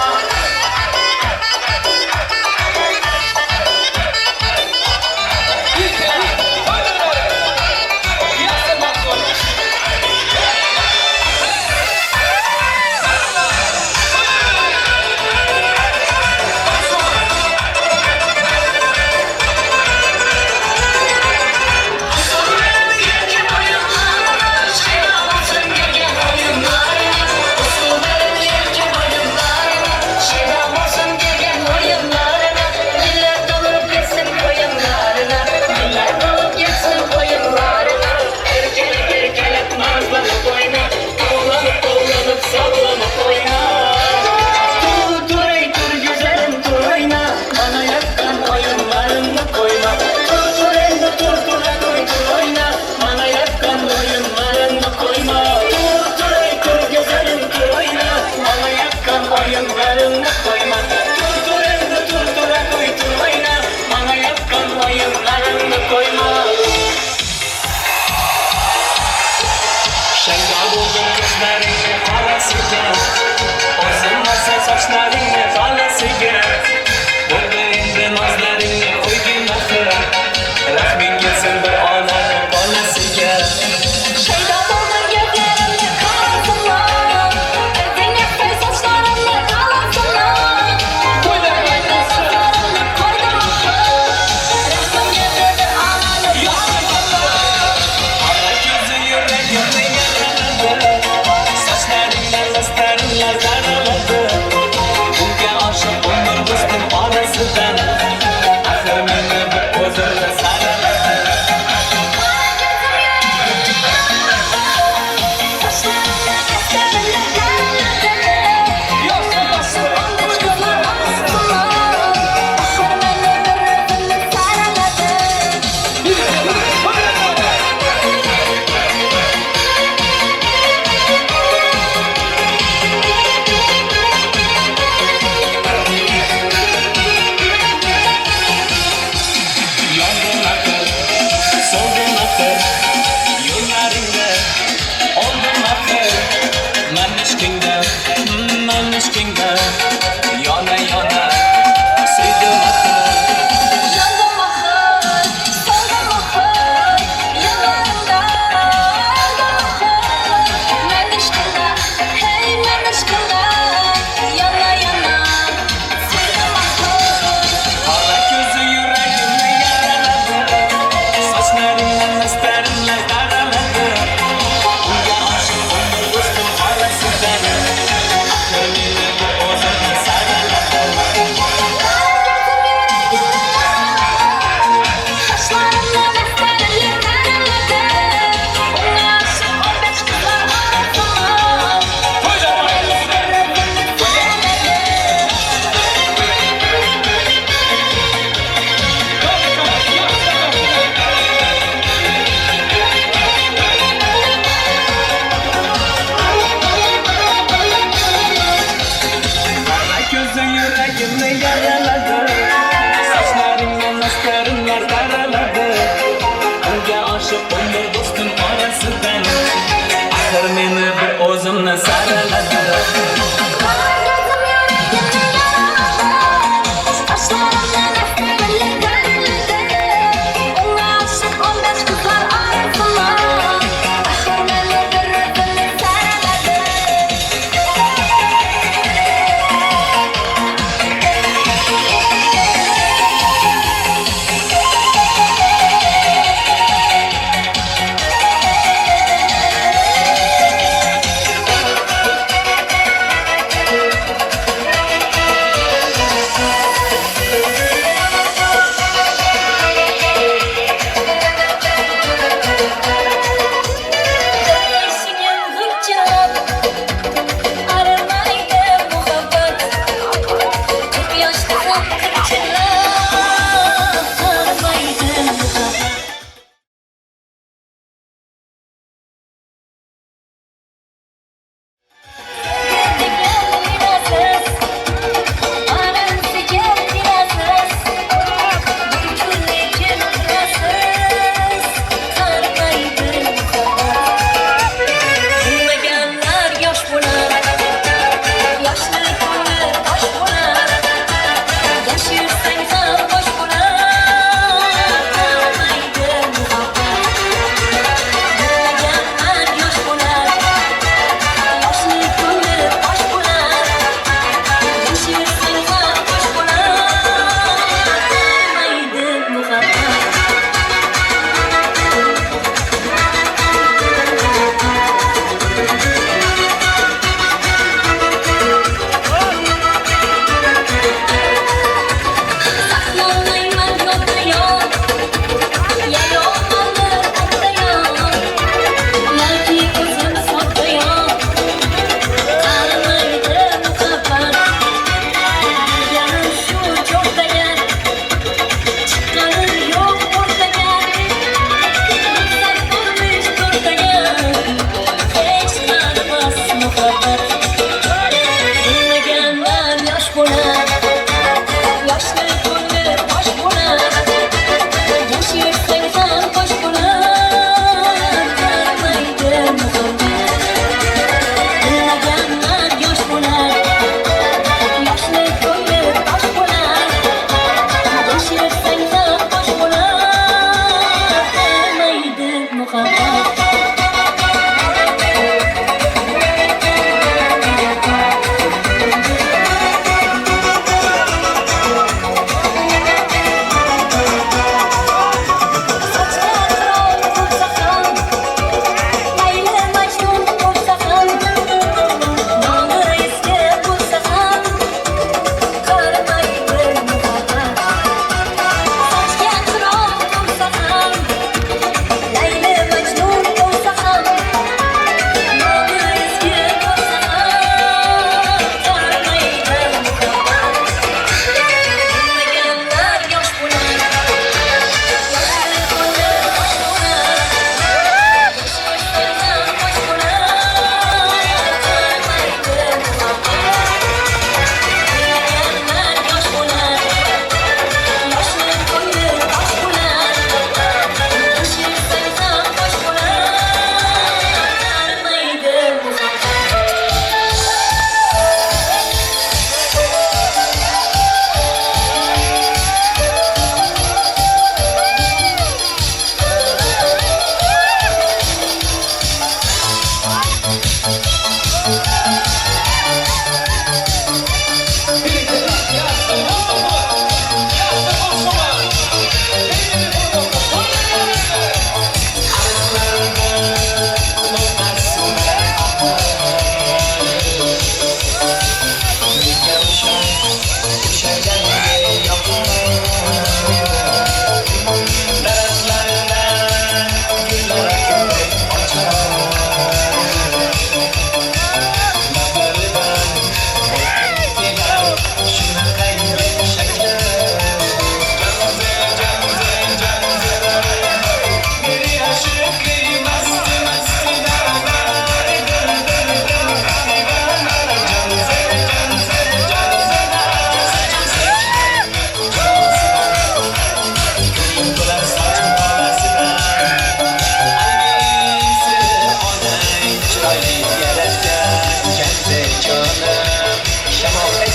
Speaker 20: Sallanıp oyna. Tur ey tur güzelim tur oyna. Bana yaktan oyunlarını koyma. Tur endi tur koy tur oyna. Bana yaktan oyunlarını koyma. Tur ey tur güzelim tur oyna. Bana yaktan oyunlarını koyma. Tur endi tur koy tur oyna. Bana yaktan oyunlarını koyma. Şenga buldum gözlerini falasıca. Bozulmasa saçlarını falasıca. Buldu indi nazlarını koydun akı. Rahmin gelsin bir ananın falasıca. Şenga buldum gözlerini falasıca. Öpün yaptır saçlarını falasıca. Buldu indi nazlarını koydun akı. Rahmin gelsin bir ananın falasıca. Ana gözü yüreğimde saçlarından lastarlar karaladı. Bunga aşık olur dostum arasından. Ahır meni bir gözüyle saraladı. Saçlarından lastarlar karaladı. Yoksa basın olur kızlar arasından. Ahır meni bir gözüyle saraladı. Yandın akır, soldun akır, yollarında oldun akır. Men eşkinde, yana yana süydüm akır. Yandım akır, soldum akır, yollarında oldun akır. Men eşkinde, hey men eşkinde, yana yana süydüm akır. Hala gözü yüreğimde yaraladı. Saçlarından lastarlar karaladı. Bunga aşık olur dostum arasından. Ahır meni bu ozanla saraladı. Saçlarından lastarlar karaladı. Bunga aşık 15 kızlar arasından. Ahır meni bir gözüyle saraladı. Kara gözü yüreğimde yaraladı. Saçlarından lastarlar karaladı. Bunga aşık olur dostum arasından. Ahır meni bir o'zimni saraladı. Saçlarından lastarlar karaladı. Bunga aşık 15 kızlar arasından. Ahır meni bir gözüyle saraladı.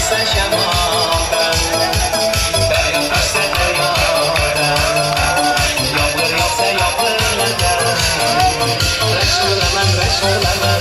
Speaker 20: essa chamada, pega essa toyada, yağmur yağsa yağmurlarda, reşulaman reşulaman.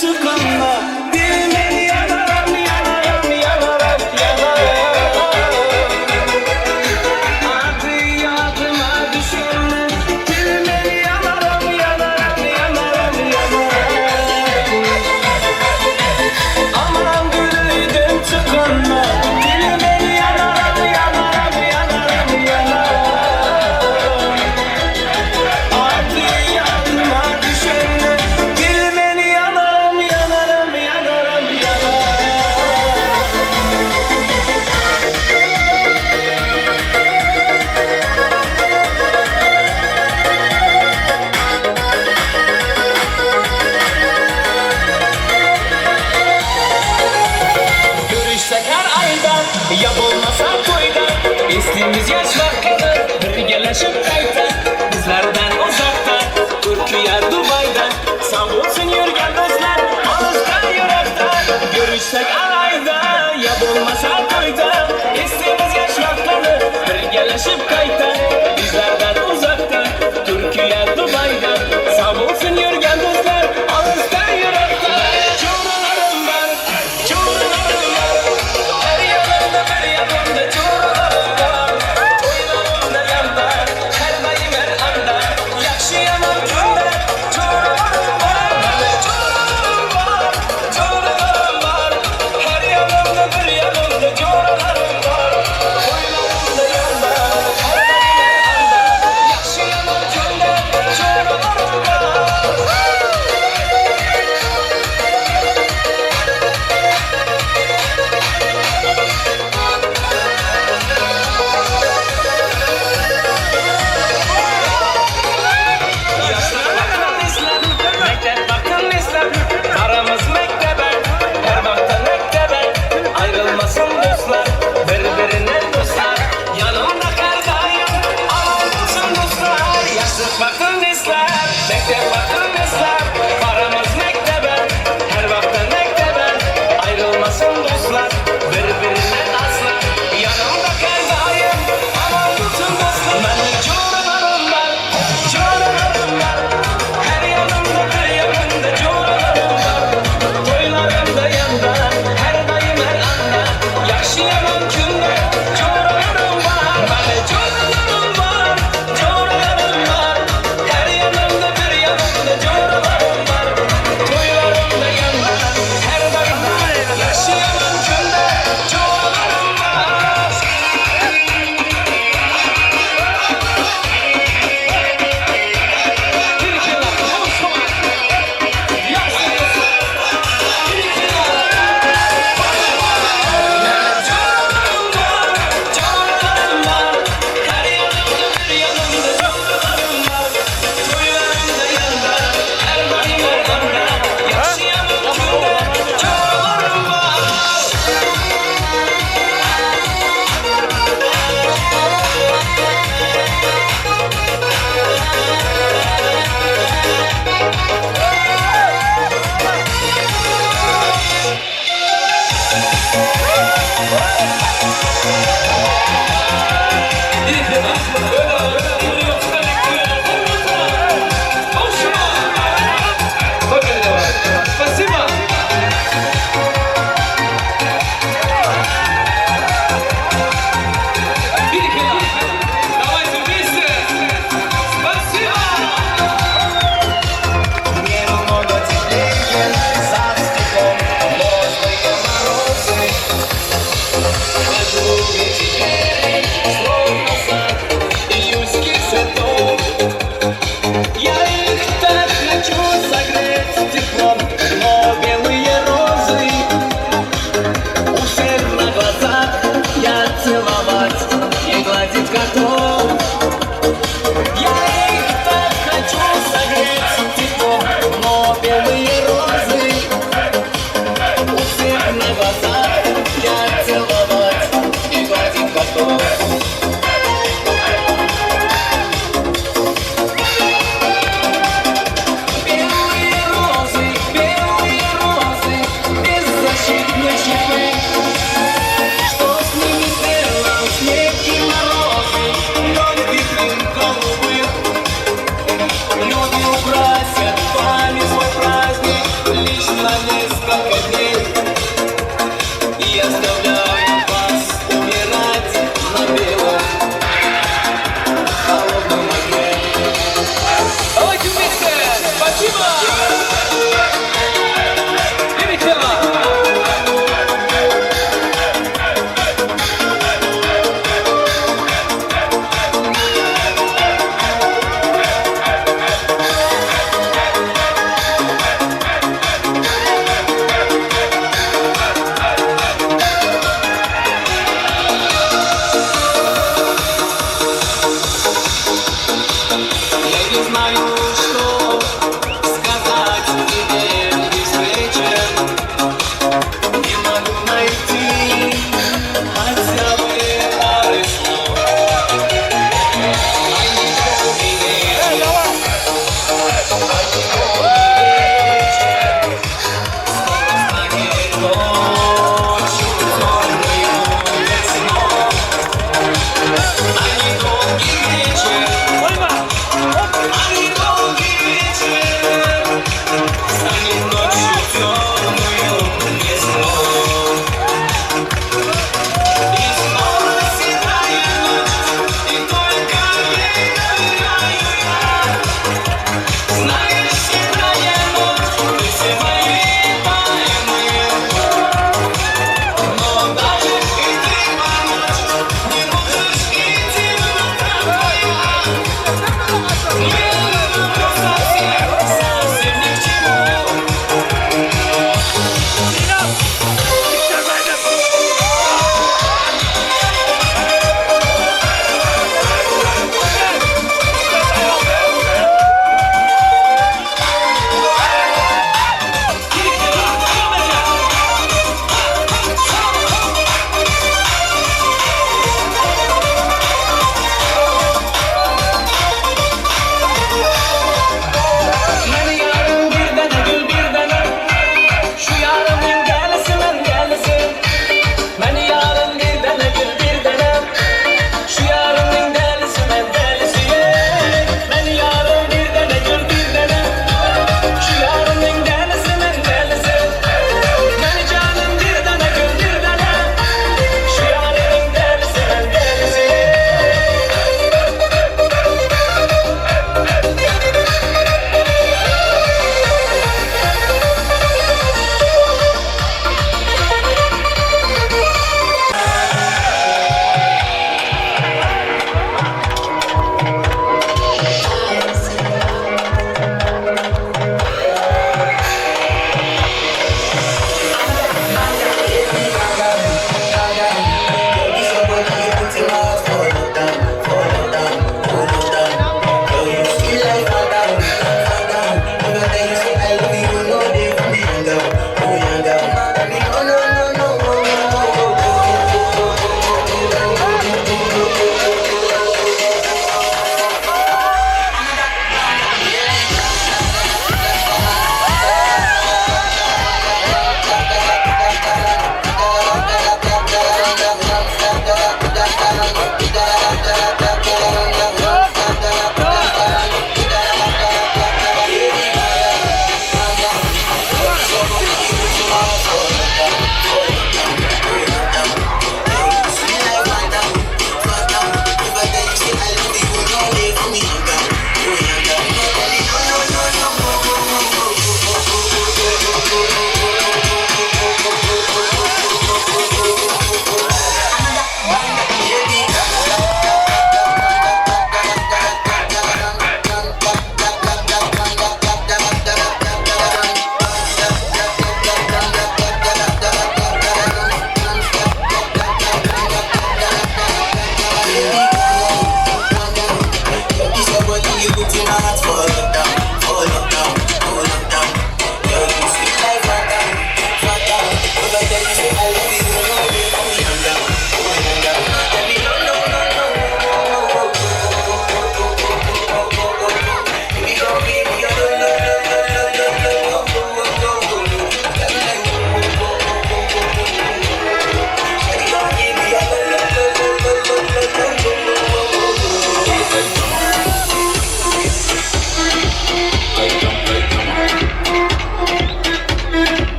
Speaker 20: çıkanla dilime yanarım yanarım yanarım yanarım adı yadıma düşenle dilime yanarım yanarım yanarım yanarım aman gülüydüm çıkanla dilime yanarım yanarım yanarım yanarım adı yadıma düşenle dilime yanarım yanarım yanarım yanarım Görüşsek her aydan ya olmasa toyda İstimiz yaşlar kalır birgeleşip kayta Bizlerden uzakta Türkiye Dubai'den Sağ olsun yürgen dostlar Alışta yürekten Görüşsek her ayda ya olmasa toyda İstimiz yaşlar kalır birgeleşip kayta Bizlerden uzakta Türkiye Dubai'den Sağ olsun yürgen dostlar Alışta yürekten Çoğrularım var Çoğrularım var her yanımda bir yanımda çoğrularım var Oylarımda yanda her daim her anda Yaşayamam günde çoğrularım var Çoğrularım var Çoğrularım var her yanımda bir yanımda çoğrularım var Oylarımda yanda her daim her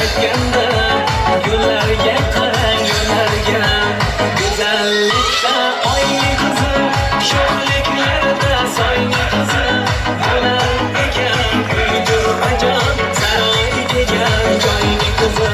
Speaker 20: aytganda gullarga qarang yo'llarga go'zallikda oyli qizi sho'xliklarda soyli qizi bo'lar ekan uydur ajon saroy degan joyni qizi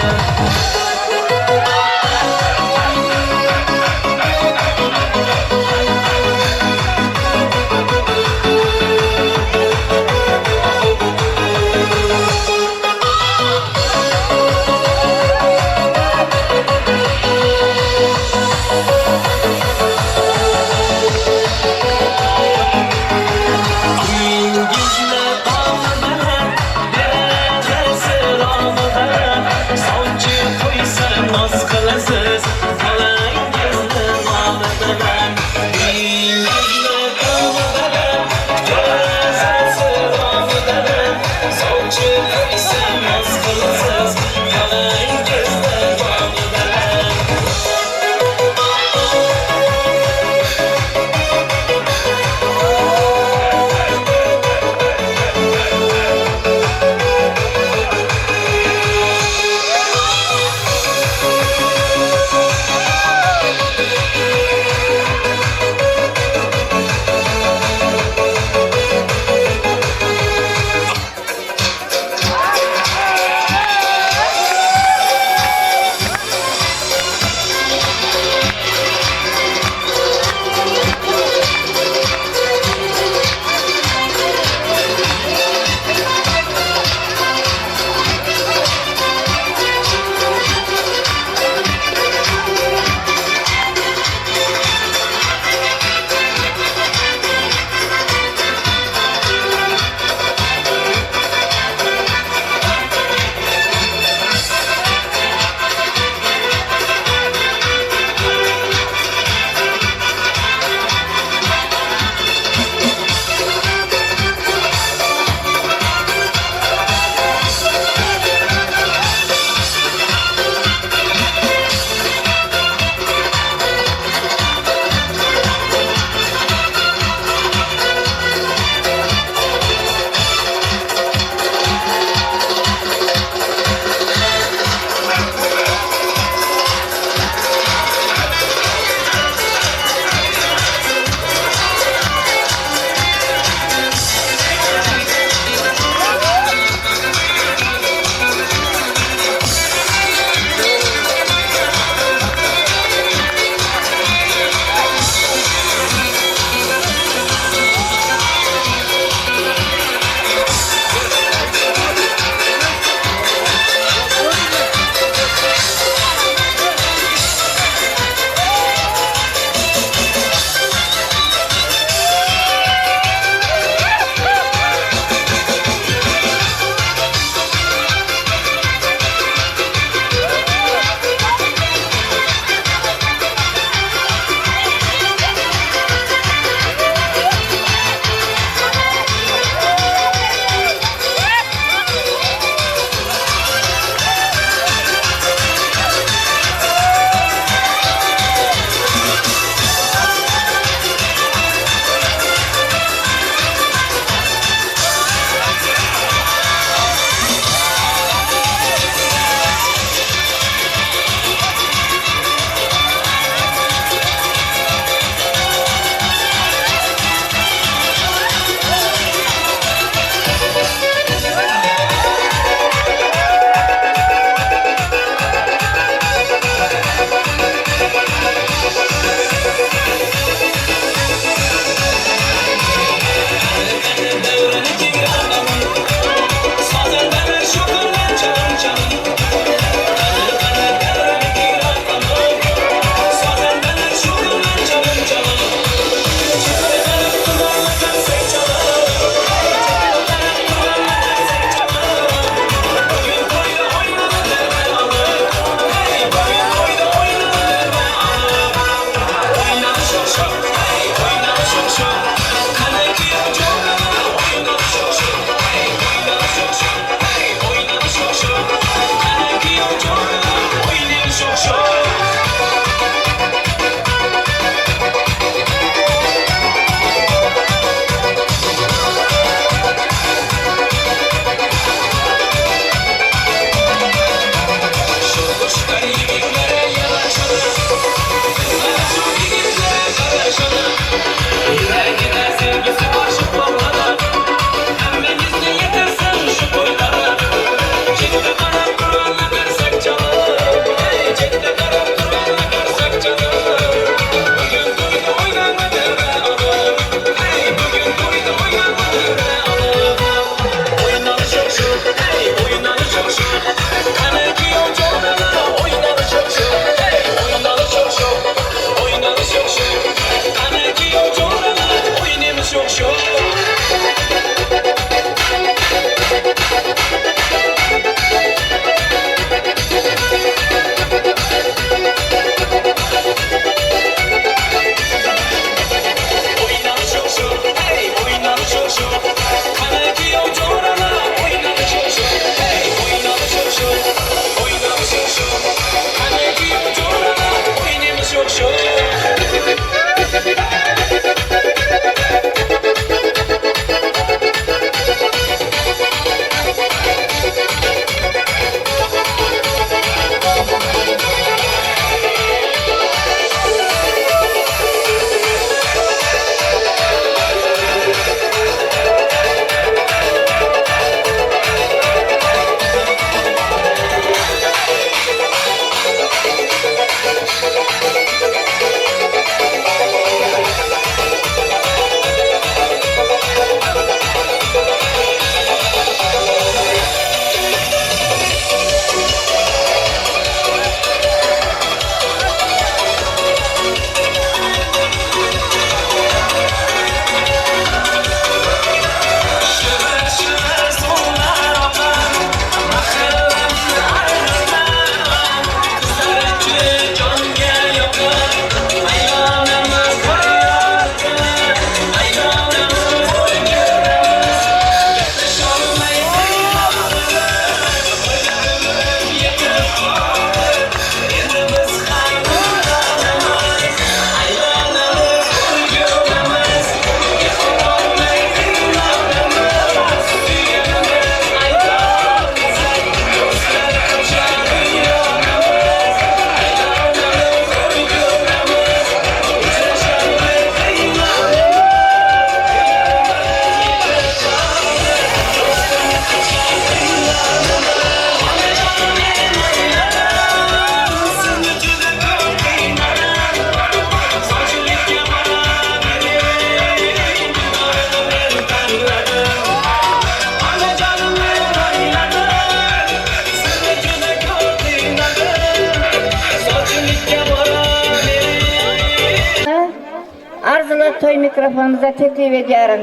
Speaker 18: toy mikrofonumuza teklif ediyorum.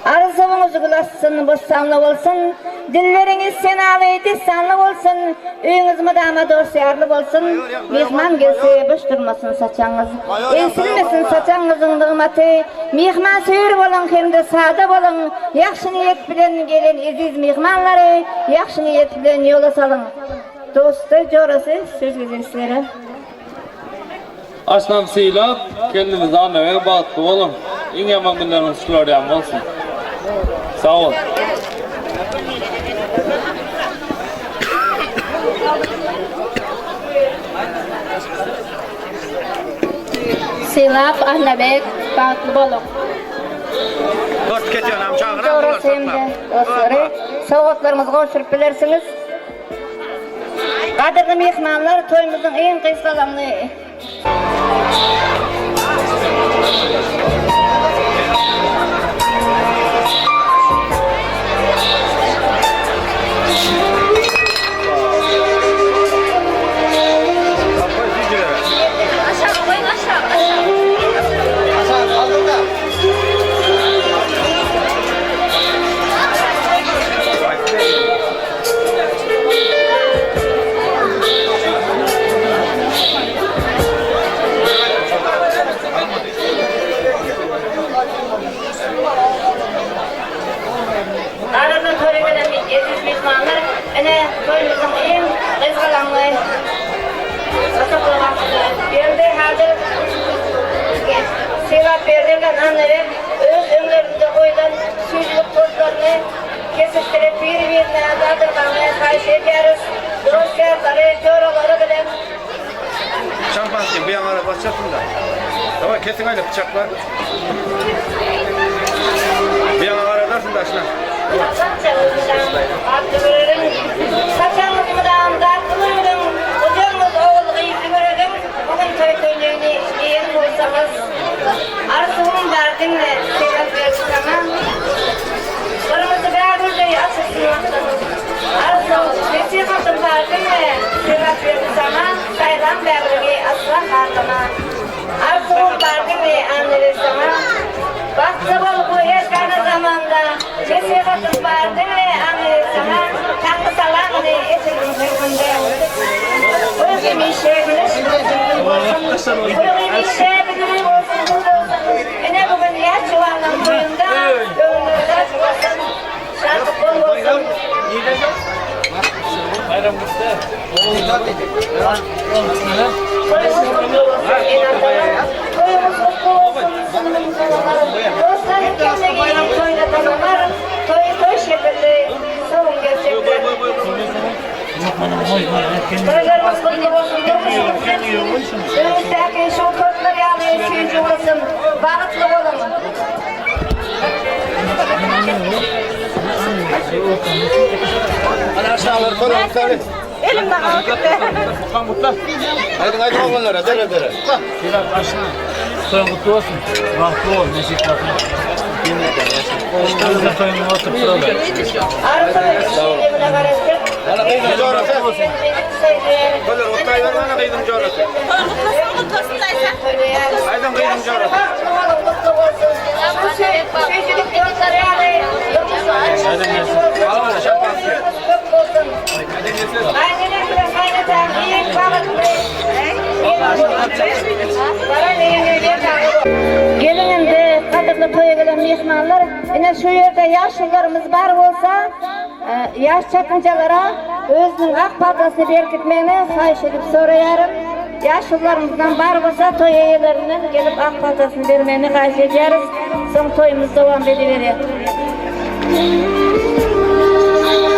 Speaker 18: Arzuğunuz gülaşsın, boşsanlı olsun, dilleriniz senalıydı, sanlı olsun, üyünüz müdama dosyarlı olsun, mihman gelse boş durmasın saçağınız, esilmesin saçağınızın dığmatı, mihman suyur olun hem de sade olun, yakşı niyet bilen gelen eziz mihmanları, yakşı niyet bilen yola salın. Dostu, jorası, söz güzel sizlere.
Speaker 9: Aşnam siylap, kendinizi anneme bağıttı olun. İn yaman günleriniz şükür yan olsun. Sağ olun.
Speaker 18: Silap, Ahnabek, bağıtlı bolun.
Speaker 10: Dört ketiyon hem çağıran
Speaker 18: Jorası hem de dostları, soğuklarımızı koşturup bilirsiniz. Kadirli mihmanlar toyumuzun en kıyskalanlı. Toyumuzun en kızgılanlı geldi hazır sevap verdiler anları öz önlerinde koyulan suyculuk tozlarını kesiştirip birbirine dağıtırmanı karşı ederiz. Dostlarları, çoraları bilen
Speaker 10: şampansın bir yana başlasın da. Tamam kesin öyle bıçaklar. Bir yana aradarsın da aşına.
Speaker 18: Saçağımızdan dartılırdım, hocamız oğul giydirdim, bugün toy toylarını giyen olsanız, arzuğum derdinle sevap verdi sana, kırmızı beyazı açısınlattınız, arzuğum nesihatım derdinle sevap verdi sana, sayılan berligi asla kartına, arzuğum derdinle anları sana, baktı bol bu yaşkanı zamanda, nesihatım derdinle anları sana, tanrı salanı etildim hırkında. Uygun işe bildirim olsun, ene bugün yaş çuvalın boyunda, gönlünde çıkasın, şarkı bol olsun.
Speaker 9: Bayram kutlu.
Speaker 18: Toyumuz kutlu olsun, sunumumuz olalım. Dostlarım kendine toyla tanımlar, toy şekilde savun gerçekten. Toylarımız kutlu olsun, önümüzdeki şu tozları yağlayın, suyucu olsun, bağıtlı olun.
Speaker 10: Ana aşağıları koyalım.
Speaker 11: Elimden al gitti.
Speaker 9: Mutlu.
Speaker 10: Haydi oğlanlara dere.
Speaker 9: Biraz aşına. Soyun kutlu olsun. Rahatlı ol, neşik bakın. İşte soyun oturup duralım.
Speaker 10: Ana kıydım coğrafı. Böyle ottayı ver bana kıydım coğrafı. Haydi kıydım coğrafı.
Speaker 18: Gelininde kadırlı toya gelen mihmanlar, yine şu yerde yaşlılarımız var olsa, yaş çakıncalara özünün ak paldasını berkitmeni xahiş edip sorayarım. Yaşlılarımızdan var olsa toy eyelerinden gelip ak paldasını vermeni xahiş ederiz. Son toyumuz devam ediverir.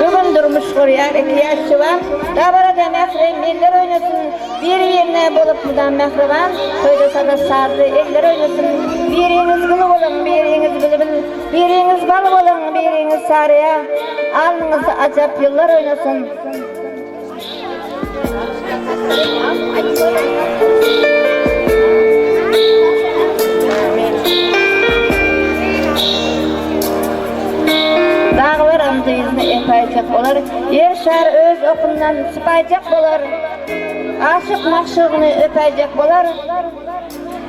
Speaker 18: Bugün durmuş koruyan iki yaşlı var. Dabarada mehre eller oynasın. Bir yerine bolup mudan mehrevan. Toyda sada sardı eller oynasın. Biriniz gülü olun, biriniz bülbül. Biriniz balı olun, biriniz sarıya. Alnınızda acap yıllar oynasın. Dağlar amca yüzüne epayacak olar. Yer şar öz okundan sıpayacak olar. Aşık mahşuğunu öpeyecek olar.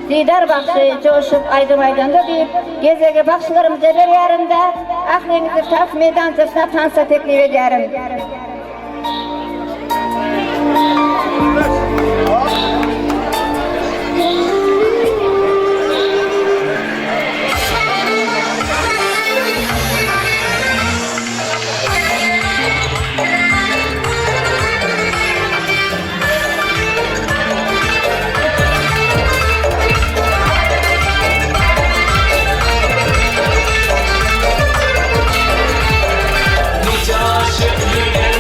Speaker 18: didar bakşı, coşup aydın aydanda deyip, gezege bakşılarımıza bir yarında, ahlimizi taf meydancasına tansa teklif ederim.
Speaker 20: Nice aşık yürüyen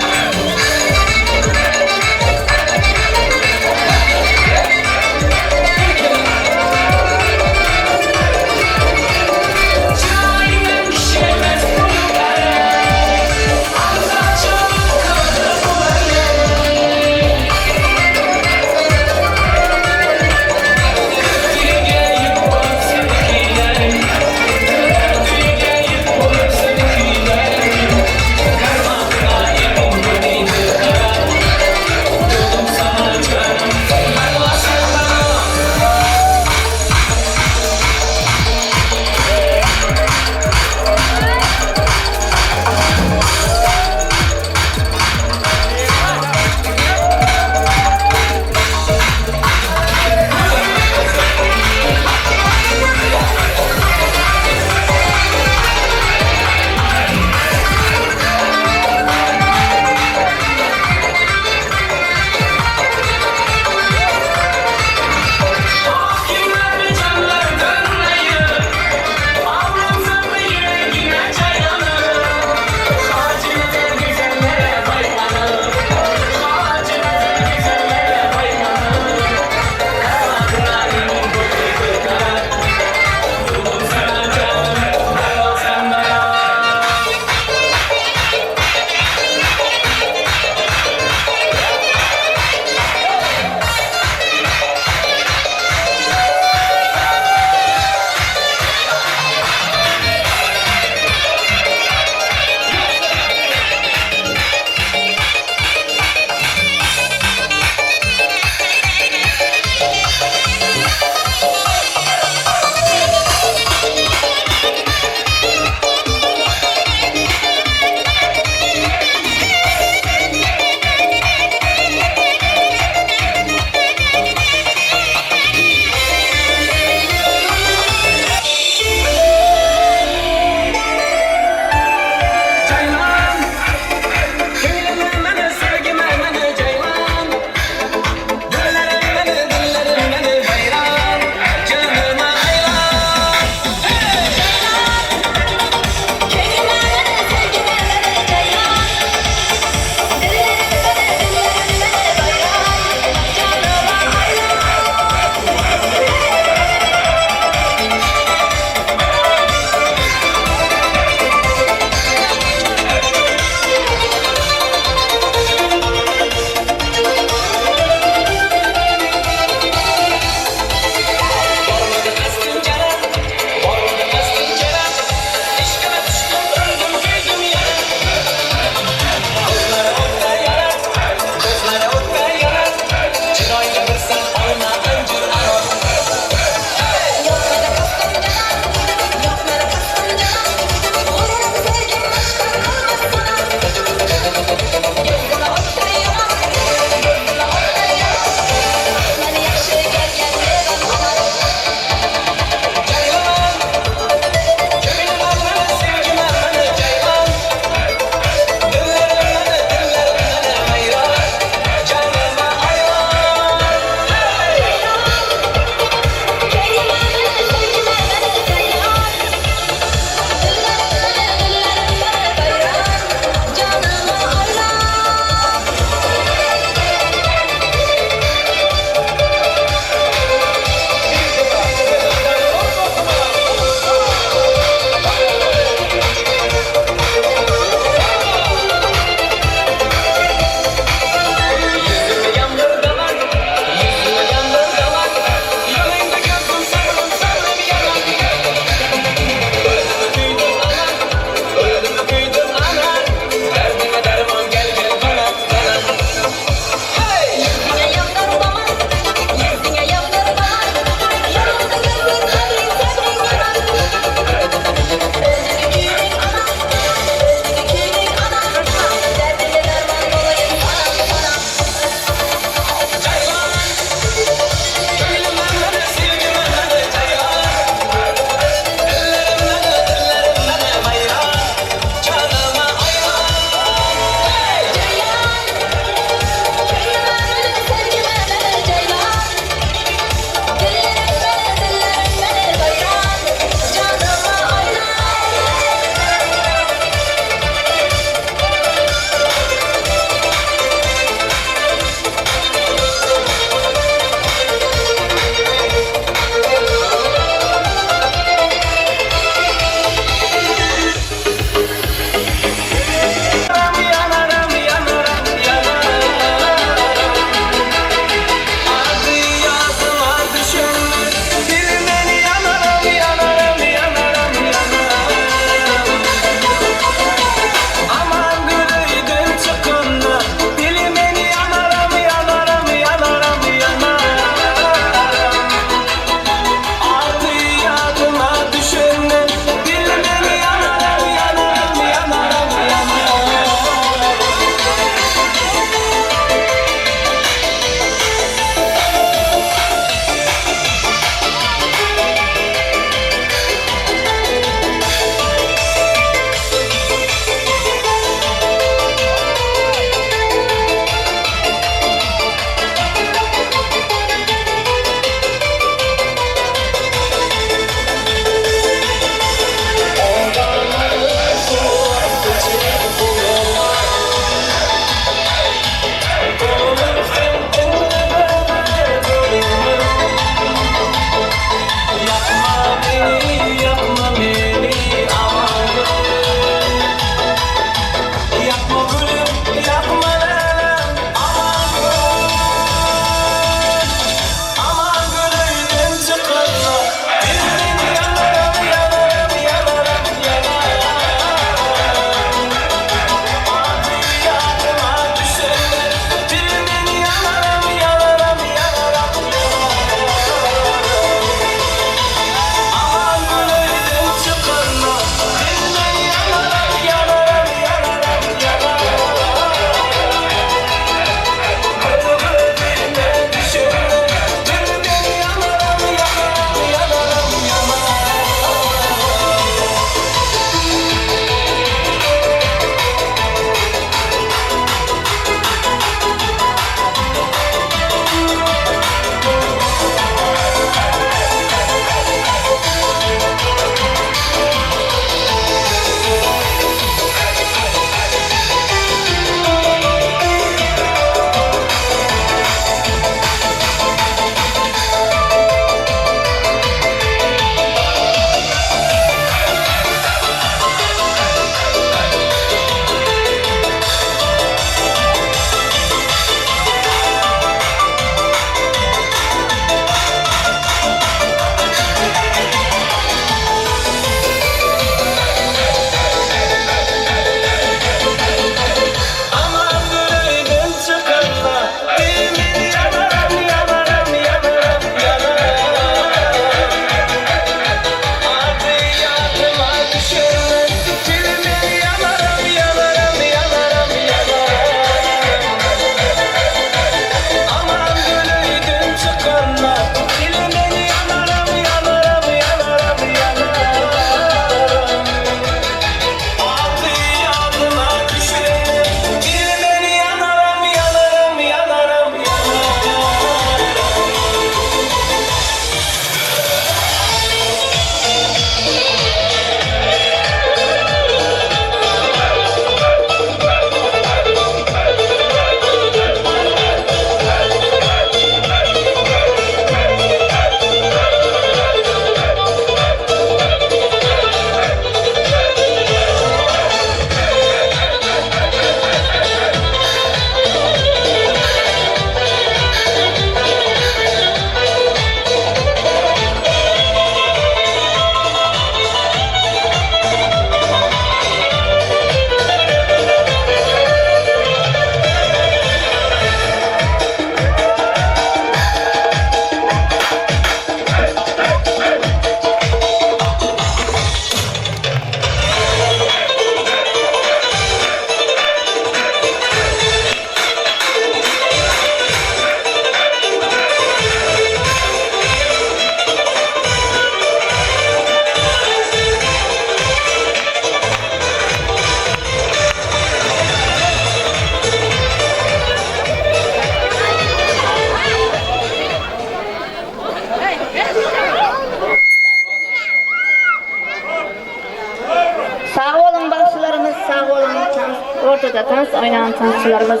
Speaker 18: barçılarımız.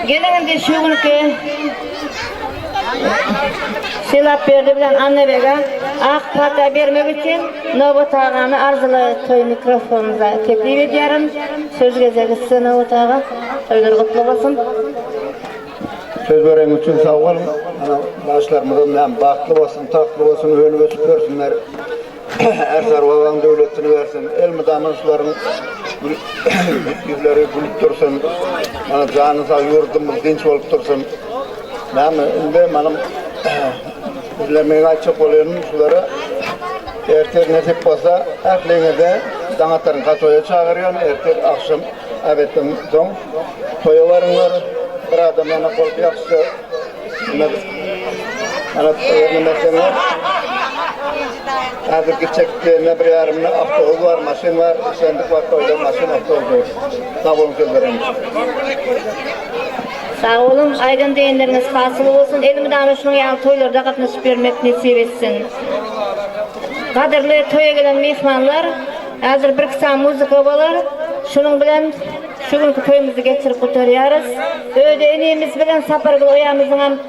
Speaker 18: Gelin şu günkü silap berdi bilen anne bega ak pata bermek için Nobut ağanı arzulı toy mikrofonunuza teklif ediyorum. Söz gezegisi Nobut ağa. Toylar kutlu olsun.
Speaker 19: Söz veren için sağ olun. Başlarımızdan hem baklı olsun, tatlı olsun, önü ösüp görsünler. Ersar babanın devletini versin. El damasların yüzleri gülüp dursun. Canı sağ yurdumuz dinç olup dursun. Benim izlemeye açık oluyorum şuları. Erter nasip olsa aklına da danatların katoya çağırıyorum. Erter akşam evetten son toya varınlar. Bir adam yana kol yakıştı. Ana mesele hazır gideceklerine bir yarımda avtobüs var, maşin var, sendik var, toyda maşin avtobüs. Sağ olun sözlerim.
Speaker 18: Sağ olun, aydın deyinleriniz hasıl olsun. Elimi damışının yağı toylarda katlaşıp vermek nasip etsin. Kadirli toya gelen mihmanlar, hazır bir kısa müzika olur. Şunun bilen şu günkü toyumuzu geçirip kurtarıyoruz. Öde enimiz bilen sapargıl oyamızın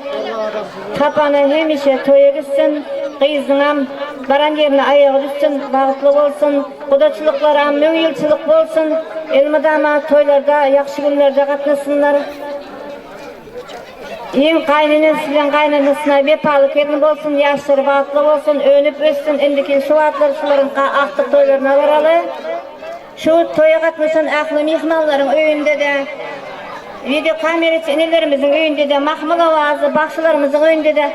Speaker 18: tapanı hemişe toya gitsin. Kıyızın baran yerine ayağı düşsün, bağıtlı olsun. Kudaçılıklara müngülçülük olsun. Elmi damat toylarda, yakşı günlerde katlasınlar. Yem kaynanası bilen kaynanasına vefalı kelin olsun, yaşları bağıtlı olsun, önüp össün, indiki şu atlar suların aktık toylarına varalı. Şu toya katmasın aklı mihmanların öyünde de, video kamerası enelerimizin öyünde de, mahmul avazı, bakşılarımızın öyünde de,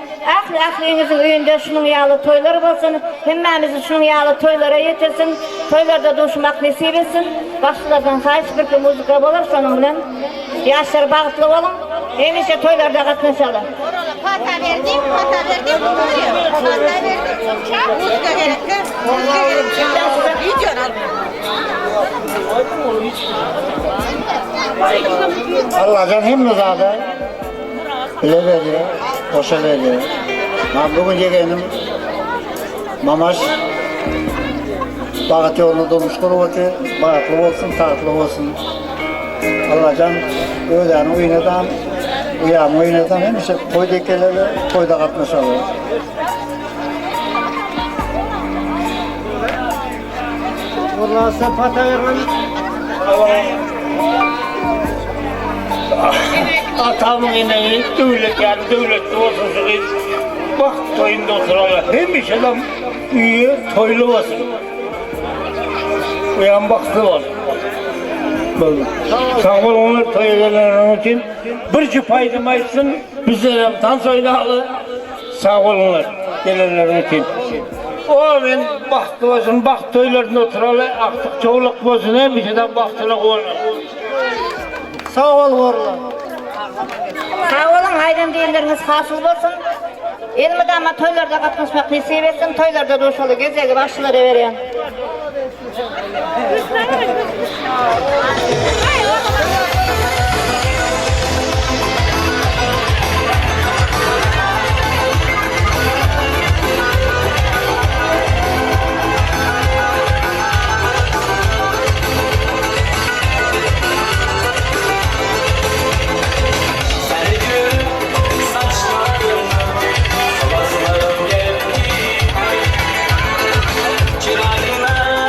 Speaker 18: aklınızın öyünde şunun yağlı toyları olsun, hemmemizin şunun yağlı toylara yetirsin, toylarda duşmak nasip etsin, bakşılardan sayıs bir müzika olur sonun bilen, yaşları bağıtlı olun, hemişe toylarda katlaşalım.
Speaker 15: Pata verdim, pata verdim, müzika gerekli.
Speaker 19: Allah'tan hem zaten bile veriyor, boşa veriyor. Ben bugün yeğenim Mamaş bağıt yolunu dolmuş kuruvati, bağıtlı olsun, tatlı olsun. Allah'tan öğlen oynadan, uyam oynadan hem işte koy dekeleri, koyda katlaşalım.
Speaker 13: Vallahi sen pata vermem. Atamın ineği devletli olsun siz. Bak toyunda oturalım. Hem iş adam iyi, toylu olsun. Uyan baktı var. Sağ ol onlar toya gelenler için. Bir paydım açsın, bizlere tan soydalı. Sağ olunlar gelenler için. O ben baktı olsun, bak toylarında oturalım. Artık çoğuluk olsun, hem iş adam baktılık olur.
Speaker 19: Sağ ol varlar.
Speaker 18: Sağ olun, aydın deyinleriniz hasıl olsun. Elmi damat toylarda katlaşmak nasip etsin, toylarda doşalı gezegi başlıları veriyor.
Speaker 20: Çılarına,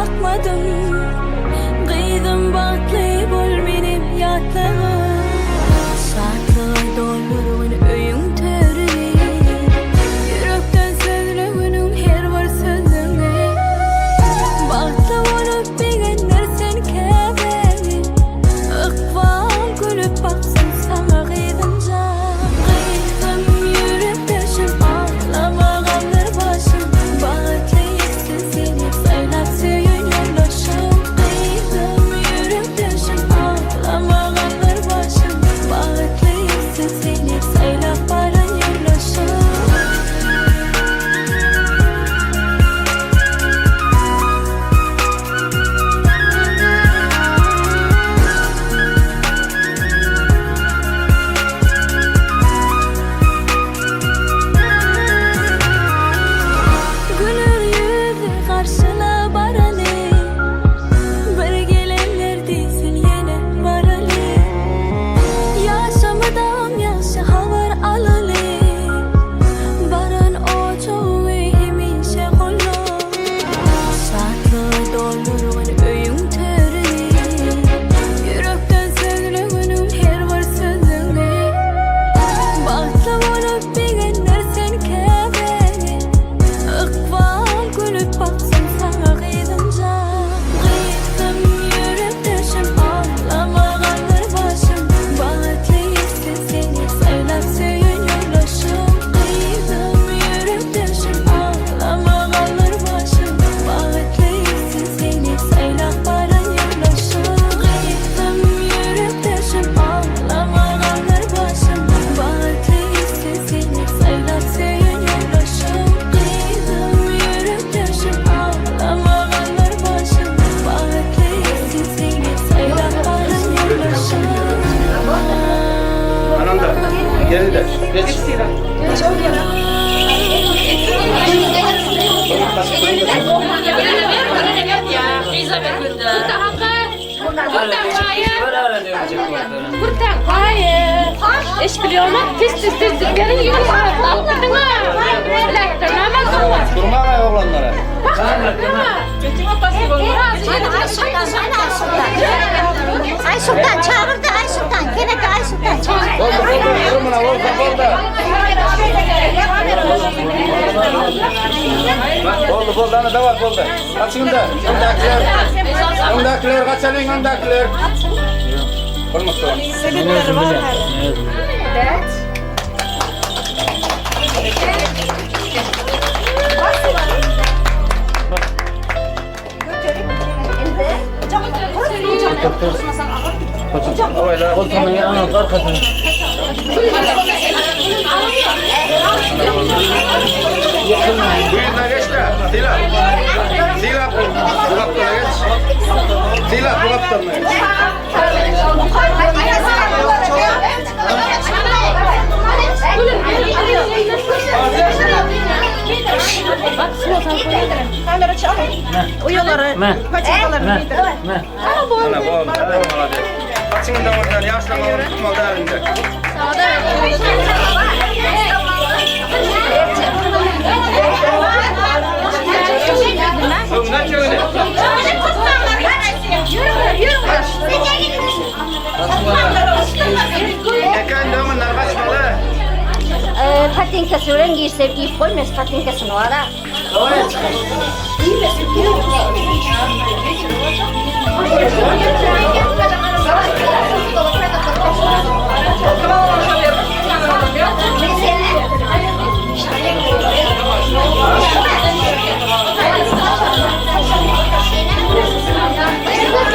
Speaker 2: bakmadım. Kıydım baklı bol benim yatlığım. Saatler dolurun öyün törü. Yürekten sözlüğünün her var sözüne. Baklı olup beğenler sen kebeni. Ikbal gülüp baksın sana kıydınca. Kıydım yürek döşüm ağlamağanlar başım. Bağıtlıyızsın seni saylap söyün yollaşım. Kıydım yürek döşüm ağlamağanlar başım. Bağıtlıyızsın seni saylap baran yollaşım. Gülür yüzü karşıla baralı. Bir gelenler değilsin yine varalı. Yaşamadan yaşı havar alalı. Baran o çoğu hemişe kolu. Saatli dolurun öyün törü. Yürekten sözlüğünün her var sözüne. Baklı olup beğenler sen kebeni. Ikbal gülüp baksın sana kıydınca. Kıydım yürek döşüm ağlamağanlar başım. Bağıtlıyızsın seni saylap söyün yollaşım. Kıydım yürek döşüm ağlamağanlar başım. Bağıtlıyızsın seni saylap baran yollaşım. Kıydım yürek döşüm ağlamağanlar başım. Bağıtlıyızsın seni saylap söyün yollaşım. Kıydım yürek döşüm ağlamağanlar başım. Bağıtlıyızsın seni saylap baran yollaşım.
Speaker 12: Ananda, geri de. Geç.
Speaker 3: Buradan hayır. İş biliyorlar. Tez gelin yiyin.
Speaker 12: Durma oğlanlara.
Speaker 14: Ay Sultan çağırdı Ay Sultan. Gene de Ay Sultan çağırdı.
Speaker 12: Oldu, ana da var, oldu. Açın da, ondakiler, kaçalım ondakiler. Olmaz sonra.
Speaker 3: Sebepleri var her. Evet.
Speaker 12: Buyurun geç de. Sila. Dolaplara geç. Sila, dolaplarına geç.
Speaker 11: Kamera çalın. Uyaları, paçalarını giydirin.
Speaker 12: Ana bol, hadi. Açın da oradan, yaşlanmaları tutmadı elinde. Sonuna çöyle. Ekan dömünler kaçmalı.
Speaker 14: Patinkası öğren giyse giyip koymaz patinkasını var ha.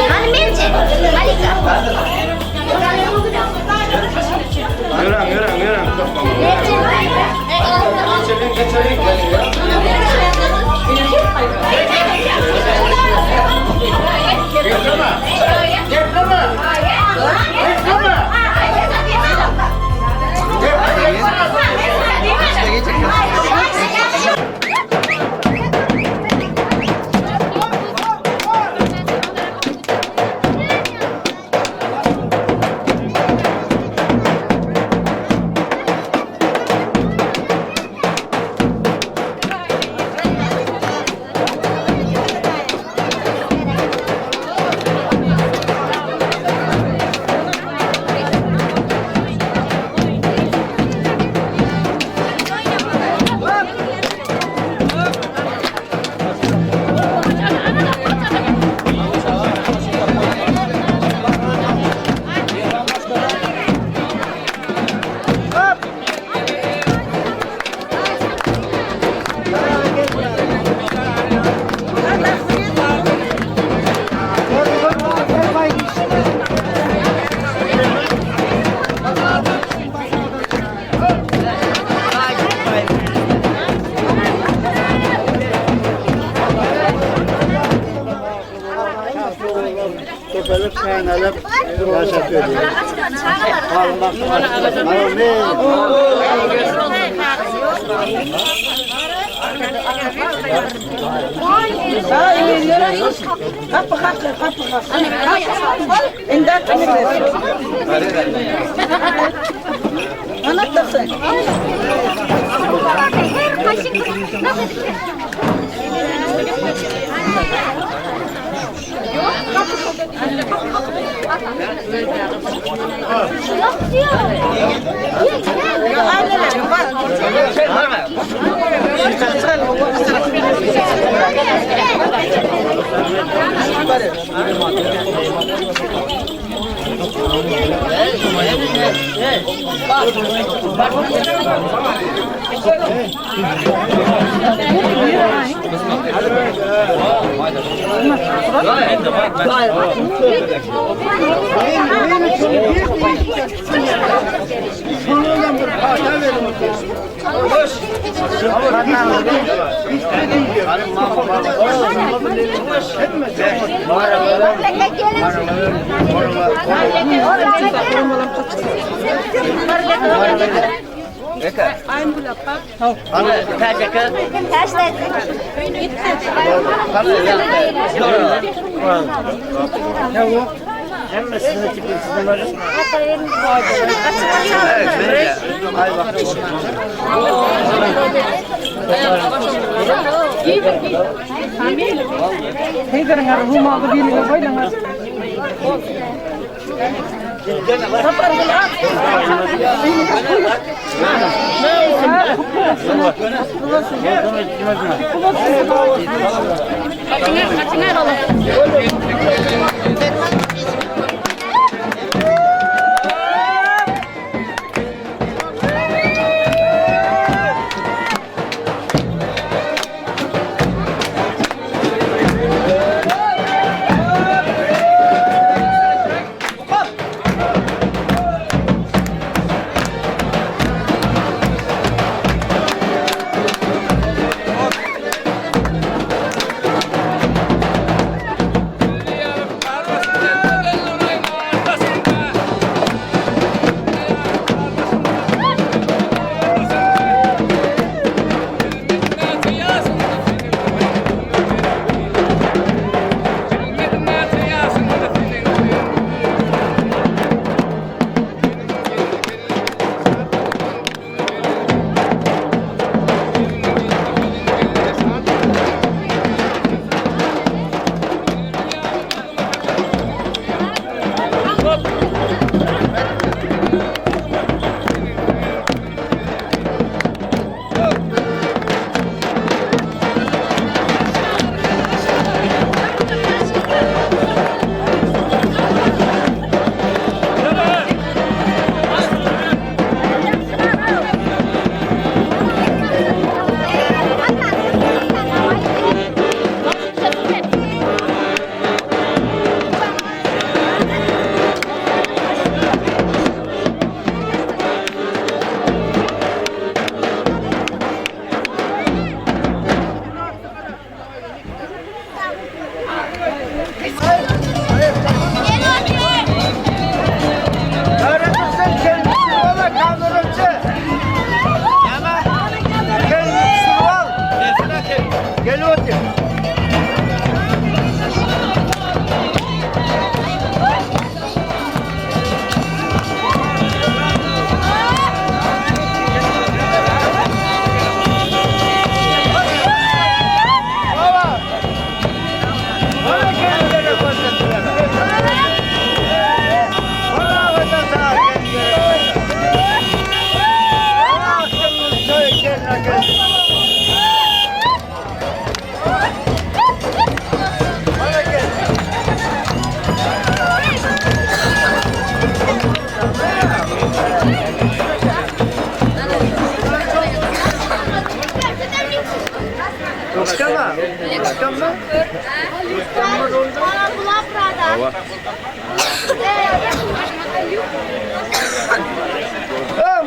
Speaker 14: Hani Melce, Malika.
Speaker 12: Yürü. Geçelim. Getirme.
Speaker 19: emeğin alıp yaşat ediyoruz.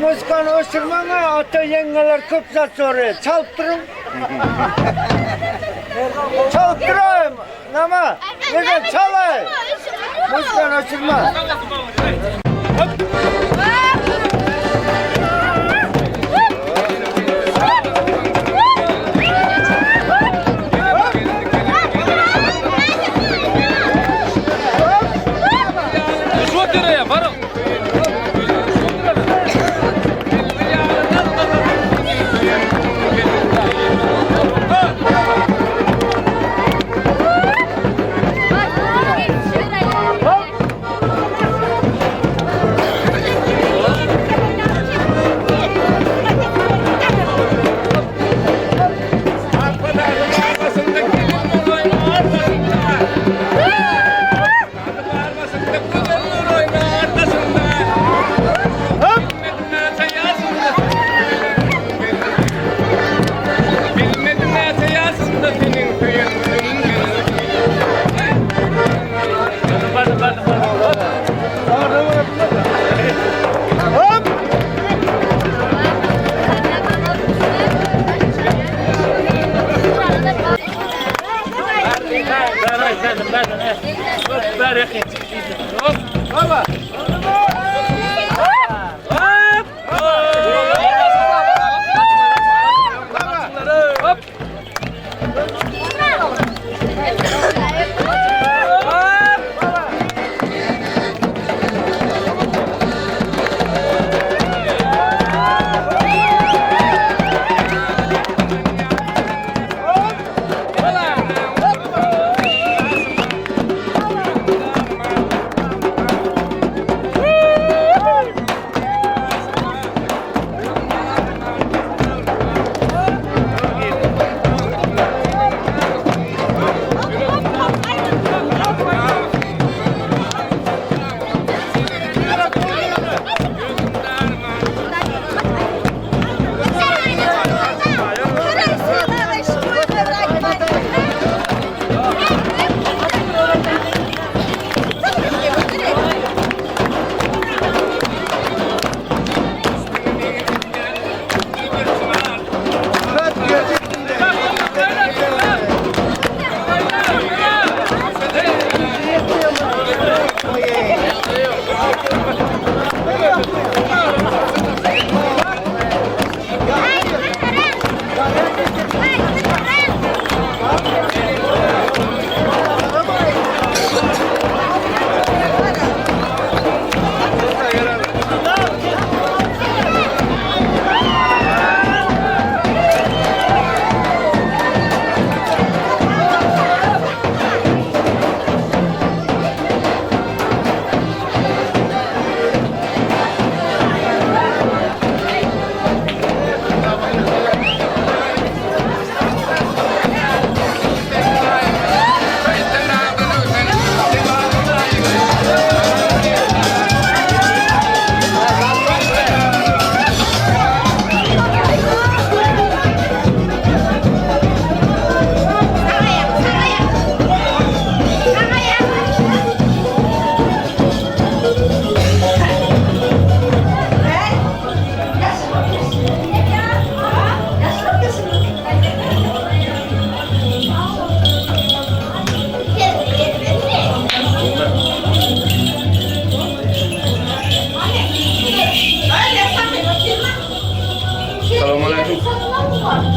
Speaker 19: Muskan ısırmana ata yengeler köp zat soruyor. Çalıp durun. Çalıp durayım. Ama neden çalayım?
Speaker 4: Başkan açılma.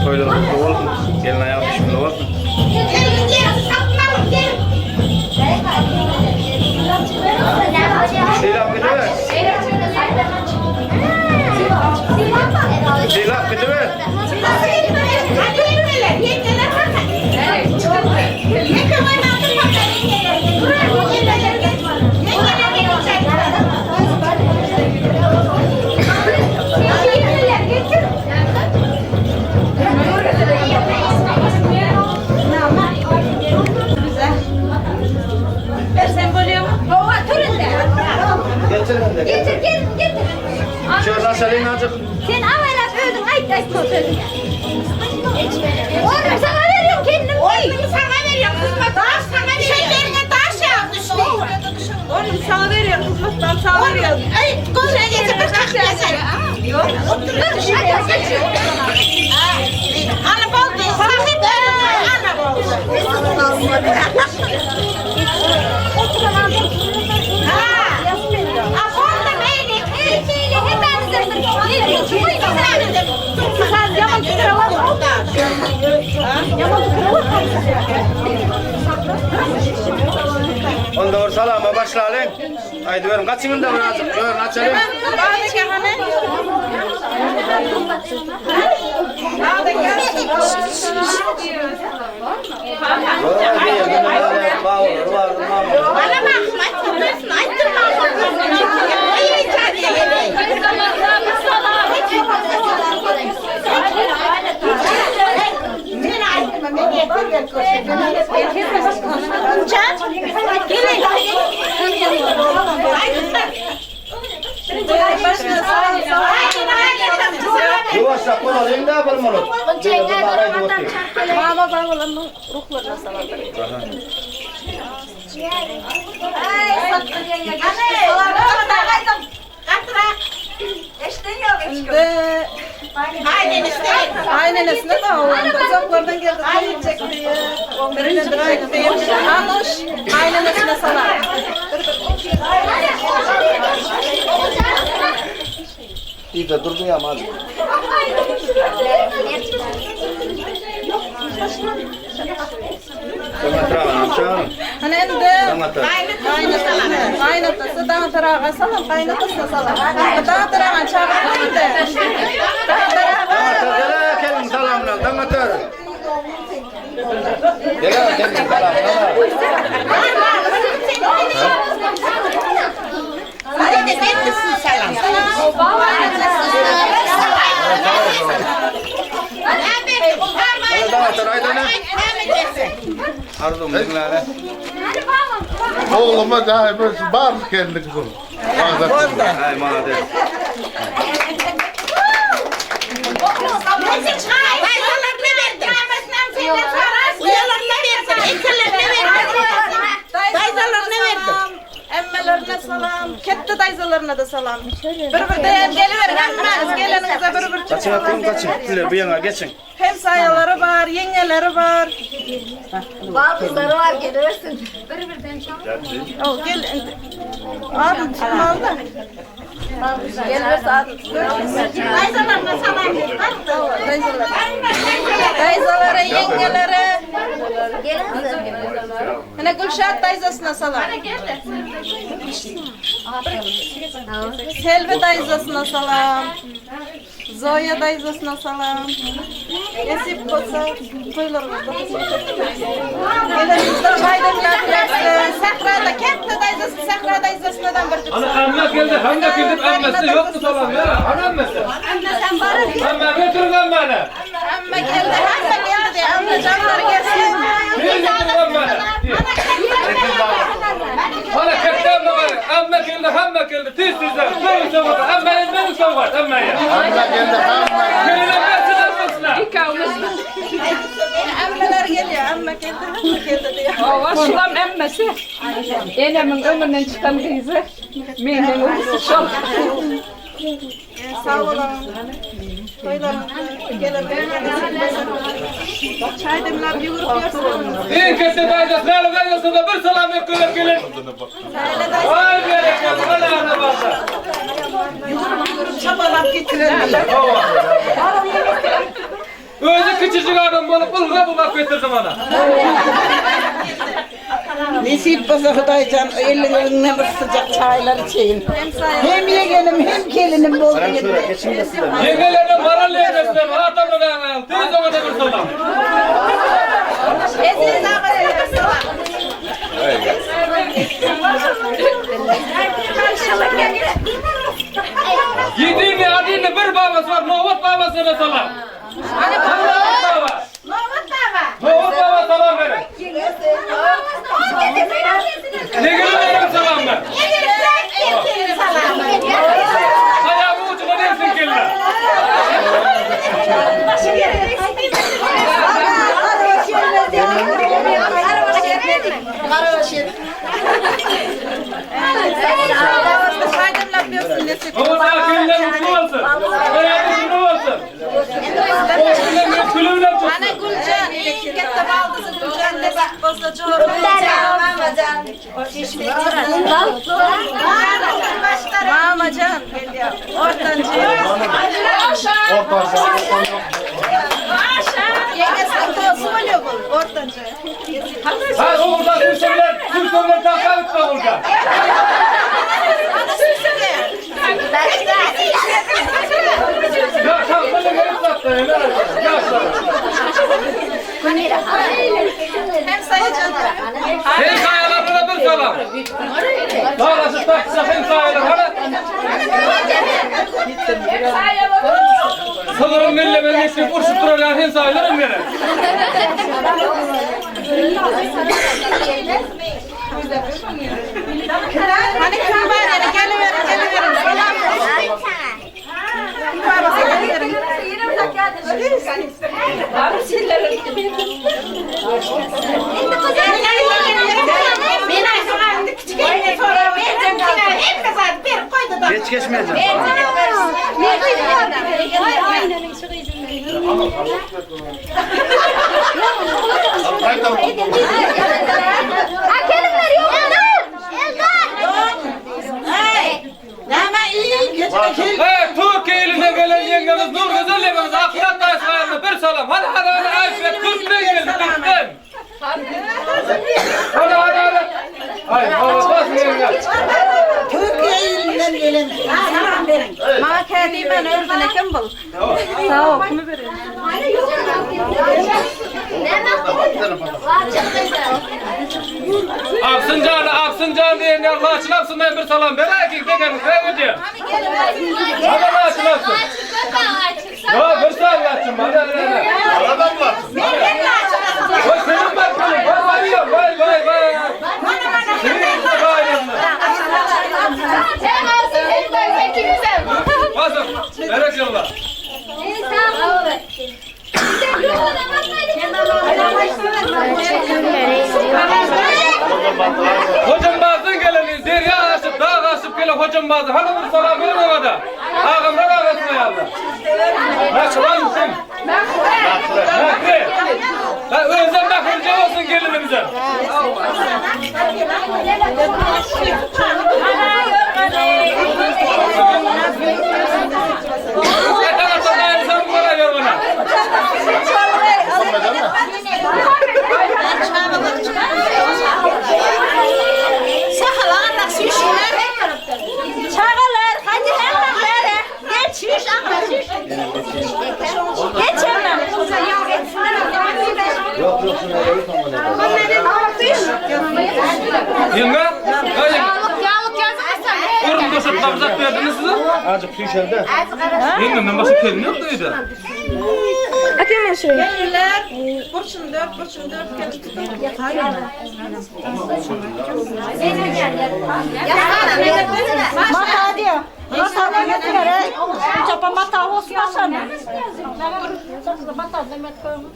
Speaker 12: Toylar mutlu olsun. Gelin ayağı pişmeli olsun. Şeyler gidiver. Şeyler gidiver.
Speaker 14: Getir, getir.
Speaker 12: Şöyle aşağıya azıcık.
Speaker 14: Sen avayla öldün, ay kötüydün. Oğlum sana veriyorum kendim. Oğlum sana veriyorum kızma. Taş sana veriyorum. Şeylerine taş yazdı. Oğlum sana veriyorum kızma. Ben sana veriyorum. Ay koşaya getir bir taş yazar. Yok. Otur şuraya getir. Ana baldı. Sahip ana baldı. Otur ana.
Speaker 12: Onda or salama başlayalım. Haydi verin kaçının da lazım. Verin açalım. Yavaşla kolayım da yapalım onu.
Speaker 15: Mama babalarının ruhlarına salarlar. Aynenesine de oğlum. Uzaklardan geldi. Kayıtacak diye. Birine bir ay diye. Alış. Aynenesine salar.
Speaker 12: İyi de durdun ya madem.
Speaker 15: Hani endi kaynatası dağ tarağa salam, kaynatasına salam. Dağ tarağın çağırdı. Dağ tarağa.
Speaker 12: Gelin salamla, damatör. Gelin salamla.
Speaker 14: Hadi de ben misin selam?
Speaker 12: Damatör aydana. Arzum dinlere.
Speaker 16: Oğluma daha böyle bağır kendi kızım.
Speaker 12: Hay madem.
Speaker 15: Emmelerine salam, kette dayzalarına da salam. Bir dayan geliverin emmeniz, gelinize bir
Speaker 12: Kaçın atın kaçın. Diler bir yana geçin.
Speaker 15: Hem sayaları var, yengeleri var.
Speaker 21: Bazıları var gelirsin. Bir çabuk.
Speaker 15: Oh gel. Adın çıkmalı da. Gelirse adın dayzalarına salam. Dayzalara, yengelere. Hani Gülşat dayzasına salam. Selvi dayzasına salam. Zoya dayzasına salam. Nasip olsa toylarımızda. Gelinizden maydanoz versin. Sahrada, kette dayzası, Sahra dayzasından bir çıksın.
Speaker 9: Ana amma geldi, hamda geldi, ammesi yok mu salam ya? Anammesi.
Speaker 15: Amma sen barın.
Speaker 9: Amma götürün ammana.
Speaker 15: Amma geldi, amma geldi. Amma canlar gelsin.
Speaker 9: Bir götürün ammana. Ana kette amma var. Amma geldi, hamma geldi. Tez tezler. Böyle savurdu. Ammanın beni savurdu. Ammaya.
Speaker 16: Amma geldi, amma.
Speaker 9: Gelin ammesine basına.
Speaker 15: Ammalar geliyor, amma geldi, amma geldi diyor.
Speaker 3: Şulam emmesi. Enemin ömründen çıkan kızı. Benim ömrüsü şol.
Speaker 15: Sağ olun. Toylarımızda gelelim. Çay demler bir vurup yersin.
Speaker 9: En kette daydas, nalı daydasına bir salam ekler gelin. Vay berekет, ana basa.
Speaker 15: Çabalap getirelim.
Speaker 9: Özü küçücük adam bolup bulga getirdim ana.
Speaker 11: Nasip olsa Hudaycan ellerine bir sıcak çaylar içeyim. Hem yeğenim hem gelinim oldu.
Speaker 9: Yengelerden maral yemesinler, hatamı vermeyin. Tez ona da bir salam.
Speaker 15: Eziniz ağabeyler salam.
Speaker 9: Yediğini adını bir babası var, Nohut babasına salam.
Speaker 15: Hani
Speaker 9: Nohut baba. Nohut baba salam verin. Ne gelirim salam ben? Ayağımı ucuna dersin kelle. Ama daha kelle mutlu olsun. Hayatı mutlu olsun. Oğlum külümle tutsun.
Speaker 15: Ana Gülcan, kette baldızı Gülcan ne bak bozda çoğurdu. Mamacan geliyor. Ortancı. Yengesinin tozu oluyor bu.
Speaker 14: Ortanca.
Speaker 9: Ha oradan Sülsevler takılıp da oradan. Ya tamam böyle gelip zaten ya
Speaker 14: Hem sayacağım.
Speaker 9: Hem sayalarına bir salam. Dağlaşıp taksa hem sayalar. Sanırım millemeli geçip vuruşup durarlar hem sayalarım gene.
Speaker 14: Hani kütüphaneye geliverin.
Speaker 12: Geç geçmeyeceğim.
Speaker 9: Türkiye elinden gelen yengemiz Nur Güzel yengemiz Aklat Taşları'na bir salam. Hadi Ayşe Türk'ten geldi Türk'ten. Hadi. Hayır bas yenge.
Speaker 11: Türkiye elinden gelen. Selam verin.
Speaker 14: Bana kendi ben ördüne kim bul? Sağ ol. Bunu verin.
Speaker 9: Apsıncan diye ne Allah için apsından bir salam. Bela ki tekeniz ne ödüyor? Hadi Allah için apsın. Ya bir salam açın bana. Aradan mı açın? Vay senin bakalım. Vay. Senin de bayramlı. Basın. Merak yollar. Hocam bazın geleni derya aşıp dağ aşıp gele hocam bazı hanımın salam verin orada. Ağamlar arasına yallah. Nasıl mısın? Nakri. Özlem nakırcı olsun gelinimize. Yeter atın insan bana ver bana.
Speaker 14: Çağalar, hadi hemen böyle. Geç, yüz ama yüz. Geç hemen.
Speaker 4: Yok şuna
Speaker 9: Yenge? Hayır.
Speaker 14: Yağlık yazmasın.
Speaker 9: Urun döşüp kabzak verdiniz size?
Speaker 16: Azıcık tüyşerde.
Speaker 9: Yengemden başka kelin yok duydu.
Speaker 14: Atayım ben şuraya. Gelirler. Burçun dört kere tutuyor. Mata diyor. Mata götürür. Çapa mata olsun sana. Mata demek koyma.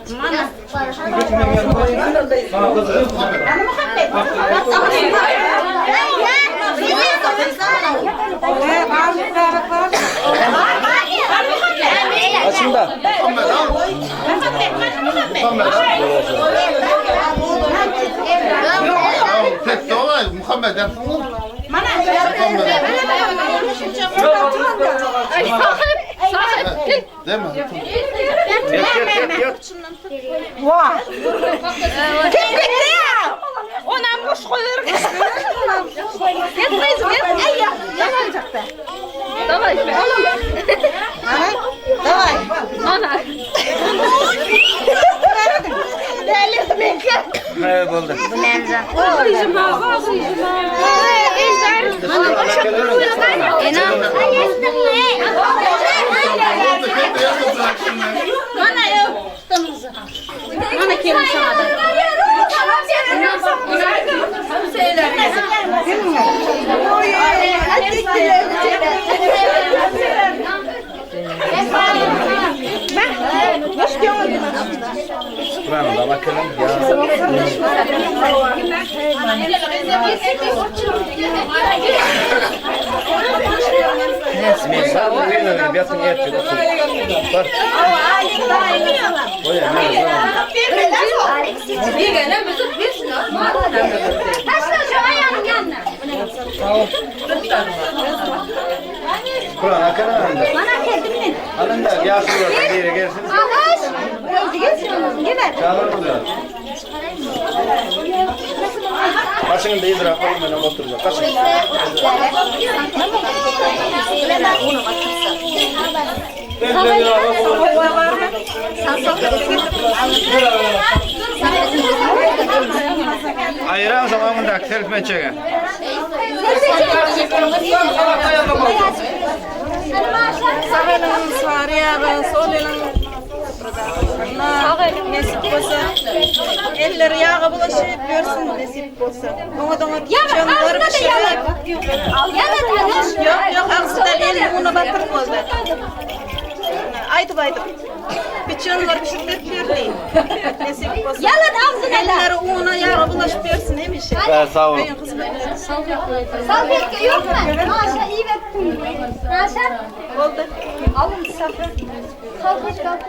Speaker 14: Mana.
Speaker 12: Açında.
Speaker 16: Tek de olay Muhammed yapsın. Değil mi?
Speaker 14: Vah. Kimlikte ya. Ona boş koyuyor. Gitmeyiz mi? Ey ya. Yalanacak da. Davay. Davay. Ana. Değerli bekle.
Speaker 12: Evet oldu.
Speaker 14: Bu nemza. Ağzıyım ha. Ağzıyım ha. İzler. Ana boşa koyuyor. Ena. Bana yok. Tutanımızı. Bana kelim sana da.
Speaker 12: Buranın da bakalım ya. Neyse, sağ olun. Bir yatın yatın. Bak. Oya ne var?
Speaker 14: Bir gene müzik versin. Taşla şu ayağının yanına.
Speaker 12: Kur'an akana anda.
Speaker 14: Bana kendimden.
Speaker 12: Alın da yaşlılar bir yere gelsin.
Speaker 14: Anaş. Öldü geçiyorsunuz. Geber.
Speaker 12: Çağırın bunu. Kaçın da idrak koyun bana oturacak. Kaçın. Ayıran zamanında selfie çekin.
Speaker 14: Sağ sarı yağı, sol elin nesip olsa, elleri yağa bulaşıp görsün nesip olsa. Ona da çömler bir şey yok, aksıdan elini una batırıp oldu. Aytıp. Bir çömler bir şey vermeyin. Nesip olsa. Elleri una yağa bulaşıp görsün hemişe.
Speaker 12: Sağ olun.
Speaker 14: Salfetka yok mu? Maşa iyi ve kum. Maşa. Oldu. Alın salfetka.